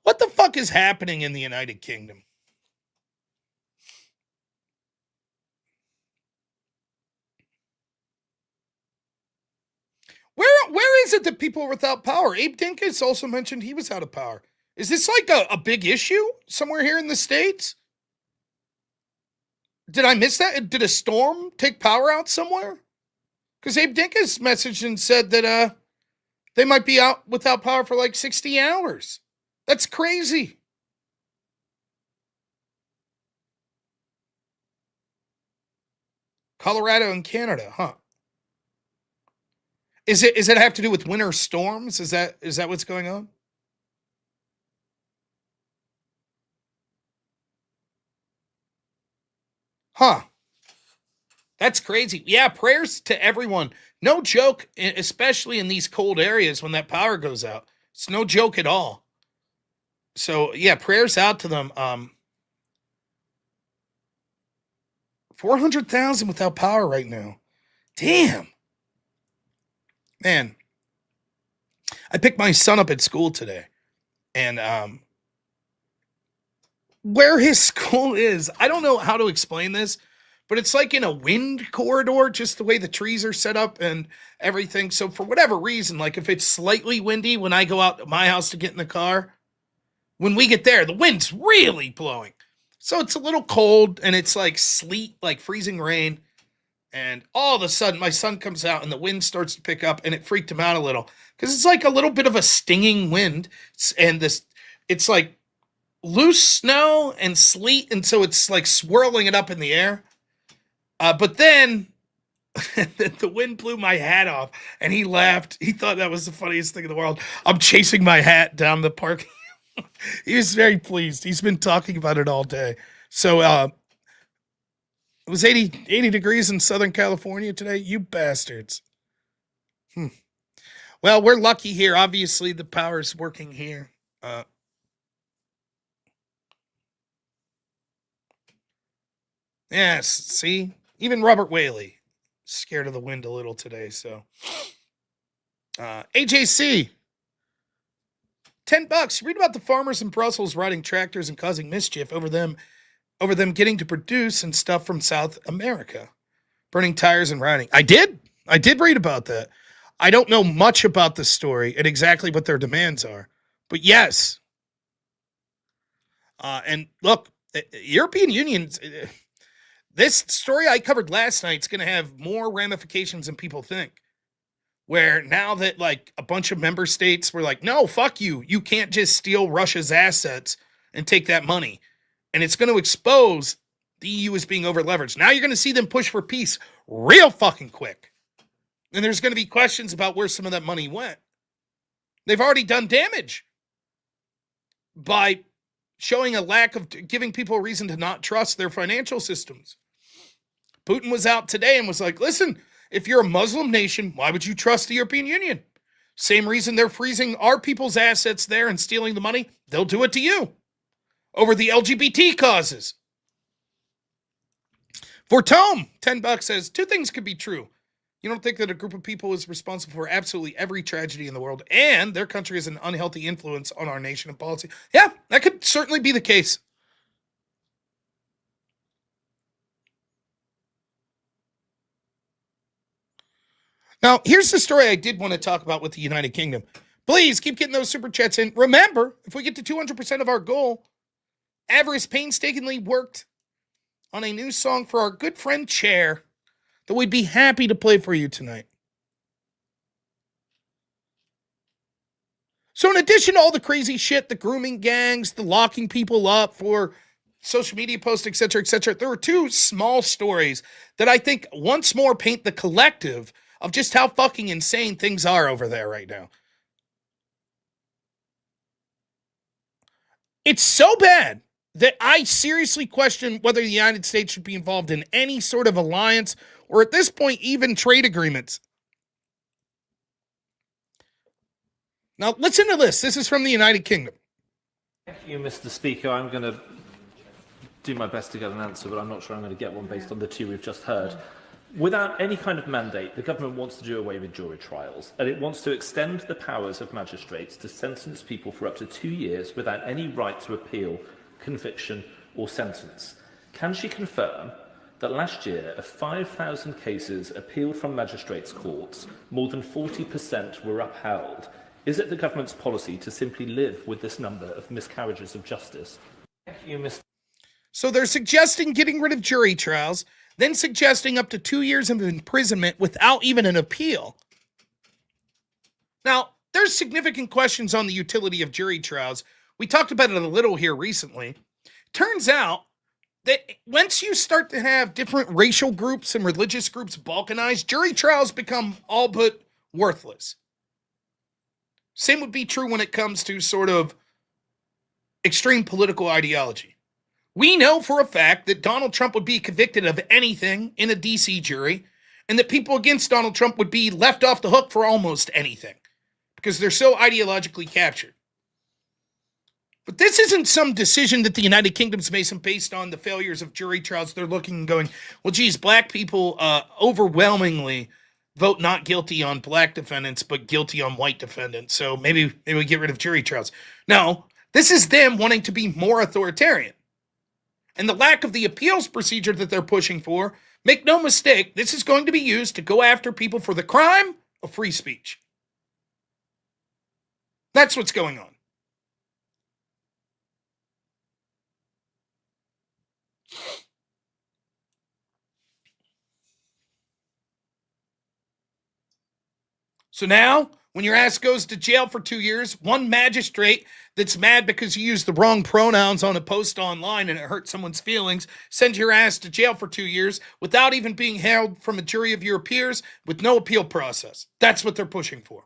What the fuck is happening in the United Kingdom? Where is it that people are without power? Abe Dinkus also mentioned he was out of power. Is this like a big issue somewhere here in the States? Did I miss that? Did a storm take power out somewhere? Because Abe Dinkus messaged and said that they might be out without power for like 60 hours. That's crazy. Colorado and Canada, huh? Is it have to do with winter storms? Is that what's going on? Huh. That's crazy. Yeah, prayers to everyone. No joke, especially in these cold areas when that power goes out. It's no joke at all. So, yeah, prayers out to them. 400,000 without power right now. Damn. Man. I picked my son up at school today. And where his school is, I don't know how to explain this, but it's like in a wind corridor, just the way the trees are set up and everything. So for whatever reason, like if it's slightly windy when I go out to my house to get in the car, when we get there, the wind's really blowing. So it's a little cold and it's like sleet, like freezing rain. And all of a sudden, my son comes out and the wind starts to pick up and it freaked him out a little because it's like a little bit of a stinging wind. And it's like loose snow and sleet. And so it's like swirling it up in the air. But then the wind blew my hat off and he laughed. He thought that was the funniest thing in the world. I'm chasing my hat down the park. He was very pleased. He's been talking about it all day. So it was 80 degrees in Southern California today. You bastards. Well, we're lucky here. Obviously, the power's working here. Yes, see? Even Robert Whaley scared of the wind a little today. So, AJC, $10. Read about the farmers in Brussels riding tractors and causing mischief over them getting to produce and stuff from South America, burning tires and riding. I did read about that. I don't know much about the story and exactly what their demands are, but yes. And look, European Union. This story I covered last night is going to have more ramifications than people think. Where now that like a bunch of member states were like, no, fuck you. You can't just steal Russia's assets and take that money. And it's going to expose the EU as being over leveraged. Now you're going to see them push for peace real fucking quick. And there's going to be questions about where some of that money went. They've already done damage by showing a lack of giving people a reason to not trust their financial systems. Putin was out today and was like, listen, if you're a Muslim nation, why would you trust the European Union? Same reason they're freezing our people's assets there and stealing the money. They'll do it to you over the LGBT causes. For Tome, $10 says, two things could be true. You don't think that a group of people is responsible for absolutely every tragedy in the world and their country is an unhealthy influence on our nation and policy? Yeah, that could certainly be the case. Now, here's the story I did want to talk about with the United Kingdom. Please keep getting those super chats in. Remember, if we get to 200% of our goal, Avarice painstakingly worked on a new song for our good friend Chair that we'd be happy to play for you tonight. So in addition to all the crazy shit, the grooming gangs, the locking people up for social media posts, etc., there were two small stories that I think once more paint the collective of just how fucking insane things are over there right now. It's so bad that I seriously question whether the United States should be involved in any sort of alliance or at this point, even trade agreements. Now, listen to this. This is from the United Kingdom. Thank you, Mr. Speaker. I'm going to do my best to get an answer, but I'm not sure I'm going to get one based on the two we've just heard. Without any kind of mandate, the government wants to do away with jury trials, and it wants to extend the powers of magistrates to sentence people for up to 2 years without any right to appeal, conviction, or sentence. Can she confirm that last year, of 5,000 cases appealed from magistrates' courts, more than 40% were upheld? Is it the government's policy to simply live with this number of miscarriages of justice? Thank you, Mr. So they're suggesting getting rid of jury trials, then suggesting up to 2 years of imprisonment without even an appeal. Now, there's significant questions on the utility of jury trials. We talked about it a little here recently. Turns out that once you start to have different racial groups and religious groups balkanized, jury trials become all but worthless. Same would be true when it comes to sort of extreme political ideology. We know for a fact that Donald Trump would be convicted of anything in a DC jury, and that people against Donald Trump would be left off the hook for almost anything because they're so ideologically captured. But this isn't some decision that the United Kingdom's made based on the failures of jury trials. They're looking and going, well, geez, black people overwhelmingly vote not guilty on black defendants, but guilty on white defendants. So maybe we get rid of jury trials. No, this is them wanting to be more authoritarian. And the lack of the appeals procedure that they're pushing for, make no mistake, this is going to be used to go after people for the crime of free speech. That's what's going on. So now, when your ass goes to jail for 2 years, one magistrate that's mad because you used the wrong pronouns on a post online and it hurt someone's feelings sends your ass to jail for 2 years without even being held from a jury of your peers with no appeal process. That's what they're pushing for.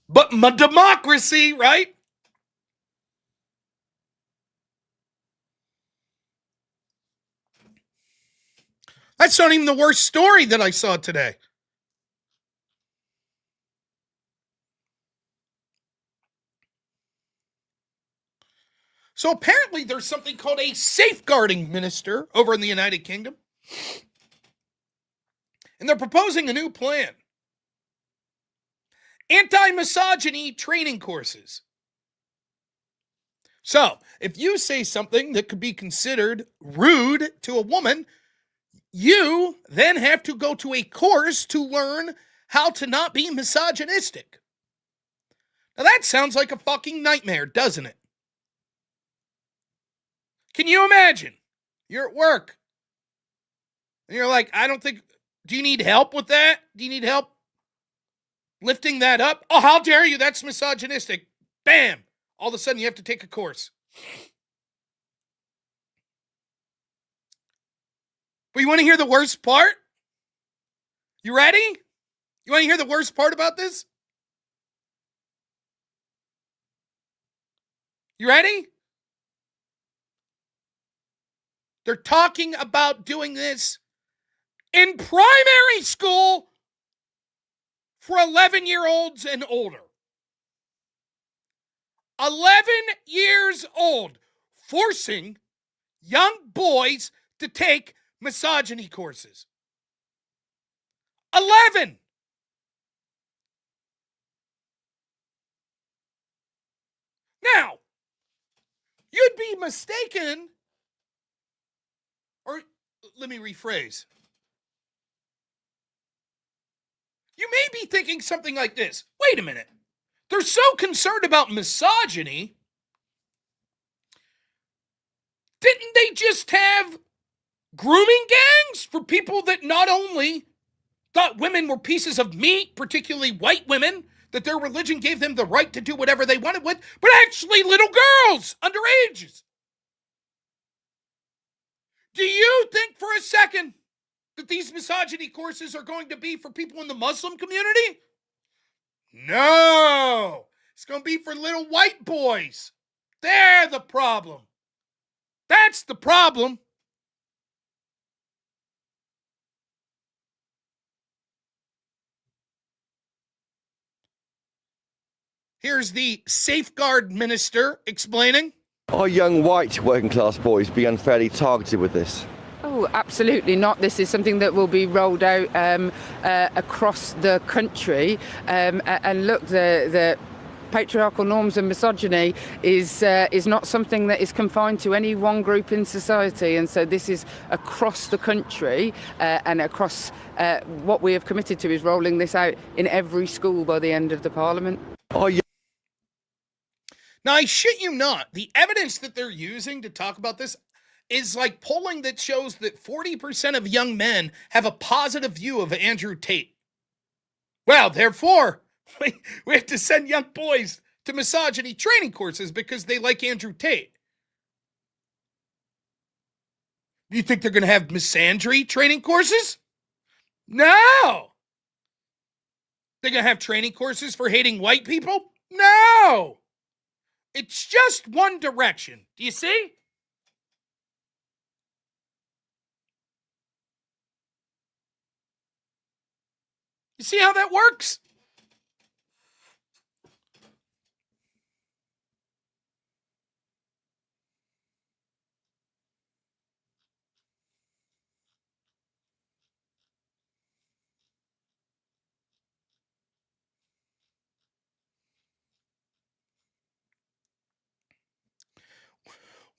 But my democracy, right? That's not even the worst story that I saw today. So apparently there's something called a safeguarding minister over in the United Kingdom. And they're proposing a new plan. Anti-misogyny training courses. So, if you say something that could be considered rude to a woman, you then have to go to a course to learn how to not be misogynistic. Now that sounds like a fucking nightmare, doesn't it? Can you imagine? You're at work. And you're like, do you need help with that? Do you need help lifting that up? Oh, how dare you? That's misogynistic. Bam. All of a sudden you have to take a course. But you want to hear the worst part? You ready? You want to hear the worst part about this? You ready? They're talking about doing this in primary school for 11-year-olds and older. 11 years old. forcing young boys to take misogyny courses. 11. Now, you'd be mistaken, or let me rephrase. You may be thinking something like this. Wait a minute. They're so concerned about misogyny. Didn't they just have grooming gangs for people that not only thought women were pieces of meat, particularly white women, that their religion gave them the right to do whatever they wanted with, but actually little girls, underages? Do you think for a second that these misogyny courses are going to be for people in the Muslim community? No. It's going to be for little white boys. They're the problem. That's the problem. Here's the safeguard minister explaining. Are young white working class boys being unfairly targeted with this? Oh, absolutely not. This is something that will be rolled out across the country. And look, the patriarchal norms and misogyny is not something that is confined to any one group in society. And so this is across the country, and across what we have committed to is rolling this out in every school by the end of the Parliament. Now, I shit you not, the evidence that they're using to talk about this is like polling that shows that 40% of young men have a positive view of Andrew Tate. Well, therefore, we have to send young boys to misogyny training courses because they like Andrew Tate. Do you think they're going to have misandry training courses? No. They're going to have training courses for hating white people? No. It's just one direction. Do you see? You see how that works?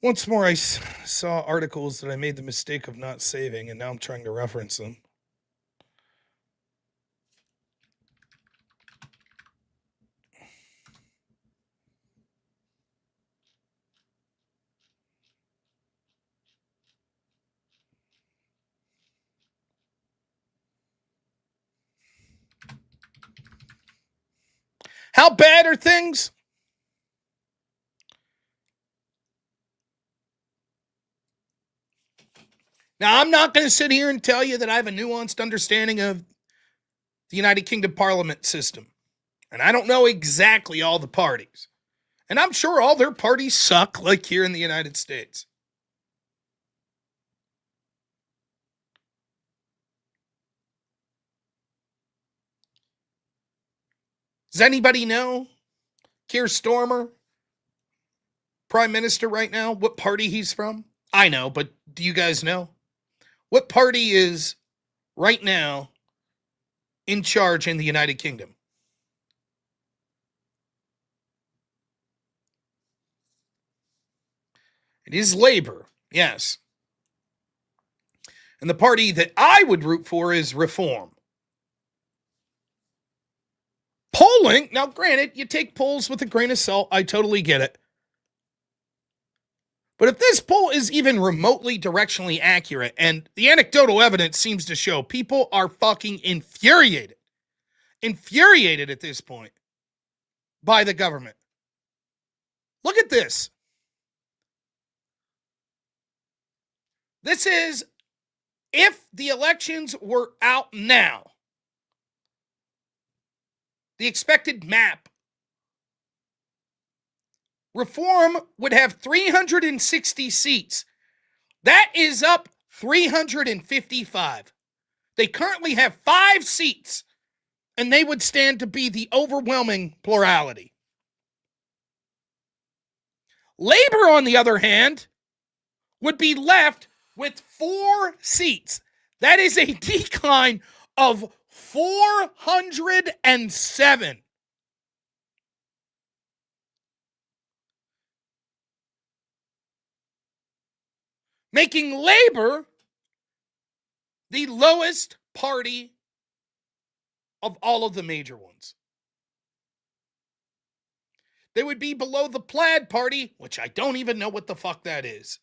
Once more, I saw articles that I made the mistake of not saving, and now I'm trying to reference them. How bad are things? Now, I'm not going to sit here and tell you that I have a nuanced understanding of the United Kingdom Parliament system. And I don't know exactly all the parties. And I'm sure all their parties suck like here in the United States. Does anybody know Keir Starmer, Prime Minister right now, what party he's from? I know, but do you guys know? What party is right now in charge in the United Kingdom? It is Labour, yes. And the party that I would root for is Reform. Polling, now granted, you take polls with a grain of salt. I totally get it. But if this poll is even remotely directionally accurate, and the anecdotal evidence seems to show people are fucking infuriated at this point by the government. Look at this. This is if the elections were out now. The expected map. Reform would have 360 seats. That is up 355. They currently have 5 seats, and they would stand to be the overwhelming plurality. Labor, on the other hand, would be left with 4 seats. That is a decline of 407. Making Labor the lowest party of all of the major ones. They would be below the Plaid Party, which I don't even know what the fuck that is.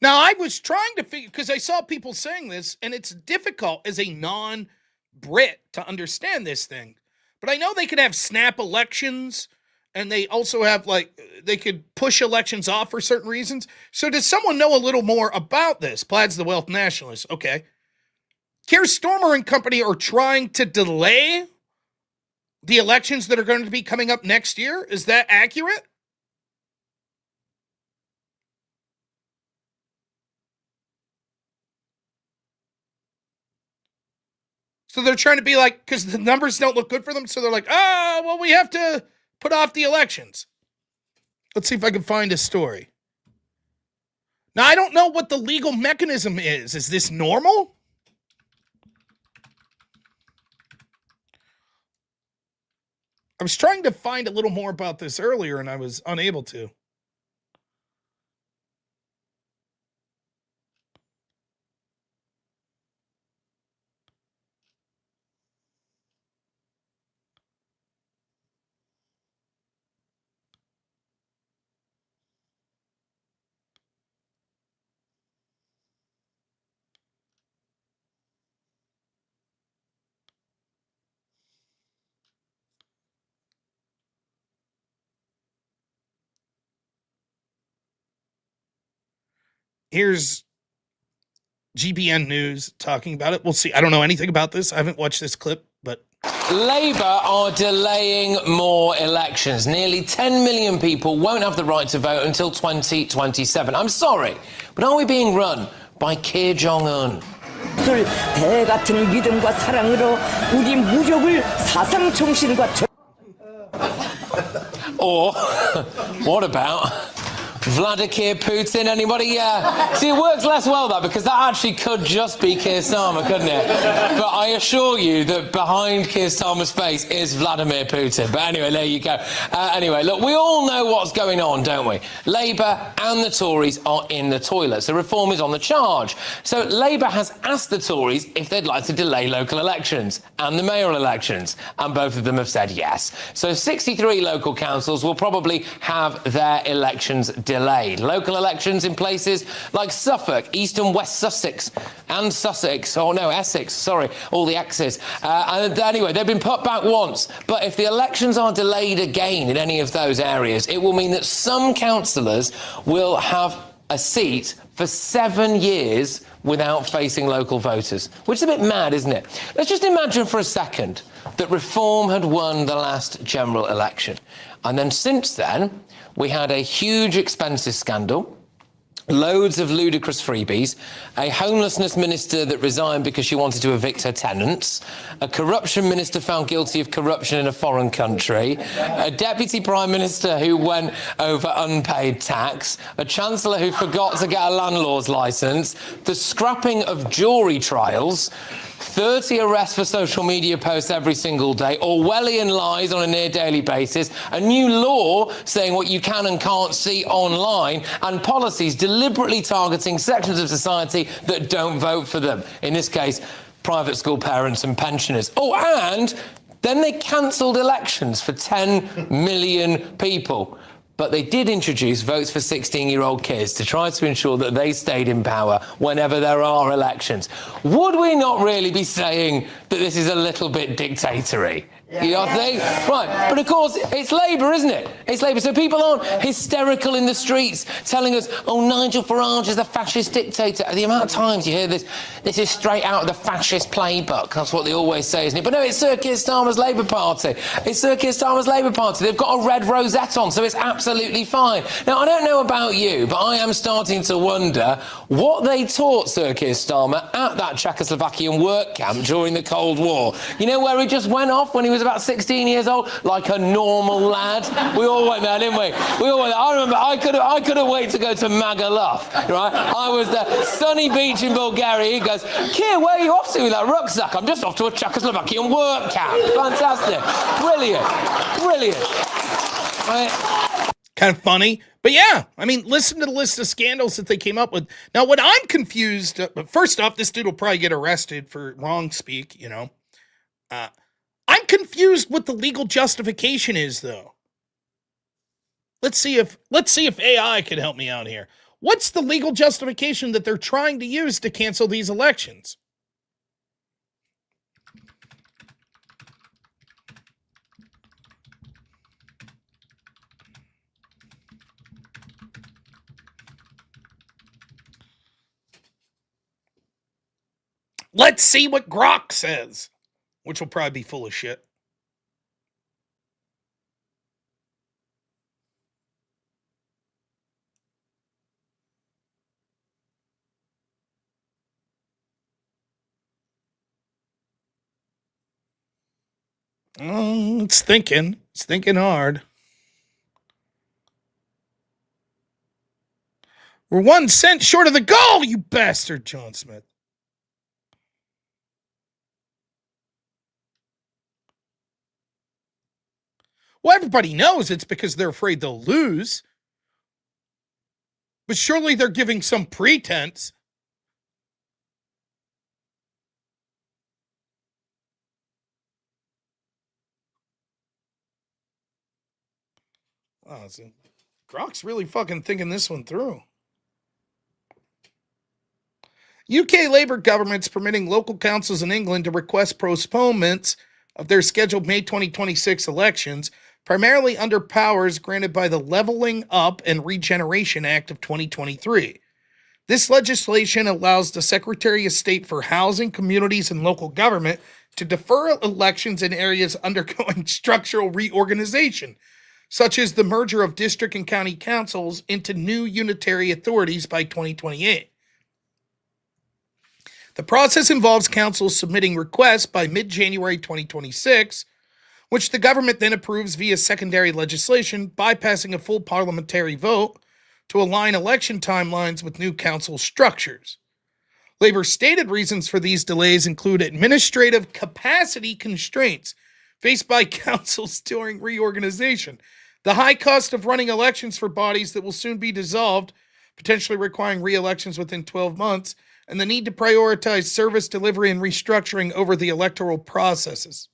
Now, I was trying to figure, because I saw people saying this, and it's difficult as a non-Brit to understand this thing. But I know they could have snap elections, and they also have, like, they could push elections off for certain reasons. So does someone know a little more about this? Plaid's the wealth nationalist. Okay. Keir Starmer and company are trying to delay the elections that are going to be coming up next year. Is that accurate? So they're trying to be like, because the numbers don't look good for them, so they're like, oh, well, we have to put off the elections. Let's see if I can find a story. Now, I don't know what the legal mechanism is. Is this normal? I was trying to find a little more about this earlier, and I was unable to. Here's GBN News talking about it. We'll see. I don't know anything about this. I haven't watched this clip, but... Labour are delaying more elections. Nearly 10 million people won't have the right to vote until 2027. I'm sorry, but are we being run by Kim Jong-un? 대 같은 믿음과 사랑으로 우리 무력을 사상 정신과 Or what about Vladimir Putin? Anybody? Yeah. See, it works less well, that, because that actually could just be Keir Starmer, couldn't it? But I assure you that behind Keir Starmer's face is Vladimir Putin. But anyway, there you go. Anyway, look, we all know what's going on, don't we? Labour and the Tories are in the toilet, so reform is on the charge. So Labour has asked the Tories if they'd like to delay local elections and the mayoral elections, and both of them have said yes. So 63 local councils will probably have their elections delayed. Local elections in places like Suffolk, East and West Sussex, and Sussex, or no, Essex, sorry, all the X's. And anyway, they've been put back once, but if the elections are delayed again in any of those areas, it will mean that some councillors will have a seat for 7 years without facing local voters, which is a bit mad, isn't it? Let's just imagine for a second that Reform had won the last general election. And then since then, we had a huge expenses scandal, loads of ludicrous freebies, a homelessness minister that resigned because she wanted to evict her tenants, a corruption minister found guilty of corruption in a foreign country, a deputy prime minister who went over unpaid tax, a chancellor who forgot to get a landlord's licence, the scrapping of jury trials, 30 arrests for social media posts every single day, Orwellian lies on a near daily basis, a new law saying what you can and can't see online, and policies deliberately targeting sections of society that don't vote for them. In this case, private school parents and pensioners. Oh, and then they cancelled elections for 10 million people. But they did introduce votes for 16-year-old kids to try to ensure that they stayed in power whenever there are elections. Would we not really be saying that this is a little bit dictatory? You know what I think? Right, but of course, it's Labour, isn't it? It's Labour. So people aren't hysterical in the streets telling us, oh, Nigel Farage is a fascist dictator. The amount of times you hear this is straight out of the fascist playbook. That's what they always say, isn't it? But no, it's Sir Keir Starmer's Labour Party. It's Sir Keir Starmer's Labour Party. They've got a red rosette on, so it's absolutely fine. Now, I don't know about you, but I am starting to wonder what they taught Sir Keir Starmer at that Czechoslovakian work camp during the Cold War. You know, where he just went off when he was about 16 years old, like a normal lad. We all went there, didn't we? We all went there. I remember I couldn't wait to go to Magaluf, right? I was there, sunny beach in Bulgaria. He goes, Keir, where are you off to with that rucksack? I'm just off to a Czechoslovakian work camp. Fantastic. Brilliant. Brilliant. Right? Kind of funny. But yeah, I mean, listen to the list of scandals that they came up with. Now, what I'm confused, first off, this dude will probably get arrested for wrong speak, you know. I'm confused what the legal justification is, though. Let's see if AI can help me out here. What's the legal justification that they're trying to use to cancel these elections? Let's see what Grok says, which will probably be full of shit. It's thinking. It's thinking hard. We're 1 cent short of the goal, you bastard, John Smith. Well, everybody knows it's because they're afraid they'll lose. But surely they're giving some pretense. Wow, so Grok's really fucking thinking this one through. UK Labour government's permitting local councils in England to request postponements of their scheduled May 2026 elections, primarily under powers granted by the Levelling Up and Regeneration Act of 2023. This legislation allows the Secretary of State for Housing, Communities, and Local Government to defer elections in areas undergoing structural reorganization, such as the merger of district and county councils into new unitary authorities by 2028. The process involves councils submitting requests by mid-January 2026, which the government then approves via secondary legislation, bypassing a full parliamentary vote to align election timelines with new council structures. Labour's stated reasons for these delays include administrative capacity constraints faced by councils during reorganization, the high cost of running elections for bodies that will soon be dissolved, potentially requiring re-elections within 12 months, and the need to prioritize service delivery and restructuring over the electoral processes.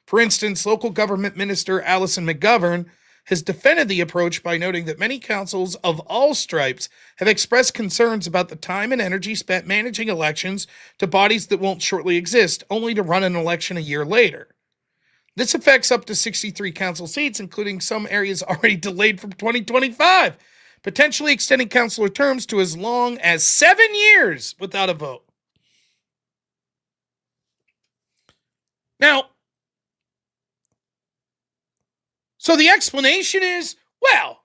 For instance, local government minister Alison McGovern has defended the approach by noting that many councils of all stripes have expressed concerns about the time and energy spent managing elections to bodies that won't shortly exist, only to run an election a year later. This affects up to 63 council seats, including some areas already delayed from 2025, potentially extending councillor terms to as long as 7 years without a vote. Now, so the explanation is, well,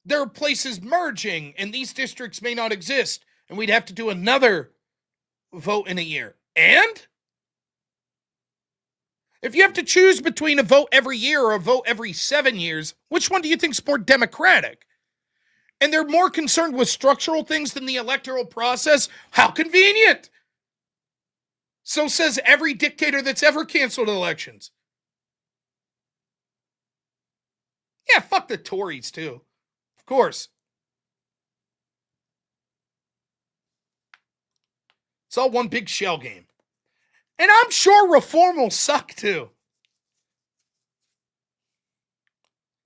there are places merging and these districts may not exist and we'd have to do another vote in a year. And if you have to choose between a vote every year or a vote every 7 years, which one do you think is more democratic? And they're more concerned with structural things than the electoral process? How convenient. So says every dictator that's ever canceled elections. Yeah, fuck the Tories, too. Of course. It's all one big shell game. And I'm sure reform will suck, too.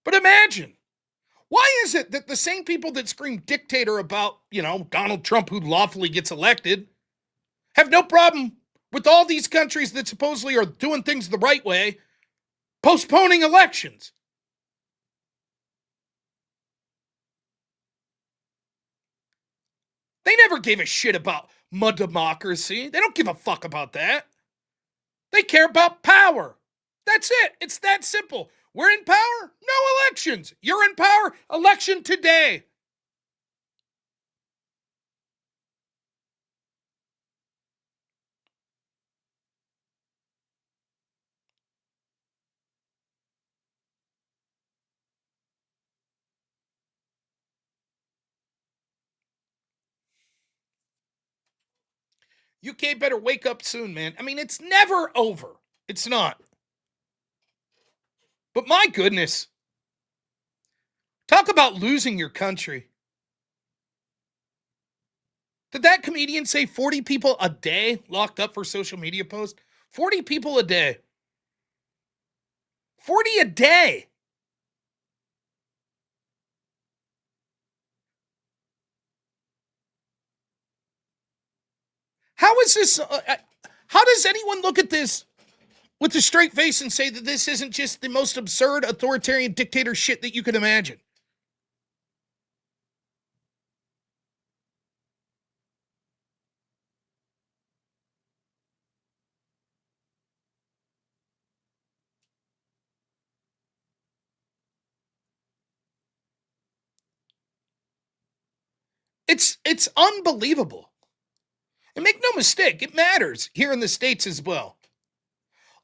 But imagine, why is it that the same people that scream dictator about, Donald Trump, who lawfully gets elected, have no problem with all these countries that supposedly are doing things the right way, postponing elections. They never gave a shit about democracy. They don't give a fuck about that. They care about power. That's it. It's that simple. We're in power, no elections. You're in power, election today. UK better wake up soon, man. I mean, it's never over. It's not. But my goodness. Talk about losing your country. Did that comedian say 40 people a day locked up for social media posts? 40 people a day. 40 a day. How is this? How does anyone look at this with a straight face and say that this isn't just the most absurd authoritarian dictator shit that you could imagine? It's unbelievable. And make no mistake, it matters here in the States as well.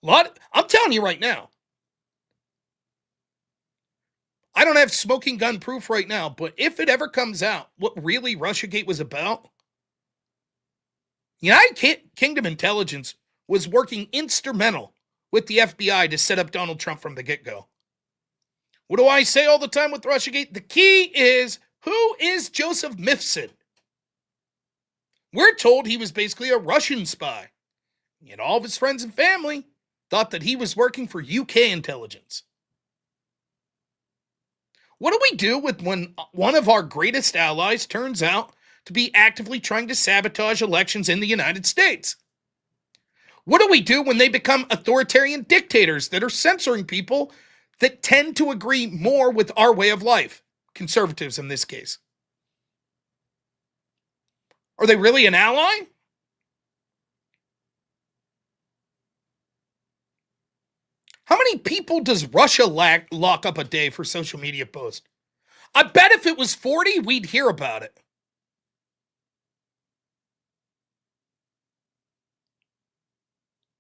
I'm telling you right now, I don't have smoking gun proof right now, but if it ever comes out what really Russiagate was about, United Kingdom intelligence was working instrumental with the FBI to set up Donald Trump from the get-go. What do I say all the time with Russiagate? The key is, who is Joseph Mifsud? We're told he was basically a Russian spy. Yet all of his friends and family thought that he was working for UK intelligence. What do we do with when one of our greatest allies turns out to be actively trying to sabotage elections in the United States? What do we do when they become authoritarian dictators that are censoring people that tend to agree more with our way of life? Conservatives in this case. Are they really an ally? How many people does Russia lock up a day for social media posts? I bet if it was 40, we'd hear about it.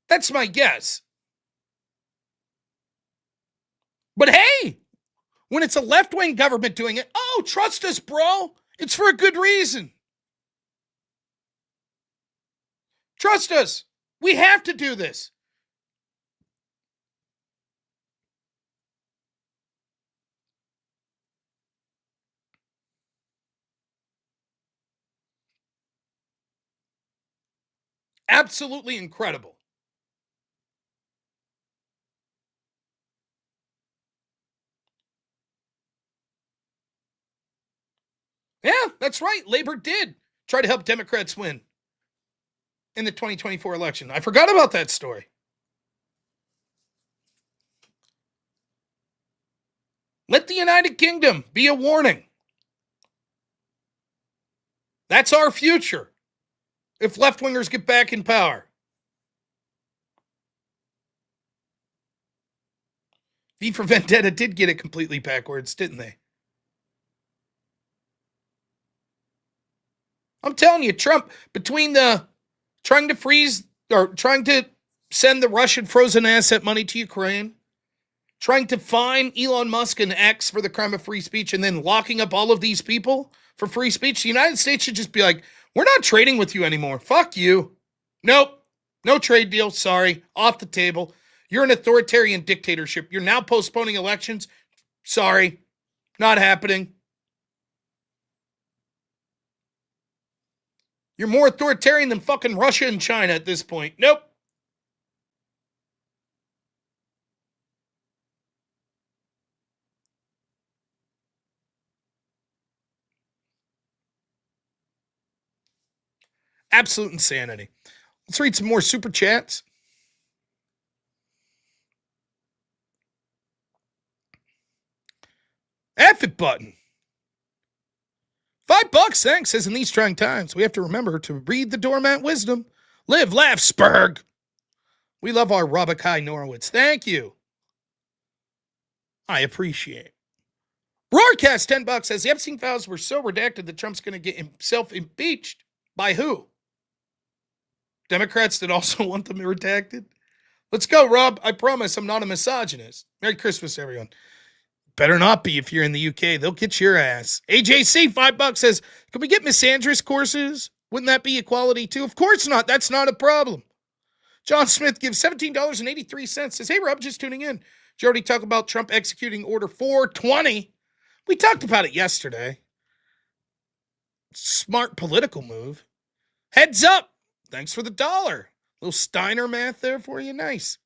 That's my guess. But hey, when it's a left-wing government doing it, oh, trust us, bro. It's for a good reason. Trust us. We have to do this. Absolutely incredible. Yeah, that's right. Labor did try to help Democrats win in the 2024 election. I forgot about that story. Let the United Kingdom be a warning. That's our future if left-wingers get back in power. V for Vendetta did get it completely backwards, didn't they? I'm telling you, Trump, between the trying to send the Russian frozen asset money to Ukraine, trying to fine Elon Musk and X for the crime of free speech, and then locking up all of these people for free speech, the United States should just be like, we're not trading with you anymore. Fuck you. Nope. No trade deal. Sorry. Off the table. You're an authoritarian dictatorship. You're now postponing elections. Sorry. Not happening. You're more authoritarian than fucking Russia and China at this point. Nope. Absolute insanity. Let's read some more super chats. F it button. $5, thanks. Says in these trying times, we have to remember to read the doormat wisdom. Live, laugh, spurg. We love our Robakai Norwitz. Thank you. I appreciate. Roarcast $10 says the Epstein files were so redacted that Trump's going to get himself impeached. By who? Democrats that also want them redacted? Let's go, Rob. I promise I'm not a misogynist. Merry Christmas, everyone. Better not be if you're in the UK. They'll get your ass. AJC, $5 says, can we get misandrist courses? Wouldn't that be equality too? Of course not. That's not a problem. John Smith gives $17.83. Says, hey, Rob, just tuning in. Did you already talk about Trump executing Order 420? We talked about it yesterday. Smart political move. Heads up. Thanks for the dollar. Little Steiner math there for you. Nice.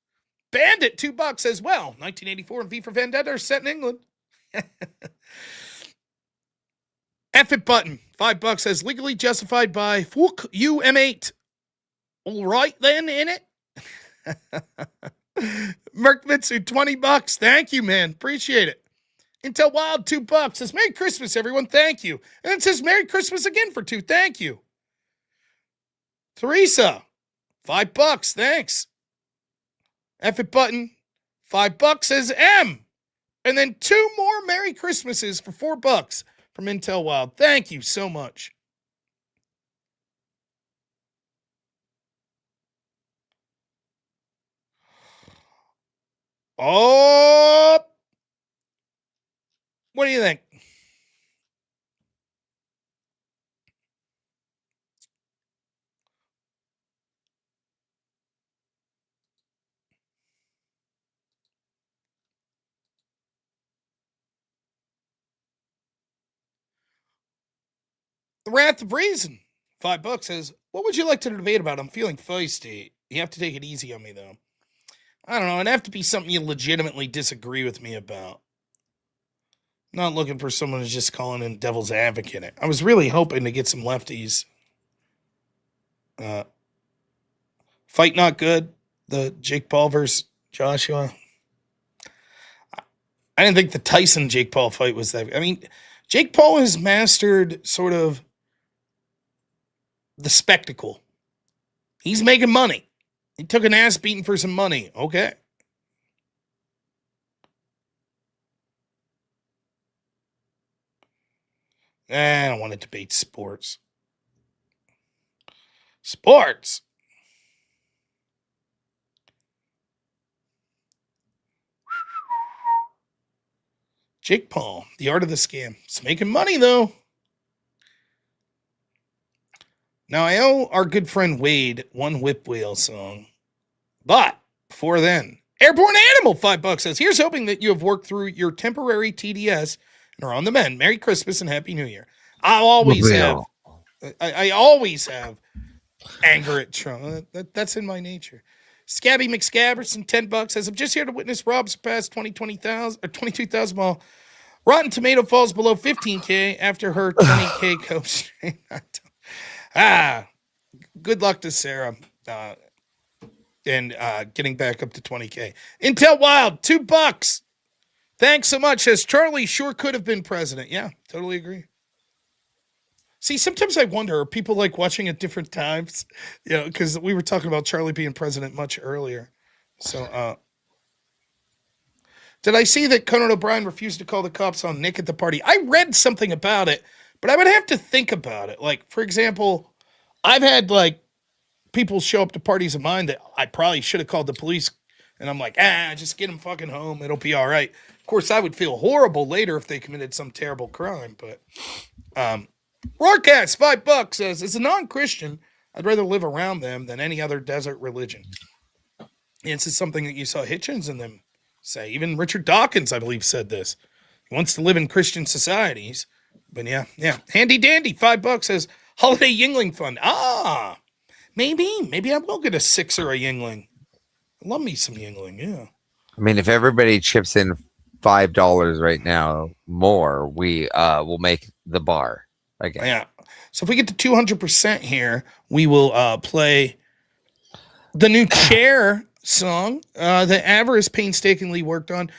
Bandit, $2 as well. 1984 and V for Vendetta are set in England. F it button. $5 says legally justified by Fuck you M8. All right then, in it. Merkmitsu, $20. Thank you, man. Appreciate it. Intel Wild, $2 says Merry Christmas, everyone. Thank you. And it says Merry Christmas again for 2. Thank you. Teresa, $5. Thanks. F it button. $5 says M. And then 2 more Merry Christmases for $4 from Intel Wild. Thank you so much. Oh, what do you think? The Wrath of Reason, $5 says, what would you like to debate about? I'm feeling feisty. You have to take it easy on me, though. I don't know. It'd have to be something you legitimately disagree with me about. Not looking for someone who's just calling in devil's advocate. I was really hoping to get some lefties. Fight not good. The Jake Paul versus Joshua. I didn't think the Tyson Jake Paul fight was that. I mean, Jake Paul has mastered sort of the spectacle. He's making money. He took an ass beating for some money. Okay. I don't want to debate sports. Sports. Jake Paul, the art of the scam. It's making money, though. Now, I owe our good friend Wade one Whip Whale song. But before then, Airborne Animal, $5 says, here's hoping that you have worked through your temporary TDS and are on the mend. Merry Christmas and Happy New Year. I always have anger at Trump. That's in my nature. Scabby McScabberson, $10 says, I'm just here to witness Rob surpass 22,000 mile. Rotten Tomato falls below 15K after her 20K coach. Good luck to Sarah and getting back up to 20K. Intel Wild, $2. Thanks so much. Says Charlie sure could have been president. Yeah, totally agree. See, sometimes I wonder, are people like watching at different times? You know, because we were talking about Charlie being president much earlier. So, did I see that Conan O'Brien refused to call the cops on Nick at the party? I read something about it, but I would have to think about it. Like, for example, I've had like people show up to parties of mine that I probably should have called the police, and I'm like, just get them fucking home. It'll be all right. Of course, I would feel horrible later if they committed some terrible crime, but Roarcast, $5 says, as a non-Christian, I'd rather live around them than any other desert religion. And this is something that you saw Hitchens and them say. Even Richard Dawkins, I believe, said this. He wants to live in Christian societies. But yeah. Handy Dandy, $5 says, Holiday Yingling Fund. Maybe I will get a 6 or a Yingling. I love me some Yingling, yeah. I mean, if everybody chips in $5 right now more, we will make the bar. Okay. Yeah. So if we get to 200% here, we will play the new chair song that Avarice painstakingly worked on,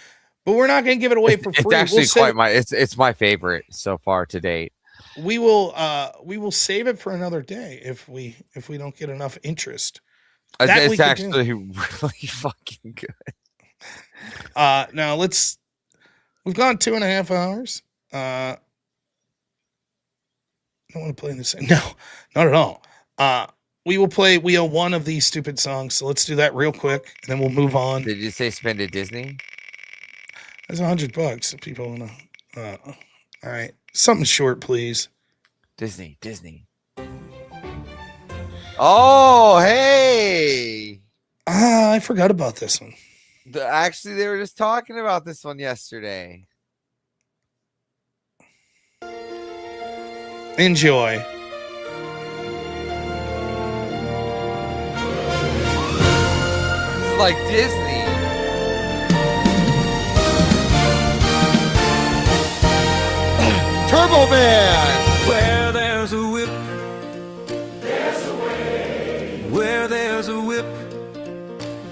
but we're not going to give it away for free. It's actually it's my favorite so far to date. We will save it for another day if we don't get enough interest. It's actually really fucking good. Now we've gone 2.5 hours. I don't want to play this. No, not at all. We will play one of these stupid songs. So let's do that real quick, and then we'll move on. Did you say spend at Disney? That's $100 if people want to. All right, something short, please. Disney. Oh, hey! I forgot about this one. Actually, they were just talking about this one yesterday. Enjoy. This is like Disney. Turbo Man. Where there's a whip, there's a way. Where there's a whip,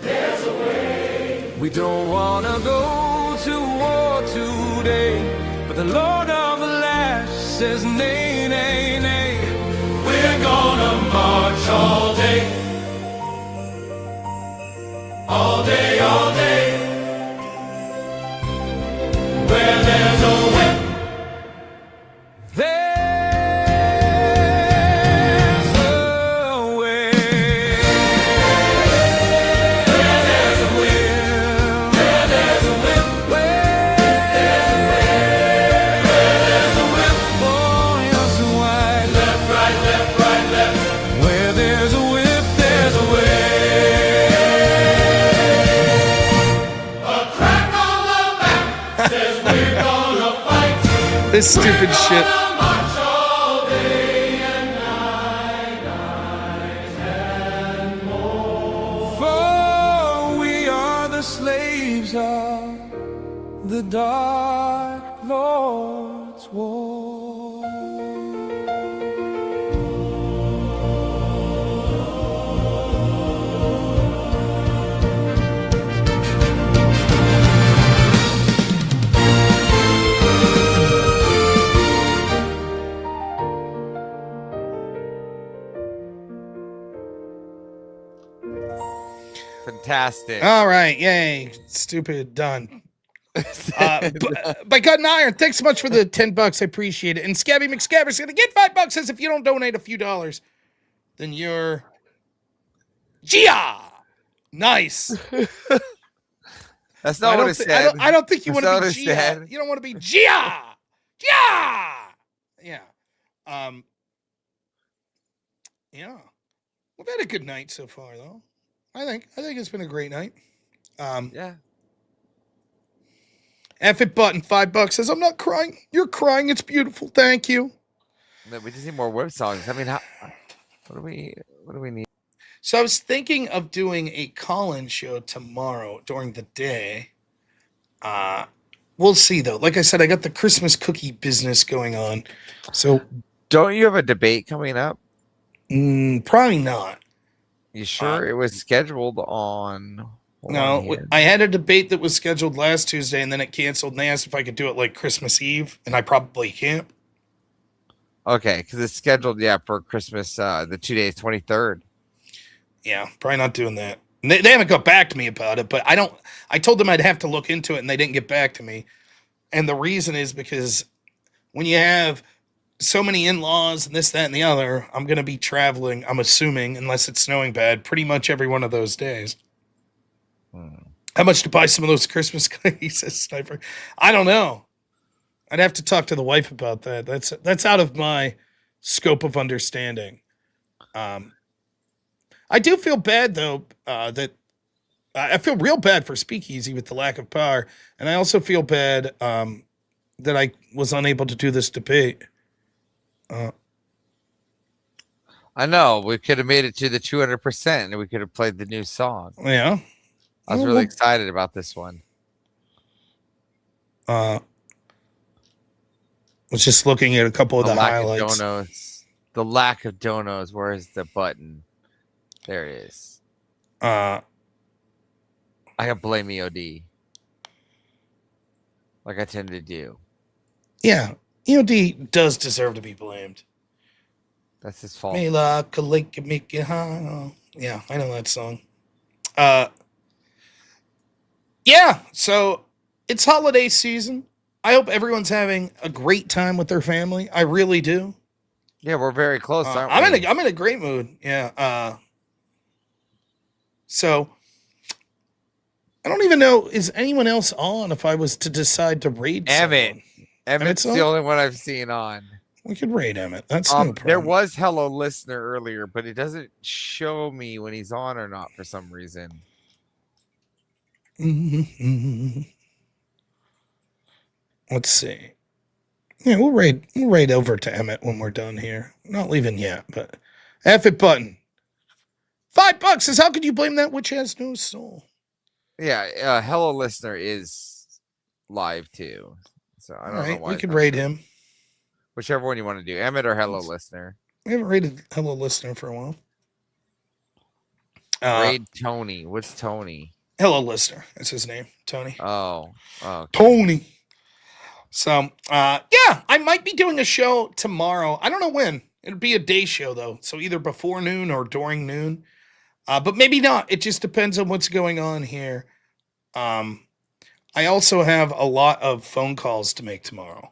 there's a way. We don't want to go to war today, but the Lord of the Lash says nay, nay, nay. We're gonna march all day. All day, all day. Where there's a whip, there's a way. Where there's a whip, where there's a whip, where there's a whip, oh, yes, and wide. Left, right, left, right, left. Where there's a whip, there's a way. A crack on the back says we're gonna fight. This stupid shit. For we are the slaves of the Dark Lord's war. Fantastic. All right, yay! Stupid done. By Cut and Iron, thanks so much for the $10. I appreciate it. And Scabby McScabber's gonna get $5. Says if you don't donate a few dollars, then you're Gia. Nice. That's not what it said. I don't think you want That's to be not what it Gia. said. You don't want to be Gia. Gia. Yeah. Yeah. We've had a good night so far, though. I think it's been a great night. Yeah. F it button, $5 says I'm not crying. You're crying. It's beautiful. Thank you. No, we just need more web songs. I mean, what do we need? So I was thinking of doing a call-in show tomorrow during the day. We'll see though. Like I said, I got the Christmas cookie business going on. So Don't you have a debate coming up? probably not. You sure it was scheduled on? hold on No, here. I had a debate that was scheduled last Tuesday and then it canceled. And they asked if I could do it like Christmas Eve, and I probably can't. Okay, because it's scheduled, for Christmas. The 2 days, 23rd. Yeah, probably not doing that. And they haven't got back to me about it, but I told them I'd have to look into it, and they didn't get back to me. And the reason is because when you have so many in-laws and this, that, and the other, I'm going to be traveling, I'm assuming, unless it's snowing bad, pretty much every one of those days. How much to buy some of those Christmas cookies, says Sniper? I don't know. I'd have to talk to the wife about that. That's out of my scope of understanding. I do feel bad, though, that I feel real bad for Speakeasy with the lack of power. And I also feel bad that I was unable to do this debate. I know. We could have made it to the 200%, and we could have played the new song. Yeah. I was really excited about this one. Was just looking at a couple of the lack highlights. of donos. The lack of donos. Where is the button? There it is. I can blame EOD. Like I tend to do. Yeah, EOD does deserve to be blamed. That's his fault. Mela Kalika Mika. Yeah, I know that song. Yeah, so it's holiday season. I hope everyone's having a great time with their family. I really do. Yeah, we're very close, aren't we? I'm in a great mood. Yeah. So I don't even know, is anyone else on if I was to decide to raid someone? Emmett's the only one I've seen on. We could raid Emmett. That's no problem. There was Hello Listener earlier, but it doesn't show me when he's on or not for some reason. Let's see. Yeah, we'll raid over to Emmett when we're done here. Not leaving yet, but F it button. $5 says, how could you blame that which has no soul? Yeah, Hello Listener is live too. So I don't know why. We could raid him. Whichever one you want to do. Emmett or Hello Listener. We haven't raided Hello Listener for a while. Raid Tony. What's Tony? Hello Listener. That's his name. Tony. Oh. Okay. Tony. So, yeah, I might be doing a show tomorrow. I don't know when. It'll be a day show, though. So either before noon or during noon. But maybe not. It just depends on what's going on here. I also have a lot of phone calls to make tomorrow.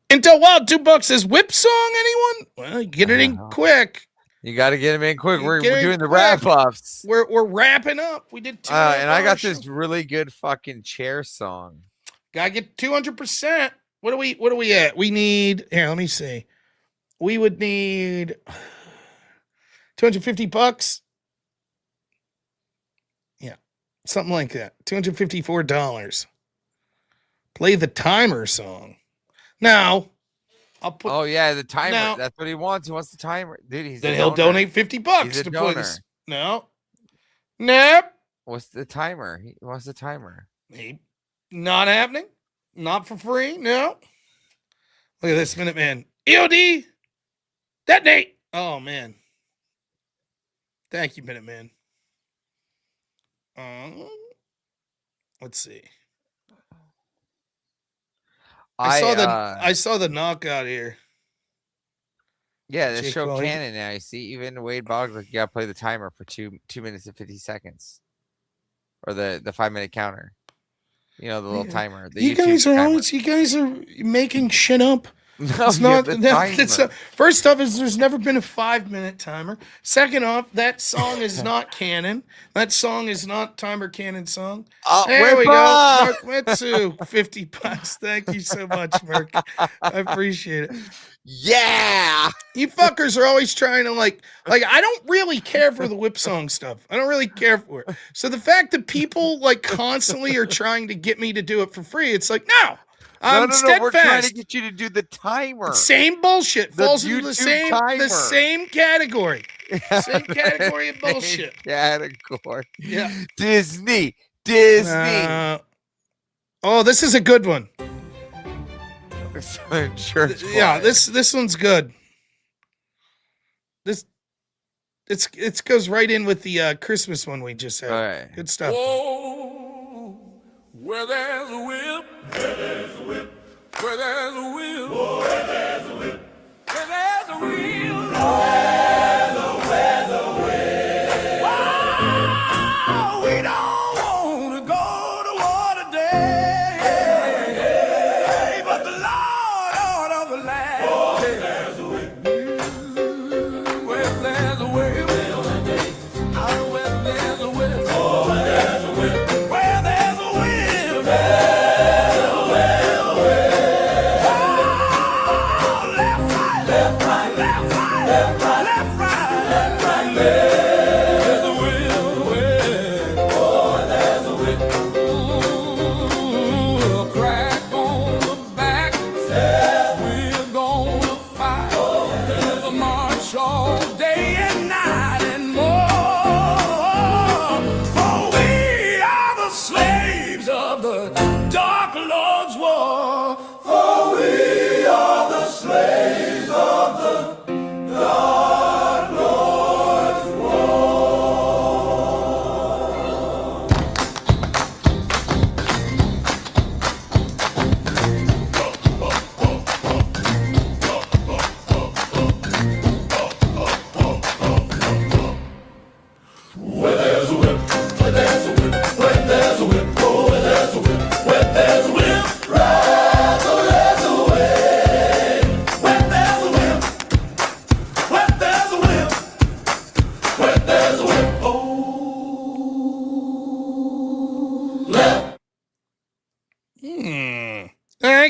Intel Wild, $2 says, whip song, anyone? Well, get it in quick. You got to get him in quick. We're doing the wrap-ups. We're wrapping up. We did 2 and I got this really good fucking chair song. Gotta get 200%. What are we at? We need, here, let me see. We would need $250. Yeah, something like that. $254. Play the timer song. Now, I'll put. Oh yeah, the timer. Now, that's what he wants. He wants the timer, dude. Then he'll donate $50 to play this. No, nope. What's the timer? He wants the timer. Not happening. Not for free. No. Look at this Minuteman. EOD. Detonate. Oh man. Thank you, Minuteman. Let's see. I saw the knockout here. Yeah, they show Cannon now. You see, even Wade Boggs, like, you gotta play the timer for 2 minutes and 50 seconds, or the 5-minute counter. You know, the little timer. You guys are making shit up. No, it's not. First off, there's never been a 5-minute timer. Second off, that song is not canon. That song is not timer canon song. There we go. Mark Mitsu, $50. Thank you so much, Merc. I appreciate it. Yeah, you fuckers are always trying to like I don't really care for the whip song stuff. I don't really care for it. So the fact that people like constantly are trying to get me to do it for free, it's like no. No, we're trying to get you to do the timer. Same bullshit. Falls into the same category. Same category of bullshit. Category. Yeah. Disney. Oh, this is a good one. Church. Yeah, this one's good. It goes right in with the Christmas one we just had. Right. Good stuff. Oh, where there's a whip, where there's a whip, where there's a whip, oh, where there's a whip, where there's a whip, where's a whip. Oh, we don't want to go to war today, but the Lord of the land. Oh, there's a whip, where there's a whip, where there's a whip, oh, there's a whip. Day and night.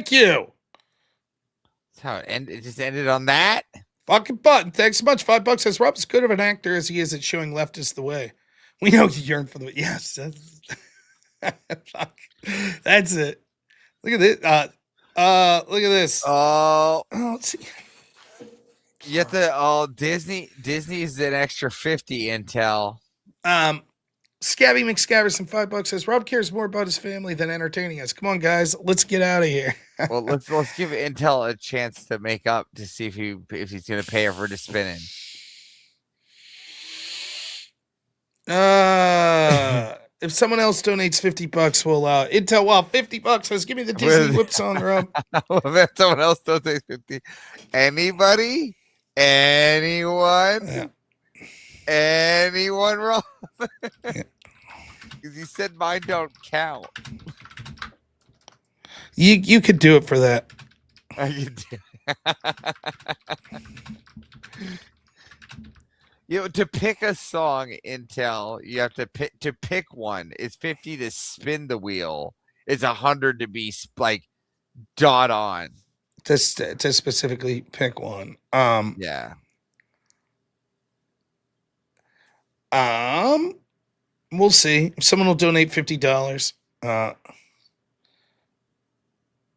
Thank you. That's how it just ended on that. Fucking button. Thanks so much. $5 says Rob's as good of an actor as he is at showing leftists the way. We know you yearn for the way. Yes. Fuck. That's it. Look at this. Look at this. Oh, let's see. You have to. Disney is an extra 50 intel. Scabby McScabberson, $5 says Rob cares more about his family than entertaining us. Come on, guys, let's get out of here. Well, let's give Intel a chance to make up to see if he's going to pay her for the spinning. If someone else donates $50, we'll Intel. Well, $50 says give me the Disney whip song, Rob. If someone else donates 50, anybody, anyone. Yeah. Anyone wrong? Because you said mine don't count. You could do it for that. To pick a song, Intel, you have to pick one. It's 50 to spin the wheel. It's 100 to be like dot on. To specifically pick one. Yeah. We'll see. If someone will donate $50,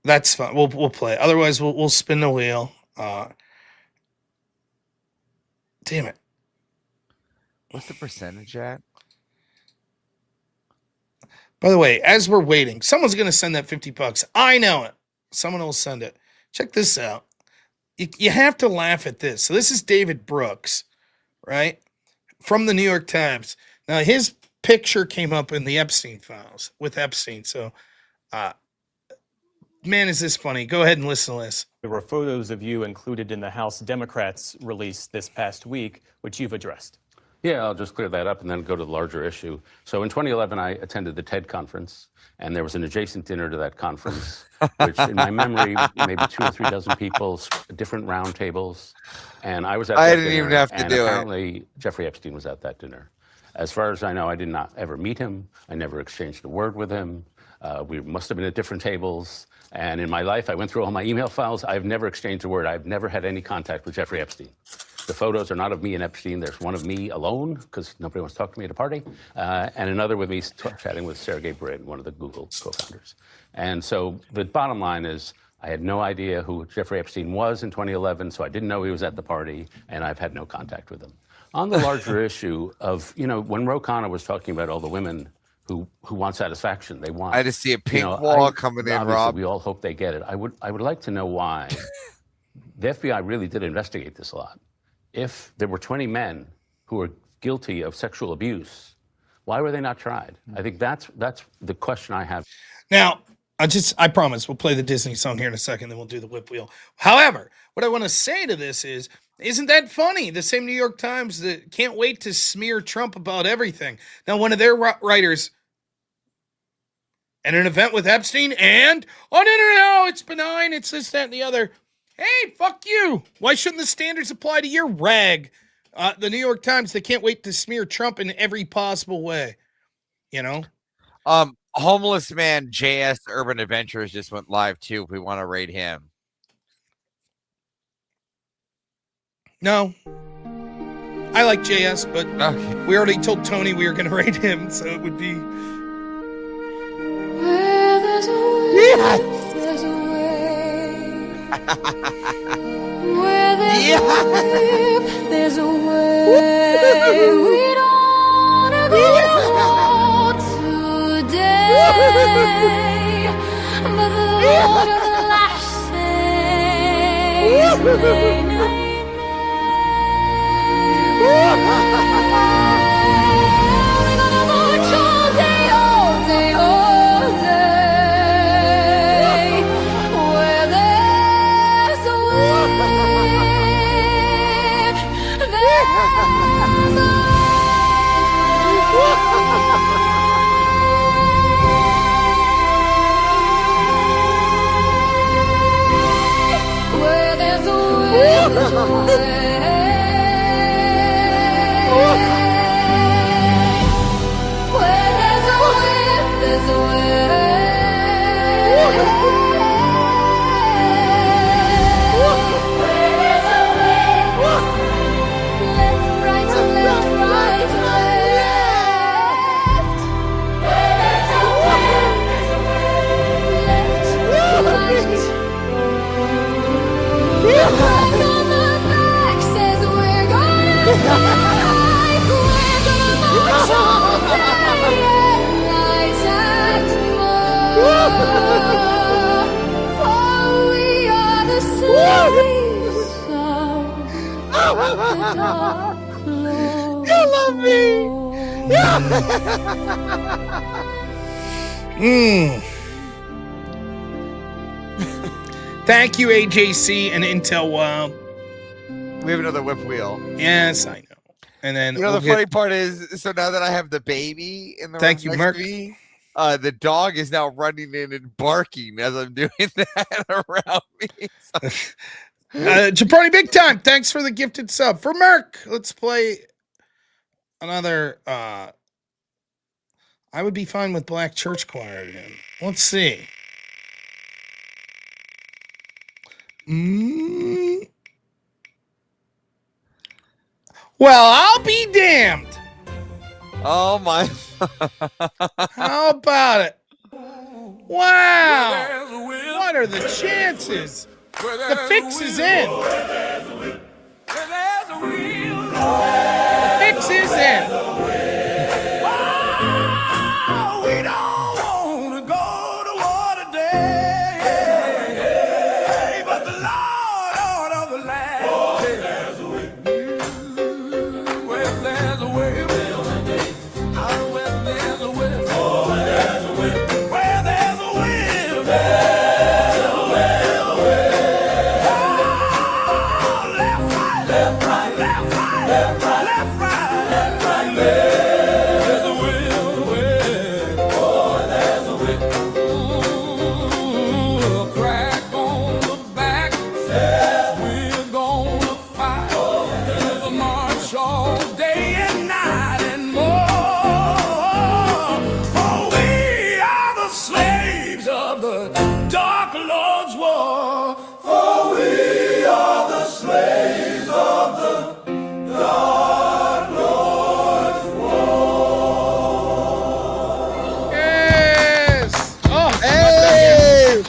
that's fine. We'll play. Otherwise, we'll spin the wheel. Damn it. What's the percentage at? By the way, as we're waiting, someone's gonna send that $50. I know it. Someone will send it. Check this out. You have to laugh at this. So this is David Brooks, right? From the New York Times. Now, his picture came up in the Epstein files with Epstein. So, man, is this funny. Go ahead and listen to this. There were photos of you included in the House Democrats release this past week, which you've addressed. Yeah, I'll just clear that up and then go to the larger issue. So in 2011, I attended the TED conference, and there was an adjacent dinner to that conference, which in my memory, maybe 2 or 3 dozen people, different round tables. And I was at that dinner. I didn't even have to do it. Apparently, Jeffrey Epstein was at that dinner. As far as I know, I did not ever meet him. I never exchanged a word with him. We must have been at different tables. And in my life, I went through all my email files. I've never exchanged a word. I've never had any contact with Jeffrey Epstein. The photos are not of me and Epstein. There's one of me alone, because nobody wants to talk to me at a party, and another with me chatting with Sergey Brin, one of the Google co-founders. And so the bottom line is, I had no idea who Jeffrey Epstein was in 2011, so I didn't know he was at the party, and I've had no contact with him. On the larger issue of, when Ro Khanna was talking about all the women who want satisfaction, they want. I just see a pink wall coming in, Rob. We all hope they get it. I would like to know why. The FBI really did investigate this a lot. If there were 20 men who were guilty of sexual abuse, why were they not tried? I think that's the question I have. Now, I promise we'll play the Disney song here in a second, then we'll do the whip wheel. However, what I want to say to this is, isn't that funny? The same New York Times that can't wait to smear Trump about everything. Now, one of their writers at an event with Epstein and, oh, no, it's benign, it's this, that, and the other. Hey, fuck you. Why shouldn't the standards apply to your rag? The New York Times, they can't wait to smear Trump in every possible way. Homeless man JS Urban Adventures just went live too, if we want to rate him. No. I like JS, but okay. We already told Tony we were going to rate him, so it would be... Where there's a will, there's a way. Where there's a will, there's a way. We don't agree today, but the Lord of the Lash says, nay, nay, we're gonna march all day, all day, all day. Where there's a wind, there's a where there's a wind, there's a way. Where there's a wind, there's a way. For we are the slaves of the dark Lord. You love me. Thank you, AJC and Intel Wild. We have another whip wheel. Yes, I know. And then You know, the funny part is, so now that I have the baby in the Thank room you, next Merc. to me, the dog is now running in and barking as I'm doing that around me. Jabroni Big Time, thanks for the gifted sub. For Merc, let's play another. I would be fine with Black Church Choir again. Let's see. Well, I'll be damned. Oh my! How about it? Wow! What are the chances? The fix is in. The fix is in. We don't want to go to war today, but the Lord of the land. There's a way. Well, there's a way. Oh, well, there's a way. Oh, there's a way. Well, there's a way. There's a way. Oh, left, right, left, right, left, right, left, right, left, right, left, right, left. There's a way. Crack on the back, we're gonna fight. There's a march all day and night and more. For we are the slaves of the Dark Lord's war. For we are the slaves of the Dark Lord's war. Yes. Oh, Hey!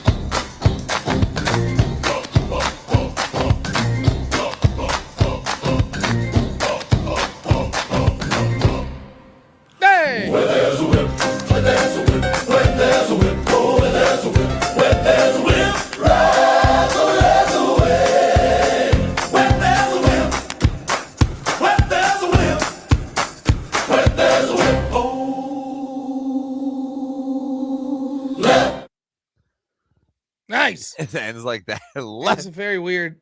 hey. There's a whip, where there's a whip, where there's a whip, oh, where there's a whip, where there's a whip, right, so there's a way. Where there's a whip, where there's a whip, where there's a whip, oh, left. Nice. It ends like that. That's a very weird.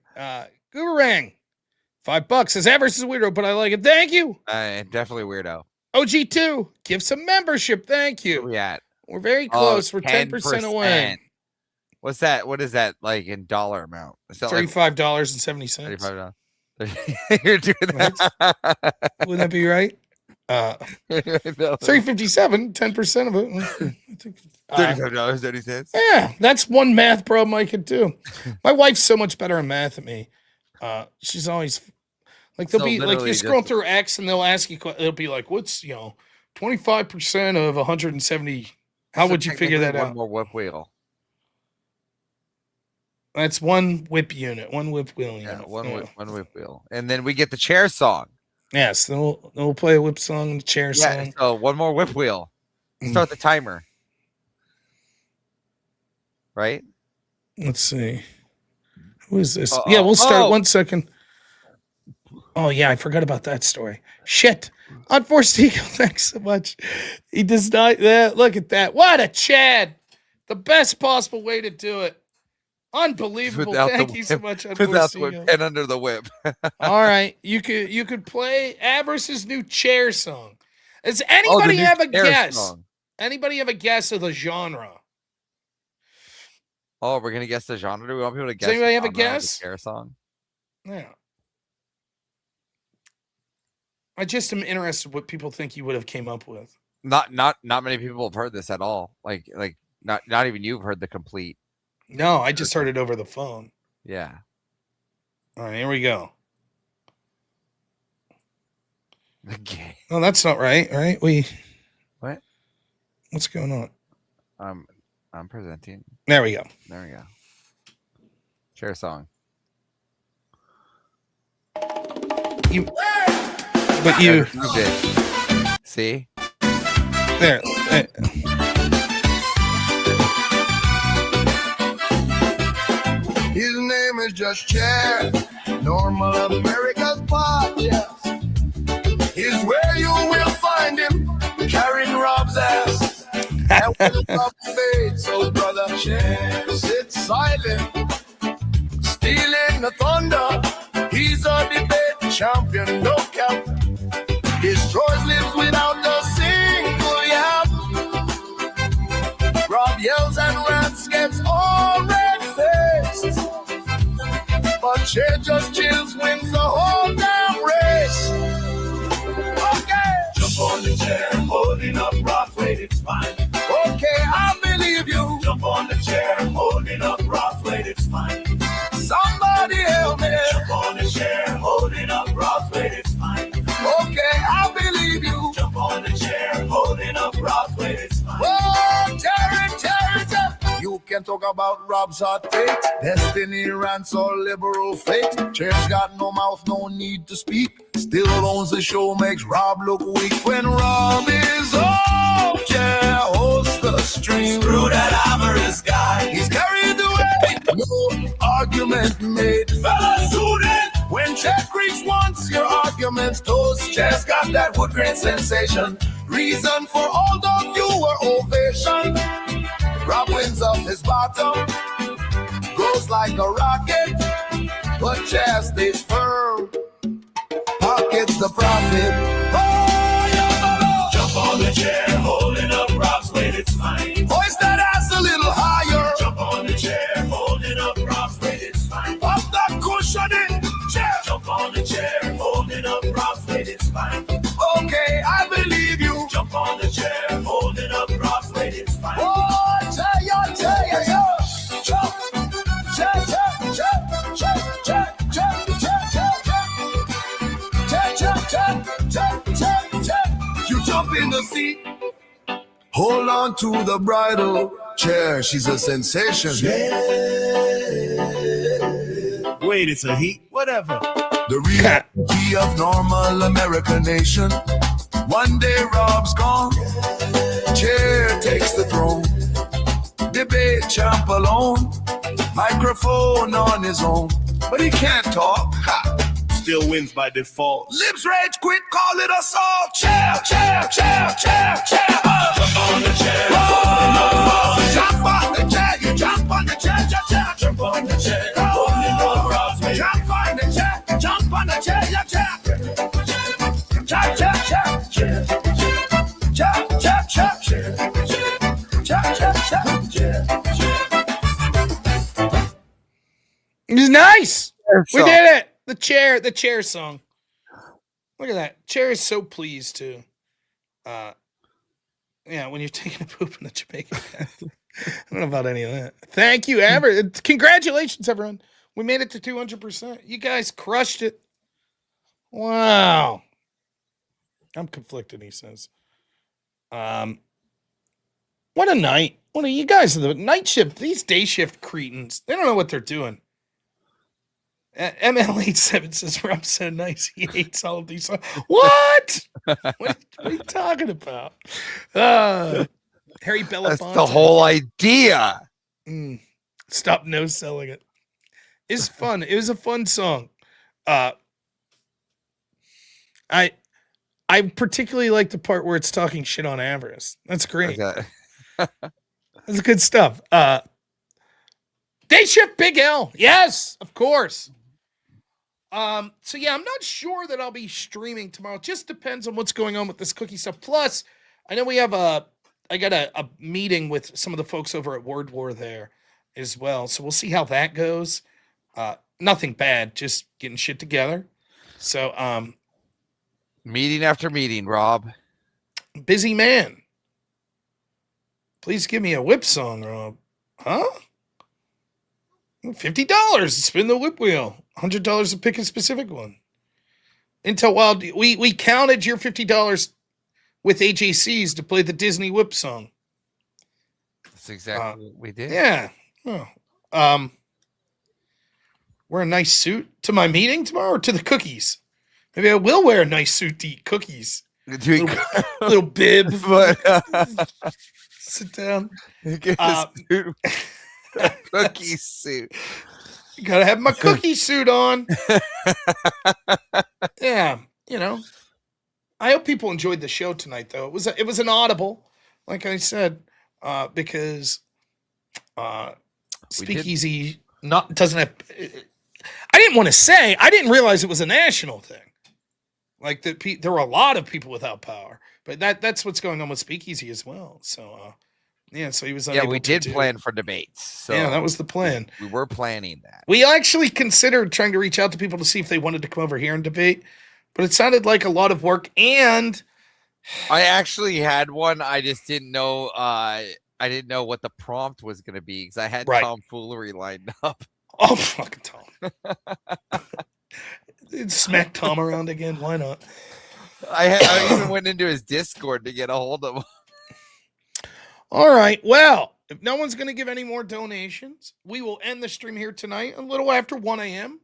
Gooberang, $5 says Avarice is a weirdo, but I like it. Thank you. Definitely weirdo. OG2, give some membership. Thank Where you. we at? We're very close. We're 10% away. What's that? What is that like in dollar amount? Is that like $35.70. $35? You're doing that. Wouldn't that be right? No. 357, 10% of it. $35.30. Yeah, that's one math problem I could do. My wife's so much better at math than me. She's always like, they'll So be like, literally you scroll just- through X and they'll ask you, it'll be like, what's, 25% of 170. How So would you figure that technically out? One more whip wheel. That's one whip unit, one whip wheel Yeah, unit. one Yeah. whip wheel, and then we get the chair song. Yes, then we'll play a whip song and a chair Yeah, song. so one more whip wheel. Start the timer. Right? Let's see. Who is this? Yeah, we'll start. 1 second. Oh, yeah, I forgot about that story. Shit. Unforced Eagle, thanks so much. He does not. Yeah, look at that. What a Chad. The best possible way to do it. Unbelievable. Thank you so much. Without Unforced the whip Eagle. and under the whip. All right. You could play Avarice's new chair song. Does anybody new have a chair guess? song. Anybody have a guess of the genre? Oh, we're gonna guess the genre. Do we want people to guess? Does anybody the have a genre of the guess? chair song. Yeah. I just am interested what people think you would have came up with. Not many people have heard this at all. Like not even you've heard the complete. No, I just heard it over the phone. Yeah. All right, here we go. Okay. No, that's not right. All right, What? what's going on? I'm presenting. There we go. There we go. Chair song. But you see there. Chair's just chair. Normal America's podcast is where you will find him carrying Rob's ass. And with Rob fade, so brother, chair, sit silent. Stealing the thunder, he's a debate champion, no cap. Destroys lives without a single yap. Rob yells and rants, gets all red-faced. But Chair just chills, wins the whole damn race. Okay. Jump on the chair, holding up Rob's weight, it's fine. Okay, I believe you. Jump on the chair, holding up Rob's weight, it's fine. Somebody help me. Jump on the chair, holding up Rob's weight, it's fine. Okay, I believe you. Jump on the chair, holding up Rob's weight, it's fine. Oh, Terry. You can talk about Rob's hot takes, destiny rants or liberal fakes. Chair's got no mouth, no need to speak. Still owns the show, makes Rob look weak. When Rob is on, Chair hosts the stream. Screw that Avarice guy, he's carried away. No argument made. Fellas, tune in. When Chair creaks once, your argument's toast. Chair's got that wood grain sensation. Reason for all the viewer ovation. Rob wins up his bottom, goes like a rocket, but Chair stays firm, pockets the profit. Oh, yeah, jump on the chair, holding up Rob's weight, it's fine. Hoist that ass a little higher. Jump on the chair, holding up Rob's weight, it's fine. Up that cushion, chair. Jump on the chair, holding up Rob's weight, it's fine. Okay, I believe you. Jump on the chair, holding up Rob's weight, it's fine. Oh, you jump in the seat, hold on to the bridle. Chair, she's a sensation. Yeah. Wait, it's a heat? Whatever. The reality of normal American nation. One day Rob's gone, Chair takes the throne. Debate champ alone, microphone on his own, but he can't talk. Ha. Still wins by default. Lips rage, quit, call it assault. Chair. Jump on the chair. Oh, jump on the chair. You jump on the chair. Jump on the chair. Jump on the chair. Jump on the chair. It was nice. We did it. The chair song. Look at that. Chair is so pleased too. Yeah, when you're taking a poop in the Jamaican bath. I don't know about any of that. Thank you, Amber. Congratulations, everyone. We made it to 200%. You guys crushed it. Wow. I'm conflicted, he says. What a night. What are you guys? The night shift, these day shift cretins, they don't know what they're doing. ML87 says Rob so nice. He hates all of these songs. What? What are you talking about? Harry Belafonte. That's the whole idea. Stop no selling it. It's fun. It was a fun song. I particularly like the part where it's talking shit on Avarice. That's great. Okay. That's good stuff. Day shift Big L. Yes, of course. So yeah, I'm not sure that I'll be streaming tomorrow. It just depends on what's going on with this cookie stuff. Plus, I know we have I got a meeting with some of the folks over at Word War there as well. So we'll see how that goes. Nothing bad, just getting shit together. So, meeting after meeting, Rob. Busy man. Please give me a whip song, Rob. Huh? $50 to spin the whip wheel. $100 to pick a specific one. Intel Wild, we counted your $50 with AJCs to play the Disney whip song. That's exactly what we did. Yeah. Oh. Wear a nice suit to my meeting tomorrow or to the cookies? Maybe I will wear a nice suit to eat cookies. Little bib. Sit down. Cookie suit. Gotta have my cookie suit on. Yeah, you know. I hope people enjoyed the show tonight, though. It was an audible, like I said, because Speakeasy doesn't have. I didn't want to say. I didn't realize it was a national thing. Like that, there were a lot of people without power, but that's what's going on with Speakeasy as well. So, yeah. So he was. Yeah, we did plan for debates. So yeah, that was the plan. We were planning that. We actually considered trying to reach out to people to see if they wanted to come over here and debate, but it sounded like a lot of work. And I actually had one. I just didn't know. I didn't know what the prompt was going to be because I had tomfoolery lined up. Oh, fucking Tom. Smack Tom around again. Why not? I even went into his Discord to get a hold of him. All right. Well, if no one's going to give any more donations, we will end the stream here tonight a little after 1 a.m.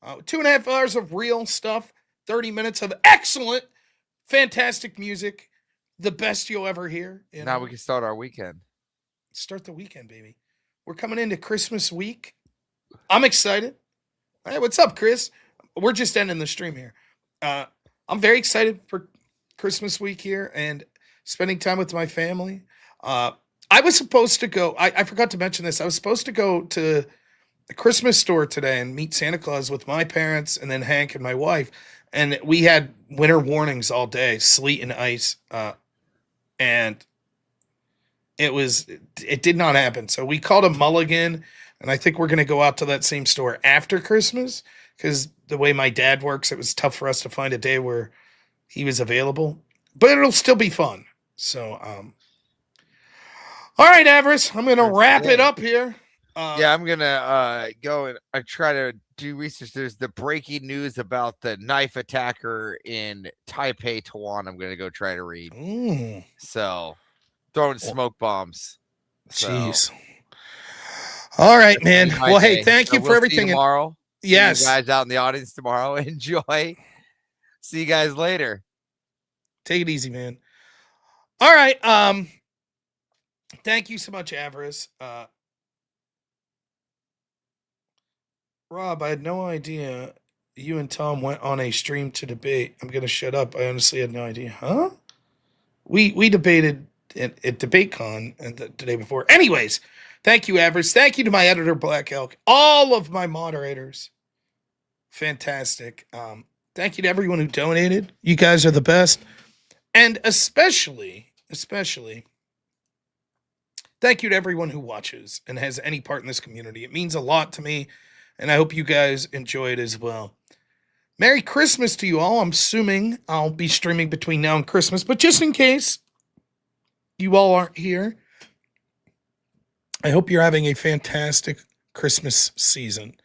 2.5 hours of real stuff, 30 minutes of excellent, fantastic music, the best you'll ever hear. Now we can start our weekend. Start the weekend, baby. We're coming into Christmas week. I'm excited. Hey, what's up, Chris? We're just ending the stream here. I'm very excited for Christmas week here and spending time with my family. I was supposed to go. I forgot to mention this. I was supposed to go to the Christmas store today and meet Santa Claus with my parents and then Hank and my wife. And we had winter warnings all day, sleet and ice. And it did not happen. So we called a mulligan, and I think we're going to go out to that same store after Christmas because the way my dad works, it was tough for us to find a day where he was available, but it'll still be fun. So, all right, Avarice, I'm going to wrap it up here. Yeah, I'm going to go and I try to do research. There's the breaking news about the knife attacker in Taipei, Taiwan. I'm going to go try to read. So, throwing smoke bombs. Jeez. All right, man. Well, hey, thank you for everything. Tomorrow. Yes. See you guys out in the audience tomorrow. Enjoy. See you guys later. Take it easy, man. All right. Thank you so much, Avarice. Rob, I had no idea you and Tom went on a stream to debate. I'm going to shut up. I honestly had no idea. Huh? We debated at DebateCon the day before. Anyways, thank you, Avarice. Thank you to my editor, Black Elk. All of my moderators. Fantastic. Thank you to everyone who donated. You guys are the best. And especially, thank you to everyone who watches and has any part in this community. It means a lot to me, and I hope you guys enjoy it as well. Merry Christmas to you all. I'm assuming I'll be streaming between now and Christmas, but just in case you all aren't here, I hope you're having a fantastic Christmas season.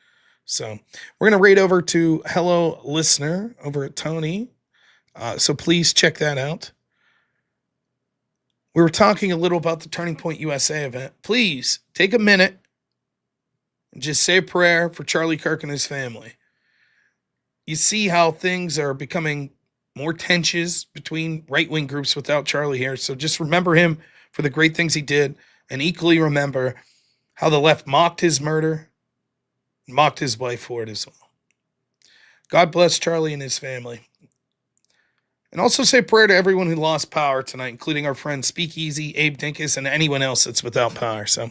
So we're going to raid over to Hello Listener over at Tony. So please check that out. We were talking a little about the Turning Point USA event. Please take a minute and just say a prayer for Charlie Kirk and his family. You see how things are becoming more tensions between right-wing groups without Charlie here. So just remember him for the great things he did, and equally remember how the left mocked his murder, mocked his wife for it as well. God bless Charlie and his family. And also say a prayer to everyone who lost power tonight, including our friend Speakeasy, Abe Dinkus, and anyone else that's without power. So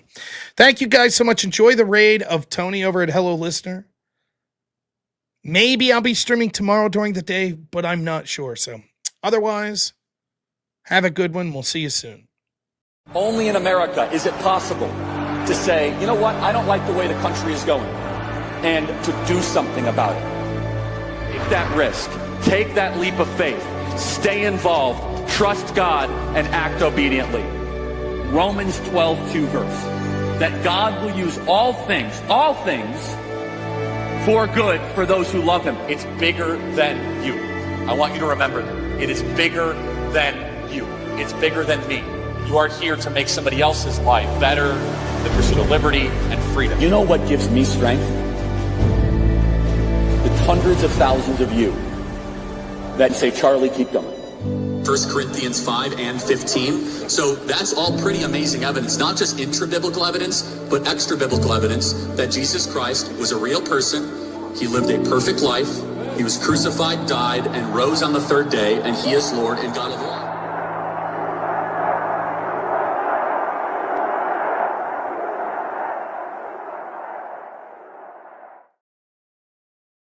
thank you guys so much. Enjoy the raid of Tony over at Hello Listener. Maybe I'll be streaming tomorrow during the day, but I'm not sure. So otherwise, have a good one. We'll see you soon. Only in America is it possible to say, you know what, I don't like the way the country is going, and to do something about it. Take that risk. Take that leap of faith. Stay involved. Trust God and act obediently. Romans 12:2 verse. That God will use all things for good for those who love him. It's bigger than you. I want you to remember that. It is bigger than you. It's bigger than me. You are here to make somebody else's life better, the pursuit of liberty and freedom. You know what gives me strength? The hundreds of thousands of you that say, Charlie, keep going. 1 Corinthians 5 and 15. So that's all pretty amazing evidence, not just intra-biblical evidence, but extra-biblical evidence that Jesus Christ was a real person. He lived a perfect life. He was crucified, died, and rose on the third day, and he is Lord and God of all.